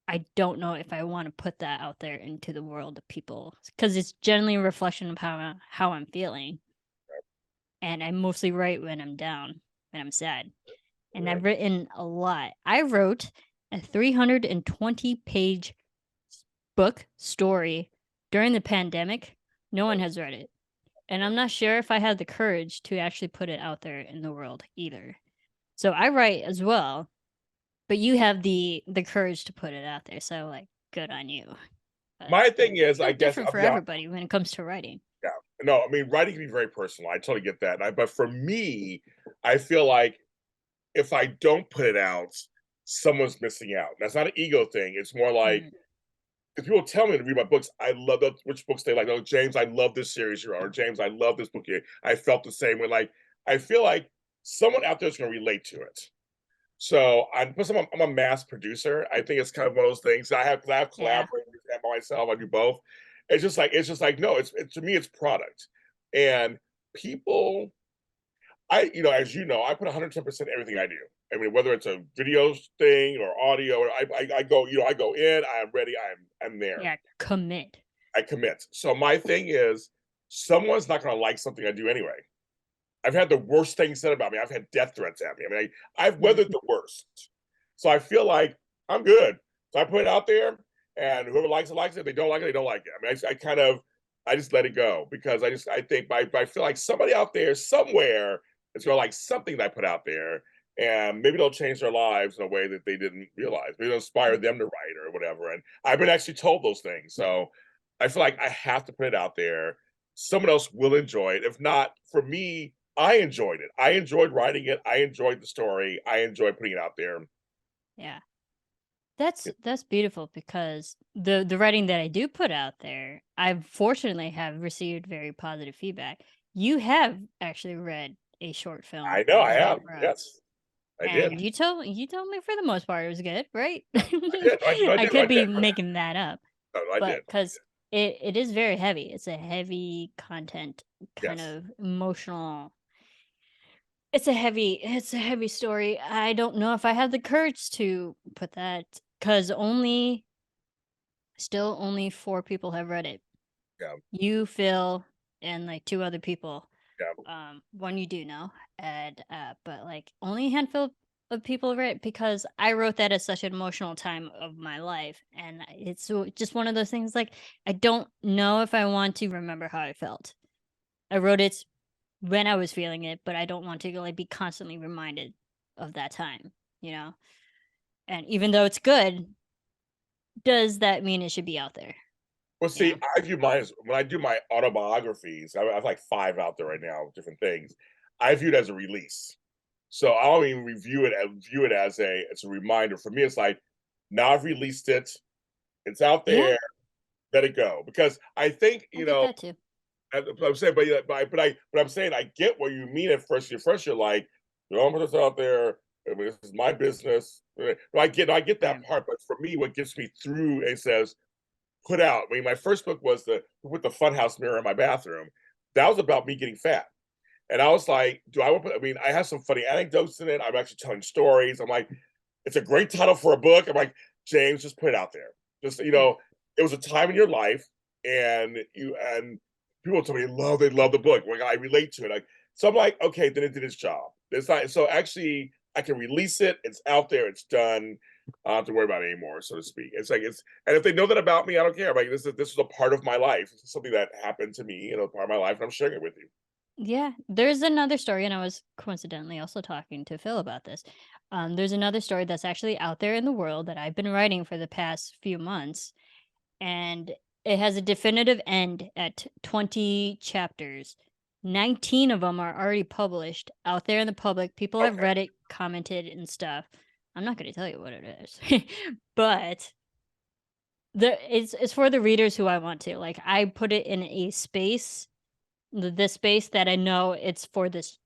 Speaker 1: I don't know if I want to put that out there into the world of people because it's generally a reflection of how I'm feeling, and I mostly write when I'm down, when I'm sad, and
Speaker 2: right.
Speaker 1: I've written a lot. I wrote a 320-page book story during the pandemic. No one has read it. And I'm not sure if I have the courage to actually put it out there in the world either. So I write as well, but you have the courage to put it out there. So like good on you. But
Speaker 2: My thing is,
Speaker 1: so
Speaker 2: I guess,
Speaker 1: different for
Speaker 2: yeah,
Speaker 1: everybody when it comes to writing.
Speaker 2: yeah. No, I mean, writing can be very personal. I totally get that. But for me, I feel like if I don't put it out, someone's missing out. That's not an ego thing. It's more like
Speaker 1: Mm,
Speaker 2: if people tell me to read my books, I love which books they like. Oh, James, I love this series you're on. Or James, I love this book here. I felt the same way. Like, I feel like someone out there is going to relate to it. So plus I'm a mass producer. I think it's kind of one of those things. I have
Speaker 1: yeah.
Speaker 2: collaborators and myself. I do both. It's just like no. To me, it's product, and people. As you know, I put 110% everything I do. I mean, whether it's a video thing or audio, or I go, I go in. I am ready. I'm there.
Speaker 1: Yeah. Commit.
Speaker 2: I commit. So my thing is, someone's not going to like something I do anyway. I've had the worst things said about me. I've had death threats at me. I mean, I've
Speaker 1: Mm,
Speaker 2: weathered the worst. So I feel like I'm good. So I put it out there, and whoever likes it, likes it. If they don't like it, they don't like it. I mean, I just let it go because I feel like somebody out there somewhere is going to like something that I put out there, and maybe they'll change their lives in a way that they didn't realize. Maybe it'll inspire them to write or whatever. And I've been actually told those things. So I feel like I have to put it out there. Someone else will enjoy it. If not, for me, I enjoyed it. I enjoyed writing it. I enjoyed the story. I enjoyed putting it out there.
Speaker 1: Yeah. That's beautiful because the writing that I do put out there, I fortunately have received very positive feedback. You have actually read a short film
Speaker 2: I know I
Speaker 1: that I
Speaker 2: have.
Speaker 1: wrote,
Speaker 2: Yes, I did.
Speaker 1: and you told me for the most part it was good, right?
Speaker 2: Yeah, I did. I
Speaker 1: I
Speaker 2: did. I
Speaker 1: could be
Speaker 2: did.
Speaker 1: making that up,
Speaker 2: No, I
Speaker 1: but
Speaker 2: did.
Speaker 1: because it is very heavy. It's a heavy content, kind
Speaker 2: Yes.
Speaker 1: of emotional. It's a heavy story. I don't know if I have the courage to put that because only 4 people have read it.
Speaker 2: Yeah.
Speaker 1: You, Phil, and, like, 2 other people.
Speaker 2: Yeah.
Speaker 1: 1 you do know, and, but, like, only a handful of people read it because I wrote that at such an emotional time of my life, and it's just one of those things, like, I don't know if I want to remember how I felt. I wrote it when I was feeling it, but I don't want to, like, be constantly reminded of that time, you know? And even though it's good, does that mean it should be out there?
Speaker 2: Well,
Speaker 1: You
Speaker 2: see,
Speaker 1: know?
Speaker 2: I view mine as when I do my autobiographies, I have like 5 out there right now, different things. I view it as a release. So I don't even review it and view it as a reminder. For me, it's like now I've released it. It's out
Speaker 1: Yeah,
Speaker 2: there. Let it go. Because I think,
Speaker 1: I get that too.
Speaker 2: I'm saying, but yeah, but I'm saying I get what you mean at first. You're like, don't put this out there. I mean, this is my business. I get
Speaker 1: Yeah.
Speaker 2: that part, but for me, what gets me through and says put out. I mean, my first book was the with the funhouse mirror in my bathroom. That was about me getting fat. And I was like, do I want to put, I mean, I have some funny anecdotes in it. I'm actually telling stories. I'm like, it's a great title for a book. I'm like, James, just put it out there. Just,
Speaker 1: Yeah.
Speaker 2: it was a time in your life and people told me they love the book. Like I relate to it. Like, so I'm like, okay, then it did its job. It's not so actually I can release it. It's out there, it's done. I don't have to worry about it anymore, so to speak. It's like and if they know that about me, I don't care. Like this is a part of my life. This is something that happened to me, part of my life, and I'm sharing it with you.
Speaker 1: Yeah. There's another story, and I was coincidentally also talking to Phil about this. There's another story that's actually out there in the world that I've been writing for the past few months, and it has a definitive end at 20 chapters. 19 of them are already published out there in the public. People have
Speaker 2: Okay.
Speaker 1: read it, commented, and stuff. I'm not going to tell you what it is, but it's for the readers who I want to. Like, I put it in a space, this space that I know it's for this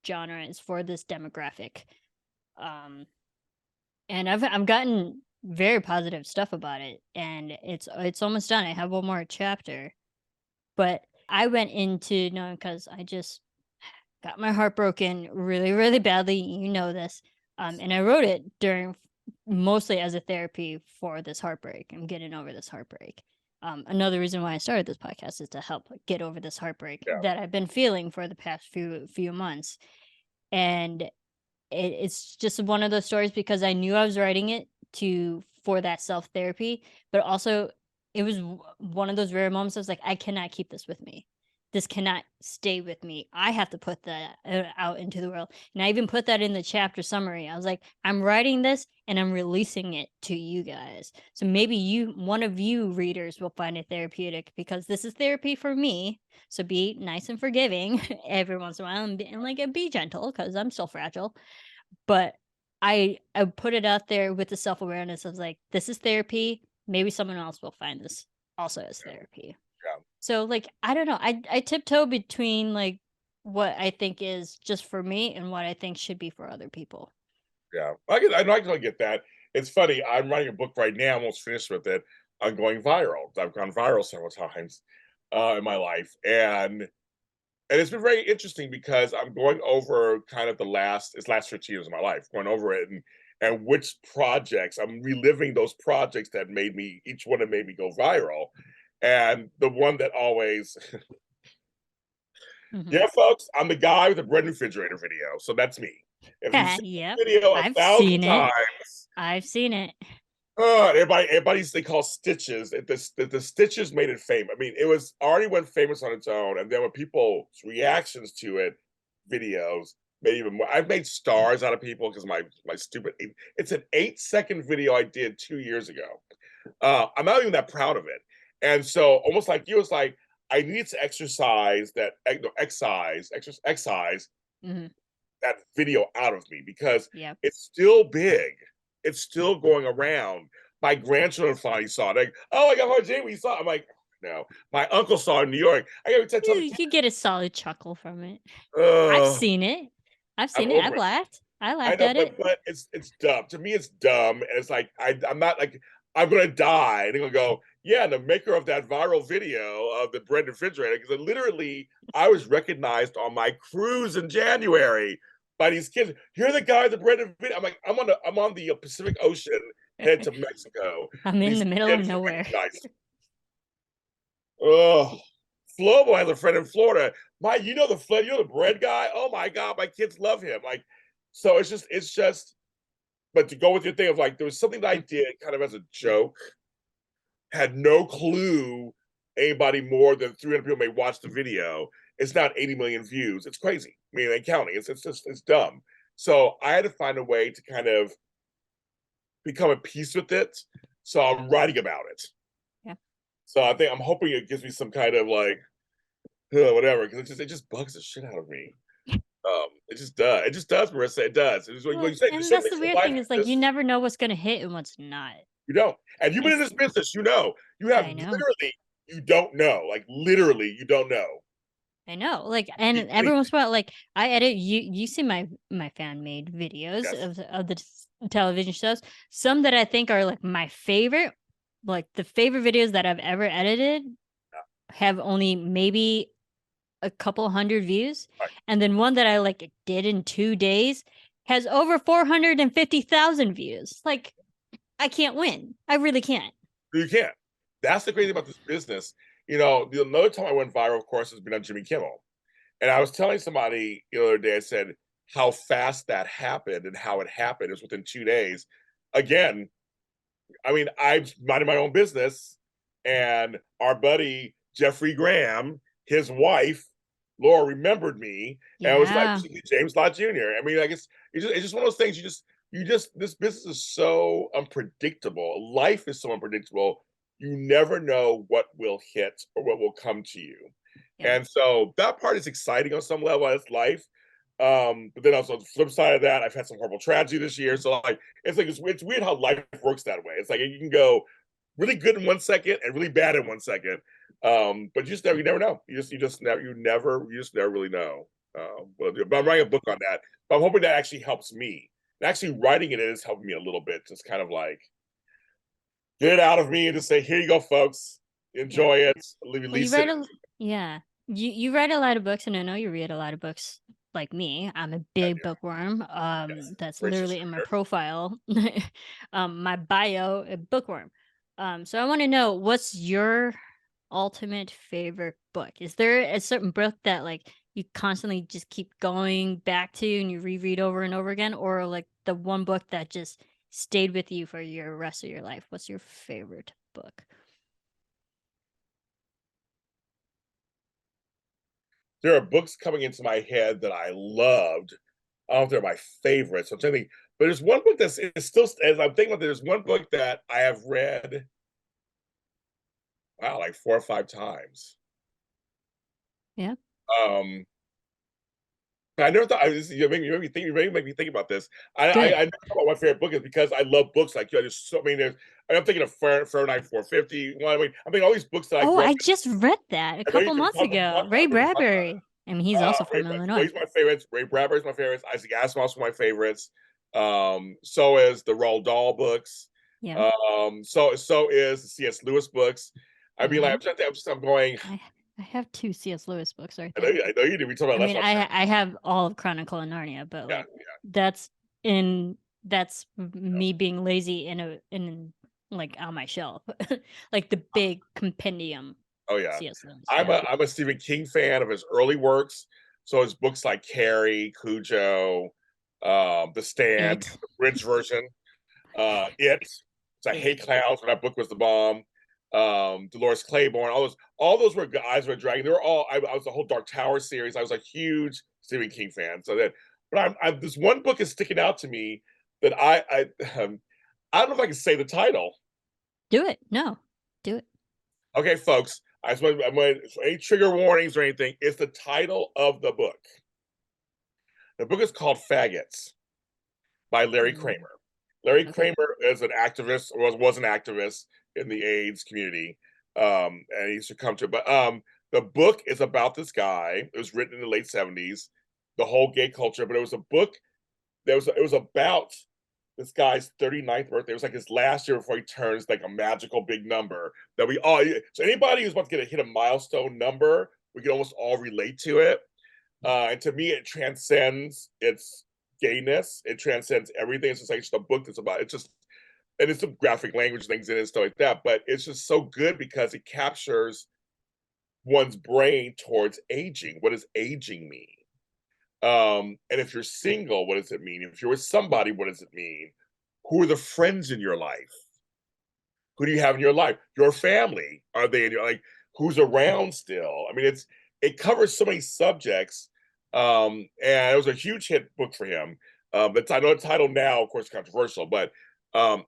Speaker 1: genre, it's for this demographic. Um, and I've gotten very positive stuff about it, and it's almost done. I have one more chapter, but I went into knowing because I just got my heart broken really, really badly. You know this, and I wrote it during mostly as a therapy for this heartbreak. I'm getting over this heartbreak. Another reason why I started this podcast is to help get over this heartbreak
Speaker 2: Yeah.
Speaker 1: that I've been feeling for the past few months, and it's just one of those stories because I knew I was writing it to for that self therapy, but also it was one of those rare moments. I was like, I cannot keep this with me. This cannot stay with me. I have to put that out into the world. And I even put that in the chapter summary. I was like, I'm writing this and I'm releasing it to you guys. So maybe one of you readers will find it therapeutic because this is therapy for me. So be nice and forgiving every once in a while and like be gentle because I'm still fragile, but I put it out there with the self-awareness of, like, this is therapy, maybe someone else will find this also as therapy.
Speaker 2: Yeah.
Speaker 1: So, like, I don't know, I tiptoe between, like, what I think is just for me and what I think should be for other people.
Speaker 2: Yeah. I can get that. It's funny. I'm writing a book right now, almost finished with it, on going viral. I've gone viral several times in my life. And it's been very interesting because I'm going over kind of it's last 15 years of my life, going over it and which projects I'm reliving those projects that made me each one that made me go viral. And the one that always
Speaker 1: Mhm.
Speaker 2: yeah, folks, I'm the guy with the bread refrigerator video. So that's me. If you've seen
Speaker 1: Yep.
Speaker 2: the video a
Speaker 1: I've
Speaker 2: thousand
Speaker 1: seen it.
Speaker 2: times,
Speaker 1: I've seen it.
Speaker 2: everybody's they call stitches. The stitches made it famous. I mean, it was already went famous on its own, and then when people's reactions to it, videos, maybe even more. I've made stars out of people because my stupid. It's an 8-second video I did 2 years ago. I'm not even that proud of it, and so almost like you, it's like I need to exercise that excise
Speaker 1: Hmm.
Speaker 2: that video out of me because
Speaker 1: Yeah.
Speaker 2: it's still big. It's still going around. My grandchildren finally saw it. Like, oh, I got my Jamie saw it. I'm like, no. My uncle saw it in New York. I got to tell the
Speaker 1: You
Speaker 2: kids,
Speaker 1: could get a solid chuckle from it. I've
Speaker 2: oh,
Speaker 1: seen it. I've
Speaker 2: I'm
Speaker 1: seen it.
Speaker 2: over
Speaker 1: I've
Speaker 2: it.
Speaker 1: laughed. I
Speaker 2: I
Speaker 1: laughed
Speaker 2: know,
Speaker 1: at it.
Speaker 2: but it's dumb. To me, it's dumb. And it's like I'm not like I'm gonna die. And they're gonna go, yeah, the maker of that viral video of the bread refrigerator, because literally I was recognized on my cruise in January by these kids. You're the guy with the bread video. I'm like, I'm on the Pacific Ocean head to Mexico.
Speaker 1: I'm in
Speaker 2: These
Speaker 1: the middle of
Speaker 2: kids
Speaker 1: nowhere.
Speaker 2: recognized. Oh, Flobo has a friend in Florida. You know the bread guy. Oh my god, my kids love him. Like, so it's just. But to go with your thing of like, there was something that I did kind of as a joke, had no clue anybody more than 300 people may watch the video. It's not 80 million views. It's crazy. I mean, and counting. It's just it's dumb. So I had to find a way to kind of become at peace with it. So I'm writing about it.
Speaker 1: Yeah.
Speaker 2: So I'm hoping it gives me some kind of like whatever, because it just bugs the shit out of me. It just does. It just does, Marissa. It does. It's like
Speaker 1: Well,
Speaker 2: you say, there's
Speaker 1: and
Speaker 2: certain
Speaker 1: that's the
Speaker 2: things in
Speaker 1: weird
Speaker 2: life
Speaker 1: thing
Speaker 2: you
Speaker 1: is like you
Speaker 2: just
Speaker 1: never know what's gonna hit and what's not.
Speaker 2: you don't. And you've been in
Speaker 1: It's
Speaker 2: this business, you have
Speaker 1: I know.
Speaker 2: literally you don't know. Like literally, you don't know.
Speaker 1: I know. Like and every once in a while, like I edit you see my fan made videos
Speaker 2: Yes.
Speaker 1: of the television shows. Some that I think are like my favorite, like the favorite videos that I've ever edited have only maybe a couple hundred views.
Speaker 2: Right.
Speaker 1: And then one that I like did in 2 days has over 450,000 views. Like I can't win. I really can't.
Speaker 2: You can't. That's the crazy about this business. The another time I went viral, of course, has been on Jimmy Kimmel. And I was telling somebody the other day, I said how fast that happened and how it happened is within 2 days. Again, I mean, I'm minding my own business, and our buddy Jeffrey Graham, his wife Laura, remembered me, and I was like,
Speaker 1: Yeah.
Speaker 2: James Lott Jr. I mean, like it's just one of those things. You just this business is so unpredictable. Life is so unpredictable. You never know what will hit or what will come to you,
Speaker 1: Yeah.
Speaker 2: and so that part is exciting on some level. It's life. But then also on the flip side of that, I've had some horrible tragedy this year. So it's weird how life works that way. It's like you can go really good in 1 second and really bad in 1 second. But you never know. You just never really know. But I'm writing a book on that. But I'm hoping that actually helps me. And actually writing it is helping me a little bit. Just kind of like get it out of me and just say, here you go, folks.
Speaker 1: Yeah.
Speaker 2: Enjoy it.
Speaker 1: Well, you
Speaker 2: Release it.
Speaker 1: write a yeah. You write a lot of books, and I know you read a lot of books like me. I'm a big bookworm.
Speaker 2: Yes.
Speaker 1: That's
Speaker 2: Gracious
Speaker 1: literally in my
Speaker 2: reader.
Speaker 1: profile, my bio, a bookworm. So I want to know what's your ultimate favorite book? Is there a certain book that like you constantly just keep going back to and you reread over and over again, or like the one book that just stayed with you for your rest of your life? What's your favorite book?
Speaker 2: There are books coming into my head that I loved. I don't know if they're my favorites. I'm thinking, but there's one book that's it's still as I'm thinking about. There's one book that I have read, wow, like 4 or 5 times.
Speaker 1: Yeah.
Speaker 2: Um, I never thought you made me think about this. I
Speaker 1: Good.
Speaker 2: never thought about my favorite book is because I love books like you. I just so I mean, I'm thinking of Fahrenheit 450. I mean, all these books that I
Speaker 1: Oh,
Speaker 2: grew up.
Speaker 1: I just read that a
Speaker 2: I know you
Speaker 1: couple
Speaker 2: can
Speaker 1: months
Speaker 2: talk,
Speaker 1: ago. Ray
Speaker 2: we can talk about
Speaker 1: Bradbury. I mean, he's also
Speaker 2: Ray
Speaker 1: from
Speaker 2: well,
Speaker 1: Illinois.
Speaker 2: he's my favorites. Ray Bradbury's my favorites. Isaac Asimov's my favorites. So is the Roald Dahl books.
Speaker 1: Yeah.
Speaker 2: So is the C.S. Lewis books. I mean, like
Speaker 1: Hmm.
Speaker 2: I'm going.
Speaker 1: I I have two C.S. Lewis books right
Speaker 2: I know,
Speaker 1: there.
Speaker 2: I know you did. We talked
Speaker 1: I
Speaker 2: about that's
Speaker 1: mean,
Speaker 2: what I'm saying.
Speaker 1: I have all of Chronicle of Narnia, but
Speaker 2: Yeah,
Speaker 1: like that's in that's me being lazy in like on my shelf, like the big compendium.
Speaker 2: oh yeah.
Speaker 1: C.S. Lewis.
Speaker 2: I'm
Speaker 1: Yeah.
Speaker 2: a Stephen King fan of his early works. So his books like Carrie, Cujo, The Stand,
Speaker 1: It.
Speaker 2: the Bridge version, It. So I
Speaker 1: It.
Speaker 2: hate clowns. When that book was the bomb. Dolores Claiborne, all those were Eyes of a Dragon. They were all. I was the whole Dark Tower series. I was a huge Stephen King fan. So that but I'm this one book is sticking out to me that I don't know if I can say the title.
Speaker 1: Do it. No, do it.
Speaker 2: Okay, folks, I'm going any trigger warnings or anything. It's the title of the book. The book is called Faggots by Larry
Speaker 1: Mm,
Speaker 2: Kramer. Larry
Speaker 1: okay.
Speaker 2: Kramer is an activist, or was an activist in the AIDS community, and he succumbed to it. But the book is about this guy. It was written in the late '70s, the whole gay culture. But it was a book it was about this guy's 39th birthday. It was like his last year before he turns like a magical big number that we all. So anybody who's about to hit a milestone number, we can almost all relate to it. And to me, it transcends its gayness. It transcends everything. It's just like just a book that's about. It's just and it's some graphic language things in it and stuff like that. But it's just so good because it captures one's brain towards aging. What does aging mean? And if you're single, what does it mean? If you're with somebody, what does it mean? Who are the friends in your life? Who do you have in your life? Your family. Are they in your like who's around still? I mean, it covers so many subjects. And it was a huge hit book for him. I know the title now, of course, controversial, but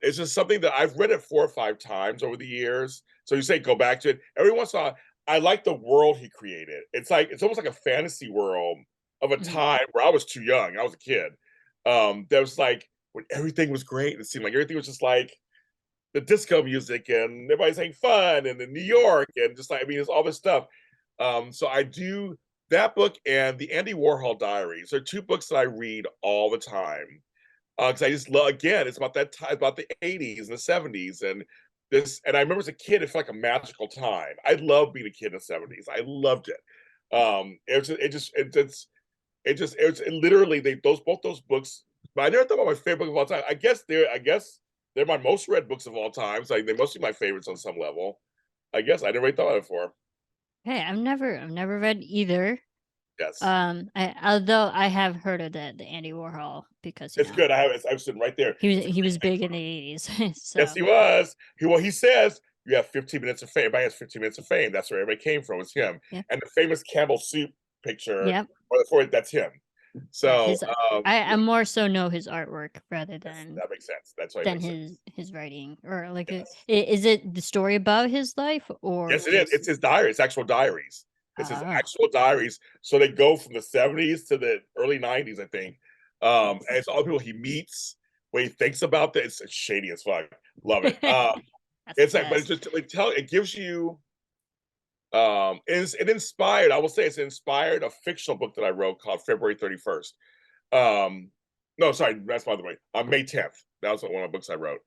Speaker 2: it's just something that I've read it 4 or 5 times over the years. So you say go back to it. Every once in a while, I like the world he created. It's almost like a fantasy world of a
Speaker 1: Mhm.
Speaker 2: time where I was too young. I was a kid. That was like when everything was great. It seemed like everything was just like the disco music and everybody's having fun and in New York and just like I mean, it's all this stuff. So I do that book and the Andy Warhol Diaries are two books that I read all the time because I just love. Again, it's about that time, about the '80s and the '70s, and this. And I remember as a kid, it felt like a magical time. I loved being a kid in the '70s. I loved it. It literally they those both those books. But I never thought about my favorite book of all time. I guess they're my most read books of all time. So like, they're mostly my favorites on some level. I guess I never really thought of it before.
Speaker 1: Hey, I've never read either.
Speaker 2: Yes,
Speaker 1: Although I have heard of the Andy Warhol because
Speaker 2: it's good. I was sitting right there. It's a
Speaker 1: he
Speaker 2: great
Speaker 1: was
Speaker 2: thing.
Speaker 1: big in the 80s.
Speaker 2: Yes,
Speaker 1: So
Speaker 2: he was. He says you have 15 minutes of fame. Everybody has 15 minutes of fame. That's where everybody came from. Was him.
Speaker 1: yeah,
Speaker 2: And the famous Campbell soup picture,
Speaker 1: yep,
Speaker 2: or for it, that's him.
Speaker 1: yeah.
Speaker 2: So
Speaker 1: I more so know his artwork rather
Speaker 2: yes,
Speaker 1: than
Speaker 2: that makes sense. That's why it makes sense.
Speaker 1: his writing or like
Speaker 2: Yes.
Speaker 1: is it the story about his life or
Speaker 2: Yes, it is.
Speaker 1: just
Speaker 2: It's his diary. It's actual diaries. It's his
Speaker 1: oh
Speaker 2: actual diaries. So they go from the '70s to the early '90s, I think. And it's all the people he meets, what he thinks about this. It's shady as fuck. Love it.
Speaker 1: that's the
Speaker 2: It's like, but
Speaker 1: best.
Speaker 2: it gives you it inspired, I will say it's inspired a fictional book that I wrote called February 31st. Um, no, sorry, that's by the way, on May 10th. That was one of the books I wrote.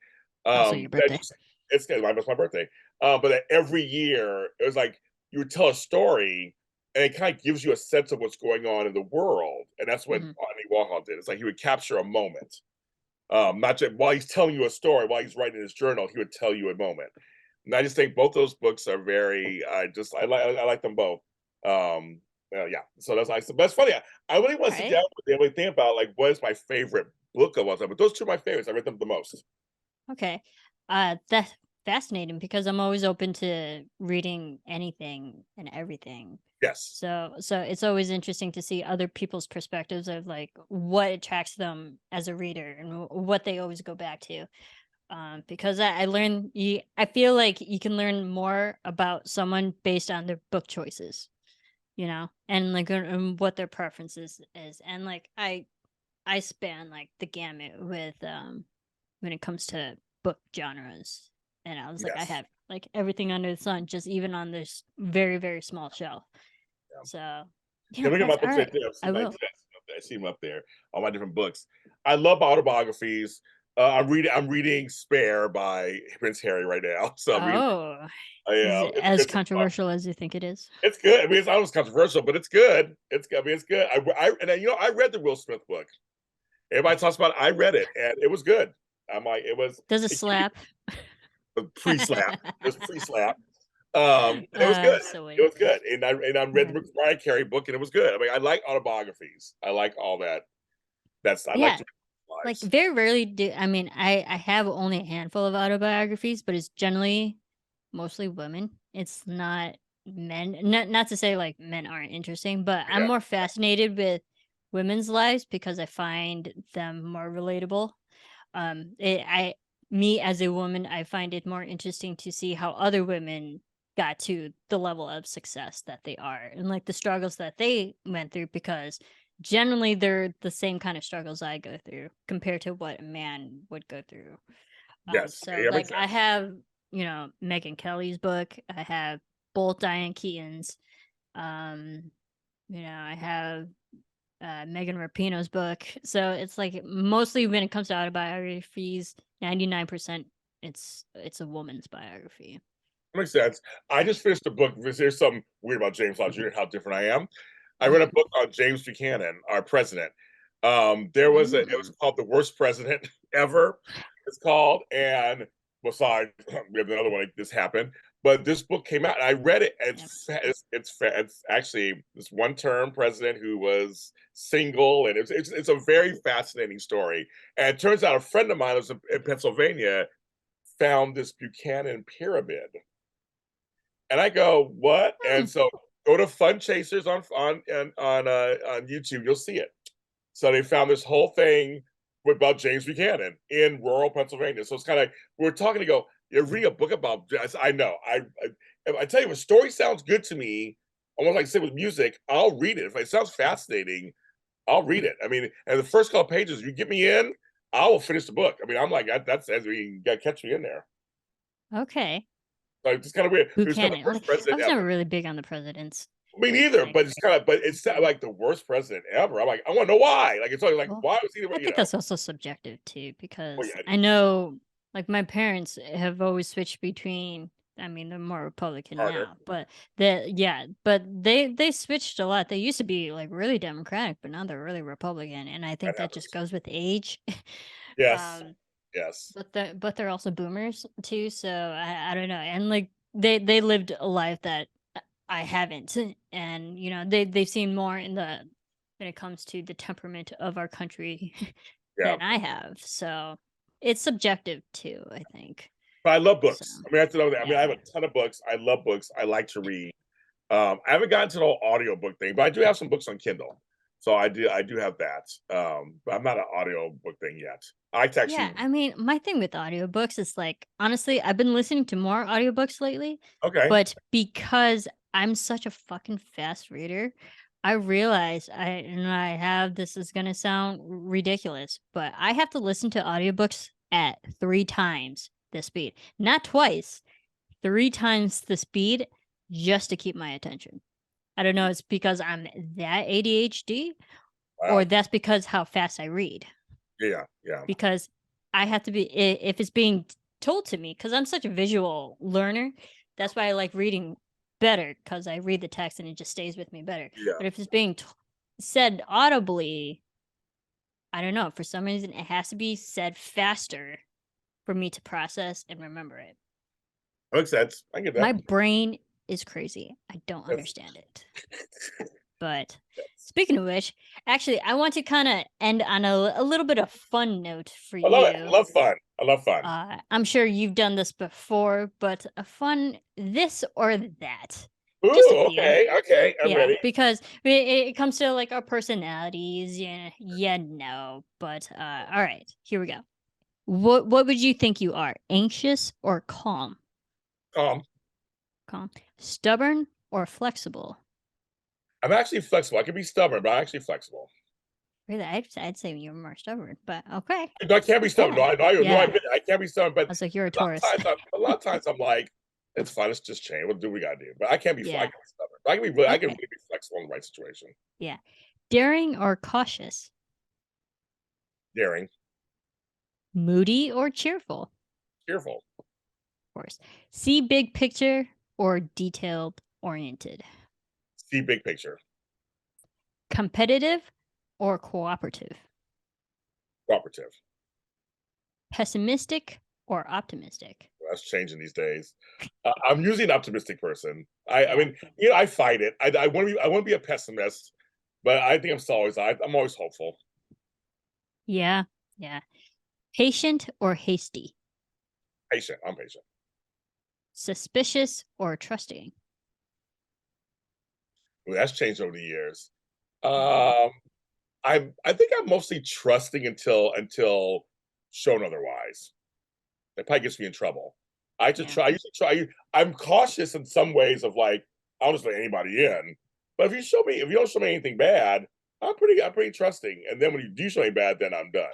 Speaker 1: Also your
Speaker 2: That
Speaker 1: birthday.
Speaker 2: just it's that's my birthday. But that every year it was like you would tell a story and it kind of gives you a sense of what's going on in the world. And that's what
Speaker 1: Hmm.
Speaker 2: Andy Warhol did. It's like he would capture a moment. Not just while he's telling you a story, while he's writing his journal, he would tell you a moment. And I just think both those books are very. I like them both. Yeah, so that's nice. But it's funny. I really want
Speaker 1: All
Speaker 2: to sit
Speaker 1: right.
Speaker 2: down with them and think about like what is my favorite book of all time. But those two are my favorites. I read them the most.
Speaker 1: Okay. That's fascinating because I'm always open to reading anything and everything.
Speaker 2: Yes,
Speaker 1: So it's always interesting to see other people's perspectives of like what attracts them as a reader and what they always go back to. Because I learn I feel like you can learn more about someone based on their book choices, and like and what their preferences is. And like I span like the gamut with when it comes to book genres. And I was like, I
Speaker 2: yes.
Speaker 1: have like everything under the sun, just even on this very, very small shelf.
Speaker 2: Yeah.
Speaker 1: So,
Speaker 2: Yeah, look at my
Speaker 1: that's all
Speaker 2: books right
Speaker 1: right.
Speaker 2: there.
Speaker 1: I will.
Speaker 2: I see them up there. All my different books. I love autobiographies. I'm reading Spare by Prince Harry right now. So I'm reading.
Speaker 1: Oh, is
Speaker 2: Yeah,
Speaker 1: it as
Speaker 2: it's fun.
Speaker 1: controversial as you think it is?
Speaker 2: It's good. I mean, it's almost controversial, but it's good. I mean, it's good. I read the Will Smith book. Everybody talks about it. I read it, and it was good. I'm like,
Speaker 1: Does it
Speaker 2: it
Speaker 1: slap?
Speaker 2: pre-slap. It was pre-slap. It was good. It
Speaker 1: Silly.
Speaker 2: was good, and I read
Speaker 1: Yeah.
Speaker 2: the Mariah Carey book, and it was good. I mean, I like autobiographies. I like all that. I like
Speaker 1: Yeah.
Speaker 2: to read
Speaker 1: Like
Speaker 2: lives.
Speaker 1: very rarely do I mean I have only a handful of autobiographies, but it's generally mostly women. It's not men. Not to say like men aren't interesting, but I'm
Speaker 2: Yeah,
Speaker 1: more fascinated with women's lives because I find them more relatable. Me as a woman, I find it more interesting to see how other women got to the level of success that they are and like the struggles that they went through because generally they're the same kind of struggles I go through compared to what a man would go through.
Speaker 2: Yes,
Speaker 1: So
Speaker 2: yeah, makes
Speaker 1: like I
Speaker 2: sense.
Speaker 1: have, Megan Kelly's book, I have both Diane Keaton's, um, I have Megan Rapinoe's book. So it's like mostly when it comes to autobiographies, 99% it's a woman's biography.
Speaker 2: Makes sense. I just finished a book. There's something weird about James Lott Jr. How different I am. I read a
Speaker 1: Mhm.
Speaker 2: book on James Buchanan, our president. It was
Speaker 1: Ooh.
Speaker 2: called The Worst President Ever. It's called, and besides, we have another one like this happened. But this book came out, and I read it. And
Speaker 1: Yep.
Speaker 2: it's actually this one term president who was single, and it's a very fascinating story. And it turns out a friend of mine was in Pennsylvania found this Buchanan pyramid, and I go, what?
Speaker 1: Hmm.
Speaker 2: And so go to Fun Chasers on YouTube, you'll see it. So they found this whole thing about James Buchanan in rural Pennsylvania. So it's kind of like we're talking to go, you're reading a book about. I know. I tell you, if a story sounds good to me, almost like say with music, I'll read it. If it sounds fascinating, I'll read it. I mean, and the first couple pages, you get me in, I will finish the book. I mean, I'm like that's as we got to catch me in there.
Speaker 1: Okay.
Speaker 2: Like it's kind of weird. It was kind of
Speaker 1: Buchanan.
Speaker 2: the worst
Speaker 1: Like I
Speaker 2: president
Speaker 1: was never
Speaker 2: ever.
Speaker 1: really big on the presidents.
Speaker 2: Me neither,
Speaker 1: Like,
Speaker 2: but it's like the worst president ever. I'm like, I want to know why. Like, it's always like,
Speaker 1: well,
Speaker 2: why was he,
Speaker 1: I think that's also subjective too,
Speaker 2: well,
Speaker 1: because
Speaker 2: yeah, it
Speaker 1: I
Speaker 2: is
Speaker 1: know like my parents have always switched between I mean, they're more Republican
Speaker 2: harder.
Speaker 1: now, but they switched a lot. They used to be like really Democratic, but now they're really Republican, and I
Speaker 2: That
Speaker 1: think that just
Speaker 2: happens.
Speaker 1: goes with age.
Speaker 2: Yes,
Speaker 1: um,
Speaker 2: yes,
Speaker 1: but they're also boomers too, so I don't know. And like they lived a life that I haven't, and they've seen more in the when it comes to the temperament of our country
Speaker 2: yeah.
Speaker 1: than I have. So it's subjective too, I think.
Speaker 2: But I love
Speaker 1: So
Speaker 2: books. I mean, that's another thing. I mean, I
Speaker 1: yeah.
Speaker 2: have a ton of books. I love books. I like to read. I haven't gotten to the whole audiobook thing, but I do have some books on Kindle. So I do have that. But I'm not an audio book thing yet. I like to
Speaker 1: Yeah,
Speaker 2: actually,
Speaker 1: I mean, my thing with audiobooks is like honestly, I've been listening to more audiobooks lately,
Speaker 2: okay.
Speaker 1: but because I'm such a fucking fast reader, I realize I have this is going to sound ridiculous, but I have to listen to audiobooks at 3 times the speed. Not twice, 3 times the speed just to keep my attention. I don't know, it's because I'm that ADHD or
Speaker 2: Wow.
Speaker 1: that's because how fast I read
Speaker 2: Yeah, yeah.
Speaker 1: because I have to be if it's being told to me because I'm such a visual learner. That's why I like reading better because I read the text and it just stays with me better.
Speaker 2: Yeah.
Speaker 1: But if it's being said audibly, I don't know. For some reason, it has to be said faster for me to process and remember it.
Speaker 2: Makes sense. I get
Speaker 1: My
Speaker 2: that.
Speaker 1: brain is crazy. I don't
Speaker 2: That's,
Speaker 1: understand it. But speaking of which, actually, I want to kind of end on a little bit of fun note for
Speaker 2: I love it. I
Speaker 1: you.
Speaker 2: love fun. I love fun.
Speaker 1: I'm sure you've done this before, but a fun this or that. Just a
Speaker 2: Ooh,
Speaker 1: few.
Speaker 2: okay, okay. I'm
Speaker 1: Yeah,
Speaker 2: ready.
Speaker 1: because it comes to like our personalities, but all right, here we go. What would you think you are? Anxious or calm?
Speaker 2: Calm.
Speaker 1: Calm. Stubborn or flexible?
Speaker 2: I'm actually flexible. I can be stubborn, but I'm actually flexible.
Speaker 1: Really, I'd say you're more stubborn, but okay.
Speaker 2: No, I can't be stubborn. No,
Speaker 1: Yeah.
Speaker 2: I
Speaker 1: Yeah.
Speaker 2: admit it. I can't be stubborn. But
Speaker 1: I was like, you're a Taurus.
Speaker 2: a lot of times I'm like, it's fine. Let's just change. We'll do what we gotta do. But I
Speaker 1: Yeah.
Speaker 2: can be stubborn. I can
Speaker 1: Okay.
Speaker 2: really be flexible in the right situation.
Speaker 1: Yeah. Daring or cautious?
Speaker 2: Daring,
Speaker 1: Moody or cheerful?
Speaker 2: cheerful,
Speaker 1: Of course. See big picture or detailed oriented?
Speaker 2: see big picture,
Speaker 1: Competitive or cooperative?
Speaker 2: cooperative.
Speaker 1: Pessimistic or optimistic?
Speaker 2: That's changing these days. I'm usually an optimistic person. I
Speaker 1: Yeah.
Speaker 2: mean, I fight it. I want to be a pessimist, but I think I'm always hopeful.
Speaker 1: Yeah. Yeah. Patient or hasty?
Speaker 2: Patient. I'm patient.
Speaker 1: Suspicious or trusting?
Speaker 2: Well, that's changed over the years.
Speaker 1: Mhm.
Speaker 2: Um, I think I'm mostly trusting until shown otherwise. That probably gets me in trouble.
Speaker 1: Yeah.
Speaker 2: I used to try. I'm cautious in some ways of like, I'll just let anybody in. But if you don't show me anything bad, I'm pretty trusting. And then when you do show me bad, then I'm done.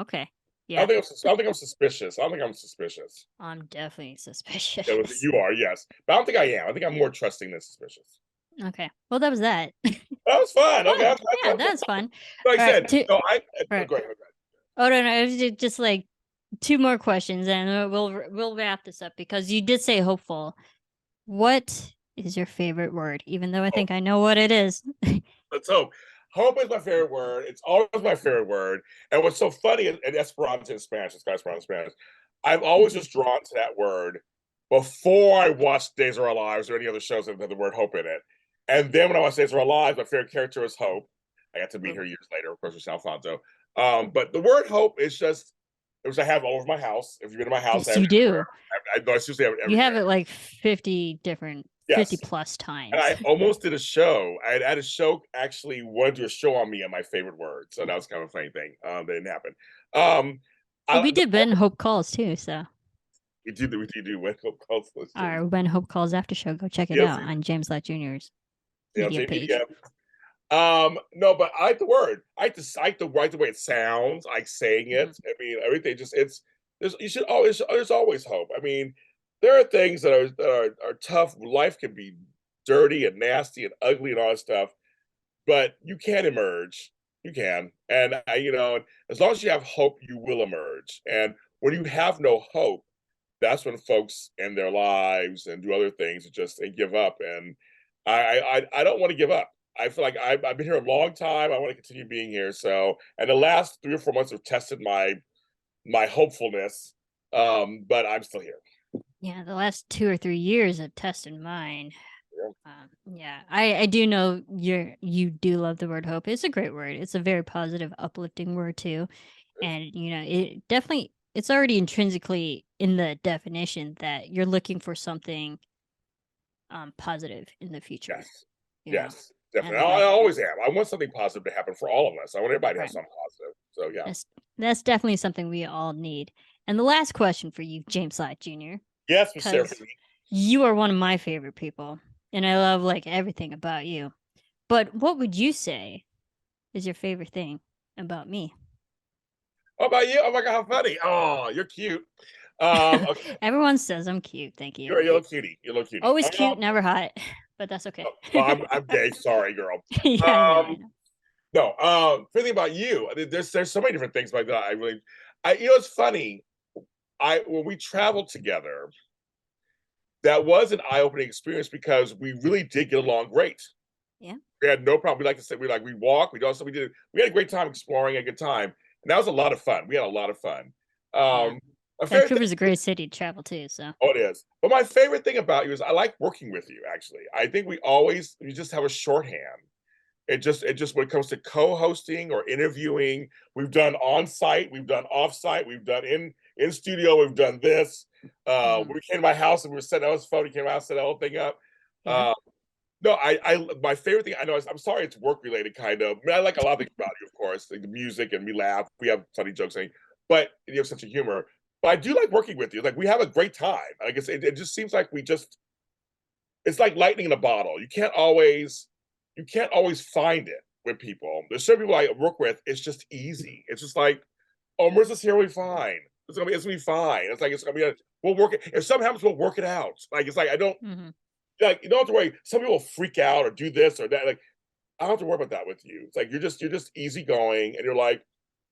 Speaker 1: Okay.
Speaker 2: I
Speaker 1: Yeah.
Speaker 2: don't think I don't think I'm suspicious. I don't think I'm suspicious.
Speaker 1: I'm definitely
Speaker 2: Yeah,
Speaker 1: suspicious.
Speaker 2: you are, yes, but I don't think I am. I think I'm more trusting than suspicious.
Speaker 1: Okay. Well, that was that.
Speaker 2: That was fun. Okay,
Speaker 1: Fun. Yeah, that's fun.
Speaker 2: like I
Speaker 1: All right.
Speaker 2: said, no, I
Speaker 1: All
Speaker 2: oh,
Speaker 1: right.
Speaker 2: go ahead.
Speaker 1: Oh no, no. It was just like two more questions, and we'll wrap this up because you did say hopeful. What is your favorite word? Even though I
Speaker 2: Oh,
Speaker 1: think I know what it is.
Speaker 2: let's hope. Hope is my favorite word. It's always my favorite word. And what's so funny in Esperanto in Spanish, it's got Esperanto in Spanish. I'm always just drawn to that word before I watch Days of Our Lives or any other shows that have the word hope in it. And then when I watch Days of Our Lives, my favorite character is Hope. I got to meet her years later, of course, with Alfonso. But the word hope is just, it was I have all over my house. If you've been to my house,
Speaker 1: Yes, you do.
Speaker 2: I seriously have it
Speaker 1: You have
Speaker 2: everywhere.
Speaker 1: it like 50 different, 50
Speaker 2: Yes.
Speaker 1: plus
Speaker 2: And
Speaker 1: times.
Speaker 2: I almost did a show. I had a show actually wanted to do a show on me on my favorite word. So that was kind of a funny thing. That didn't happen. Um,
Speaker 1: Well, we
Speaker 2: the,
Speaker 1: did Ben Hope Calls too, so
Speaker 2: we do win hope calls.
Speaker 1: our Ben Hope Calls after show, go check it
Speaker 2: Yes,
Speaker 1: out on James Lott Jr.'s
Speaker 2: you know,
Speaker 1: media
Speaker 2: JD,
Speaker 1: page.
Speaker 2: yeah. No, but I like the word. I like the way it sounds. I like saying
Speaker 1: Mm-hmm.
Speaker 2: it. I mean, everything just it's there's always hope. I mean, there are things that are tough. Life can be dirty and nasty and ugly and all that stuff, but you can emerge. You can, and as long as you have hope, you will emerge. And when you have no hope, that's when folks end their lives and do other things and give up. And I don't want to give up. I feel like I've been here a long time. I want to continue being here. So, and the last 3 or 4 months have tested my hopefulness. But I'm still here.
Speaker 1: Yeah, the last 2 or 3 years have tested mine.
Speaker 2: Yeah.
Speaker 1: Yeah, I do know you do love the word hope. It's a great word. It's a very positive, uplifting word too, and it definitely it's already intrinsically in the definition that you're looking for something positive in the future.
Speaker 2: Yes.
Speaker 1: You know,
Speaker 2: Yes.
Speaker 1: and
Speaker 2: Definitely.
Speaker 1: the
Speaker 2: I
Speaker 1: fact
Speaker 2: always am. I want something positive to happen for all of us. I want everybody to have
Speaker 1: right,
Speaker 2: something positive. So yeah.
Speaker 1: that's definitely something we all need. And the last question for you, James Lott Jr.,
Speaker 2: Yes, Miss
Speaker 1: because
Speaker 2: Serafini.
Speaker 1: you are one of my favorite people, and I love like everything about you. But what would you say is your favorite thing about me?
Speaker 2: How about you? Oh my God, how funny. Oh, you're cute. Okay.
Speaker 1: Everyone says I'm cute. Thank you.
Speaker 2: You're a little cutie. You're a little cutie.
Speaker 1: Always cute, never hot, but that's okay.
Speaker 2: Well, I'm gay. Sorry, girl.
Speaker 1: Yeah, I know. I
Speaker 2: Um,
Speaker 1: know.
Speaker 2: no. Thinking about you, there's so many different things like that. It's funny. I when we traveled together, that was an eye opening experience because we really did get along great.
Speaker 1: Yeah.
Speaker 2: We had no problem. We like to say we walk. We had a great time exploring, a good time, and that was a lot of fun. We had a lot of fun.
Speaker 1: Yeah.
Speaker 2: Um, my favorite thing
Speaker 1: Vancouver's a great city to travel to. So
Speaker 2: Oh, it is. But my favorite thing about you is I like working with you, actually. I think we just have a shorthand. It just when it comes to co-hosting or interviewing, we've done on-site, we've done off-site, we've done in studio, we've done this.
Speaker 1: mhm.
Speaker 2: When we came to my house and we were setting up his phone, he came out, set the whole thing up.
Speaker 1: Yeah.
Speaker 2: Uh, no, I my favorite thing I know is I'm sorry it's work related kind of. I mean, I like a lot of things about you, of course, like the music and we laugh, we have funny jokes, but you have such a humor. But I do like working with you. Like we have a great time. I guess it just seems like it's like lightning in a bottle. You can't always find it with people. There's certain people I work with, it's just easy. It's just like, oh, Marissa's here, we'll be fine. It's gonna be fine. It's gonna be we'll work it. If something happens, we'll work it out. Like it's like I don't
Speaker 1: Hmm.
Speaker 2: like you don't have to worry. Some people freak out or do this or that. Like I don't have to worry about that with you. It's like you're just easygoing and you're like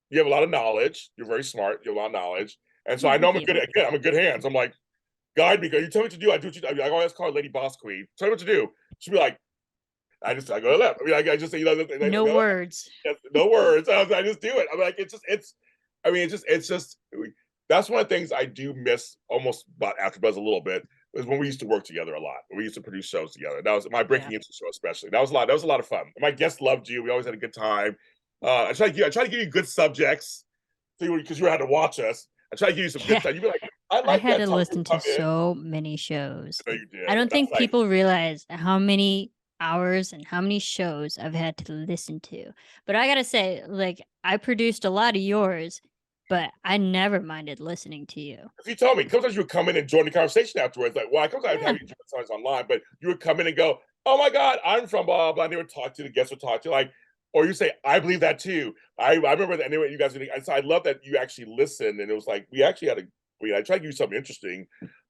Speaker 2: you have a lot of knowledge. You're very smart. You have a lot of knowledge. And so
Speaker 1: Oh,
Speaker 2: I know
Speaker 1: thank you.
Speaker 2: I'm in good hands. I'm like, guide me. You tell me what to do. I do what you do. I always call her Lady Boss Queen. Tell me what to do. She'll be like, I go to left. I mean, I just
Speaker 1: No
Speaker 2: go
Speaker 1: words.
Speaker 2: no words. I just do it. I'm like, I mean, it's just, that's one of the things I do miss almost about AfterBuzz a little bit was when we used to work together a lot. When we used to produce shows together. That was my
Speaker 1: Yeah.
Speaker 2: Breaking Into show, especially. That was a lot of fun. My guests loved you. We always had a good time. I try to give you good subjects because you had to watch us. I try to give you some good
Speaker 1: Yeah.
Speaker 2: stuff. You'd be like, I
Speaker 1: I
Speaker 2: like
Speaker 1: had
Speaker 2: that
Speaker 1: to
Speaker 2: time you
Speaker 1: listen to
Speaker 2: come in.
Speaker 1: so many shows.
Speaker 2: I know you
Speaker 1: I
Speaker 2: did.
Speaker 1: don't
Speaker 2: And I was
Speaker 1: think
Speaker 2: like,
Speaker 1: people realize how many hours and how many shows I've had to listen to. But I gotta say, like, I produced a lot of yours, but I never minded listening to you.
Speaker 2: If you told me, sometimes you would come in and join the conversation afterwards. Like, well, sometimes I'd
Speaker 1: Yeah.
Speaker 2: have you join sometimes online, but you would come in and go, "Oh my God, I'm from blah blah." And they would talk to you, the guests would talk to you, like, or you say, "I believe that too." I remember that anyway. You guys, so I love that you actually listened, and it was like we actually had a I tried to do something interesting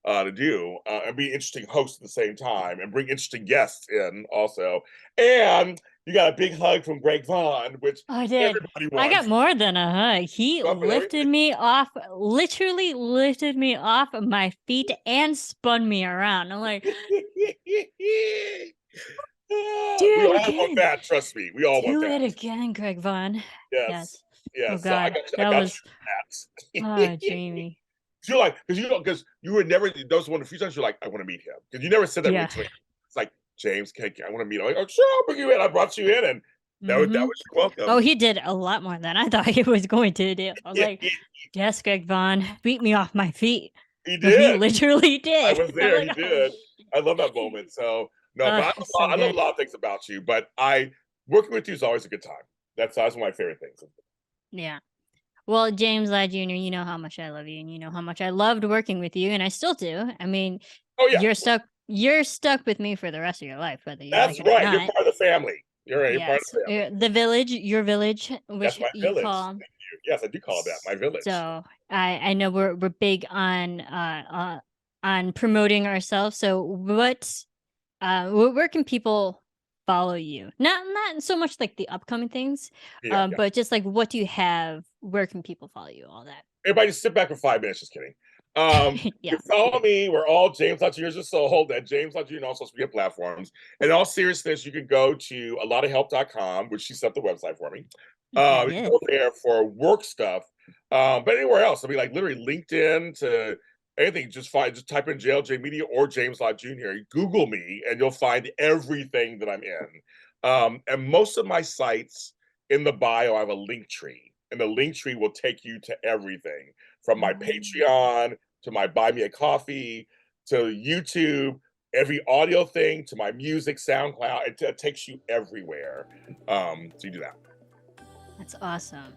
Speaker 2: to do and be interesting hosts at the same time, and bring interesting guests in also. And you got a big hug from Greg Vaughn, which
Speaker 1: I did.
Speaker 2: everybody
Speaker 1: I got
Speaker 2: wants.
Speaker 1: more than a hug. He
Speaker 2: Up and
Speaker 1: lifted
Speaker 2: everything.
Speaker 1: me off, literally lifted me off of my feet and spun me around. I'm like, do
Speaker 2: We
Speaker 1: it
Speaker 2: all want
Speaker 1: again.
Speaker 2: that. Trust me, we all want
Speaker 1: Do
Speaker 2: that.
Speaker 1: it again, Greg Vaughn.
Speaker 2: Yes,
Speaker 1: Yes. Oh
Speaker 2: yes. So
Speaker 1: God,
Speaker 2: I
Speaker 1: that
Speaker 2: got
Speaker 1: was
Speaker 2: you that.
Speaker 1: Jamie.
Speaker 2: You're like, because you would never. Those one of the few times you're like, I want to meet him, because you never said that really
Speaker 1: Yeah.
Speaker 2: to me. It's like, James, I want to meet him. I'm like, oh, sure, I'll bring you in. I brought you in, and that
Speaker 1: Mm-hmm.
Speaker 2: was your welcome.
Speaker 1: Oh, he did a lot more than I thought he was going to do. I was like, yes, Greg Vaughn, beat me off my feet.
Speaker 2: He
Speaker 1: No, he
Speaker 2: did.
Speaker 1: literally
Speaker 2: I
Speaker 1: did.
Speaker 2: was
Speaker 1: I'm
Speaker 2: there.
Speaker 1: like,
Speaker 2: He
Speaker 1: oh
Speaker 2: did. I love that
Speaker 1: shit.
Speaker 2: moment. So no, but
Speaker 1: So
Speaker 2: I love a
Speaker 1: good.
Speaker 2: lot of things about you. But working with you is always a good time. That's one of my favorite things.
Speaker 1: Yeah. Well, James Lott Jr., you know how much I love you, and you know how much I loved working with you, and I still do. I mean,
Speaker 2: Oh yeah,
Speaker 1: you're stuck with me for the rest of your life, whether you like
Speaker 2: that's
Speaker 1: it or
Speaker 2: right. You're
Speaker 1: not.
Speaker 2: part of the family. You're right. You're part of
Speaker 1: Yes.
Speaker 2: the family.
Speaker 1: The village, your village,
Speaker 2: That's
Speaker 1: which
Speaker 2: my
Speaker 1: you
Speaker 2: village.
Speaker 1: call.
Speaker 2: Thank you. Yes, I do call it that. My village.
Speaker 1: So I know we're big on promoting ourselves. So where can people follow you? Not so much like the upcoming things,
Speaker 2: Yeah, yeah.
Speaker 1: but just like what do you have? Where can people follow you? All that.
Speaker 2: Everybody just sit back for 5 minutes. Just kidding. You
Speaker 1: Yeah.
Speaker 2: follow me. We're all James Lott Jr.'s of Soul. That James Lott Jr. and all social media platforms. In all seriousness, you can go to alottahelp.com, which she set the website for me.
Speaker 1: I
Speaker 2: You
Speaker 1: did.
Speaker 2: go there for work stuff. But anywhere else, I mean, like literally LinkedIn to anything, just type in JLJ Media or James Lott Jr. Google me, and you'll find everything that I'm in. And most of my sites in the bio, I have a link tree, and the link tree will take you to everything from my Patreon to my Buy Me a Coffee to YouTube, every audio thing to my music, SoundCloud. It takes you everywhere. So you do that.
Speaker 1: That's awesome.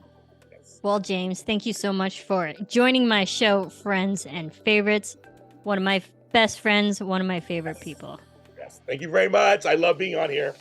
Speaker 2: Yes.
Speaker 1: Well, James, thank you so much for joining my show, Friends and Favorites. One of my best friends, one of my favorite people.
Speaker 2: Yes. Thank you very much. I love being on here.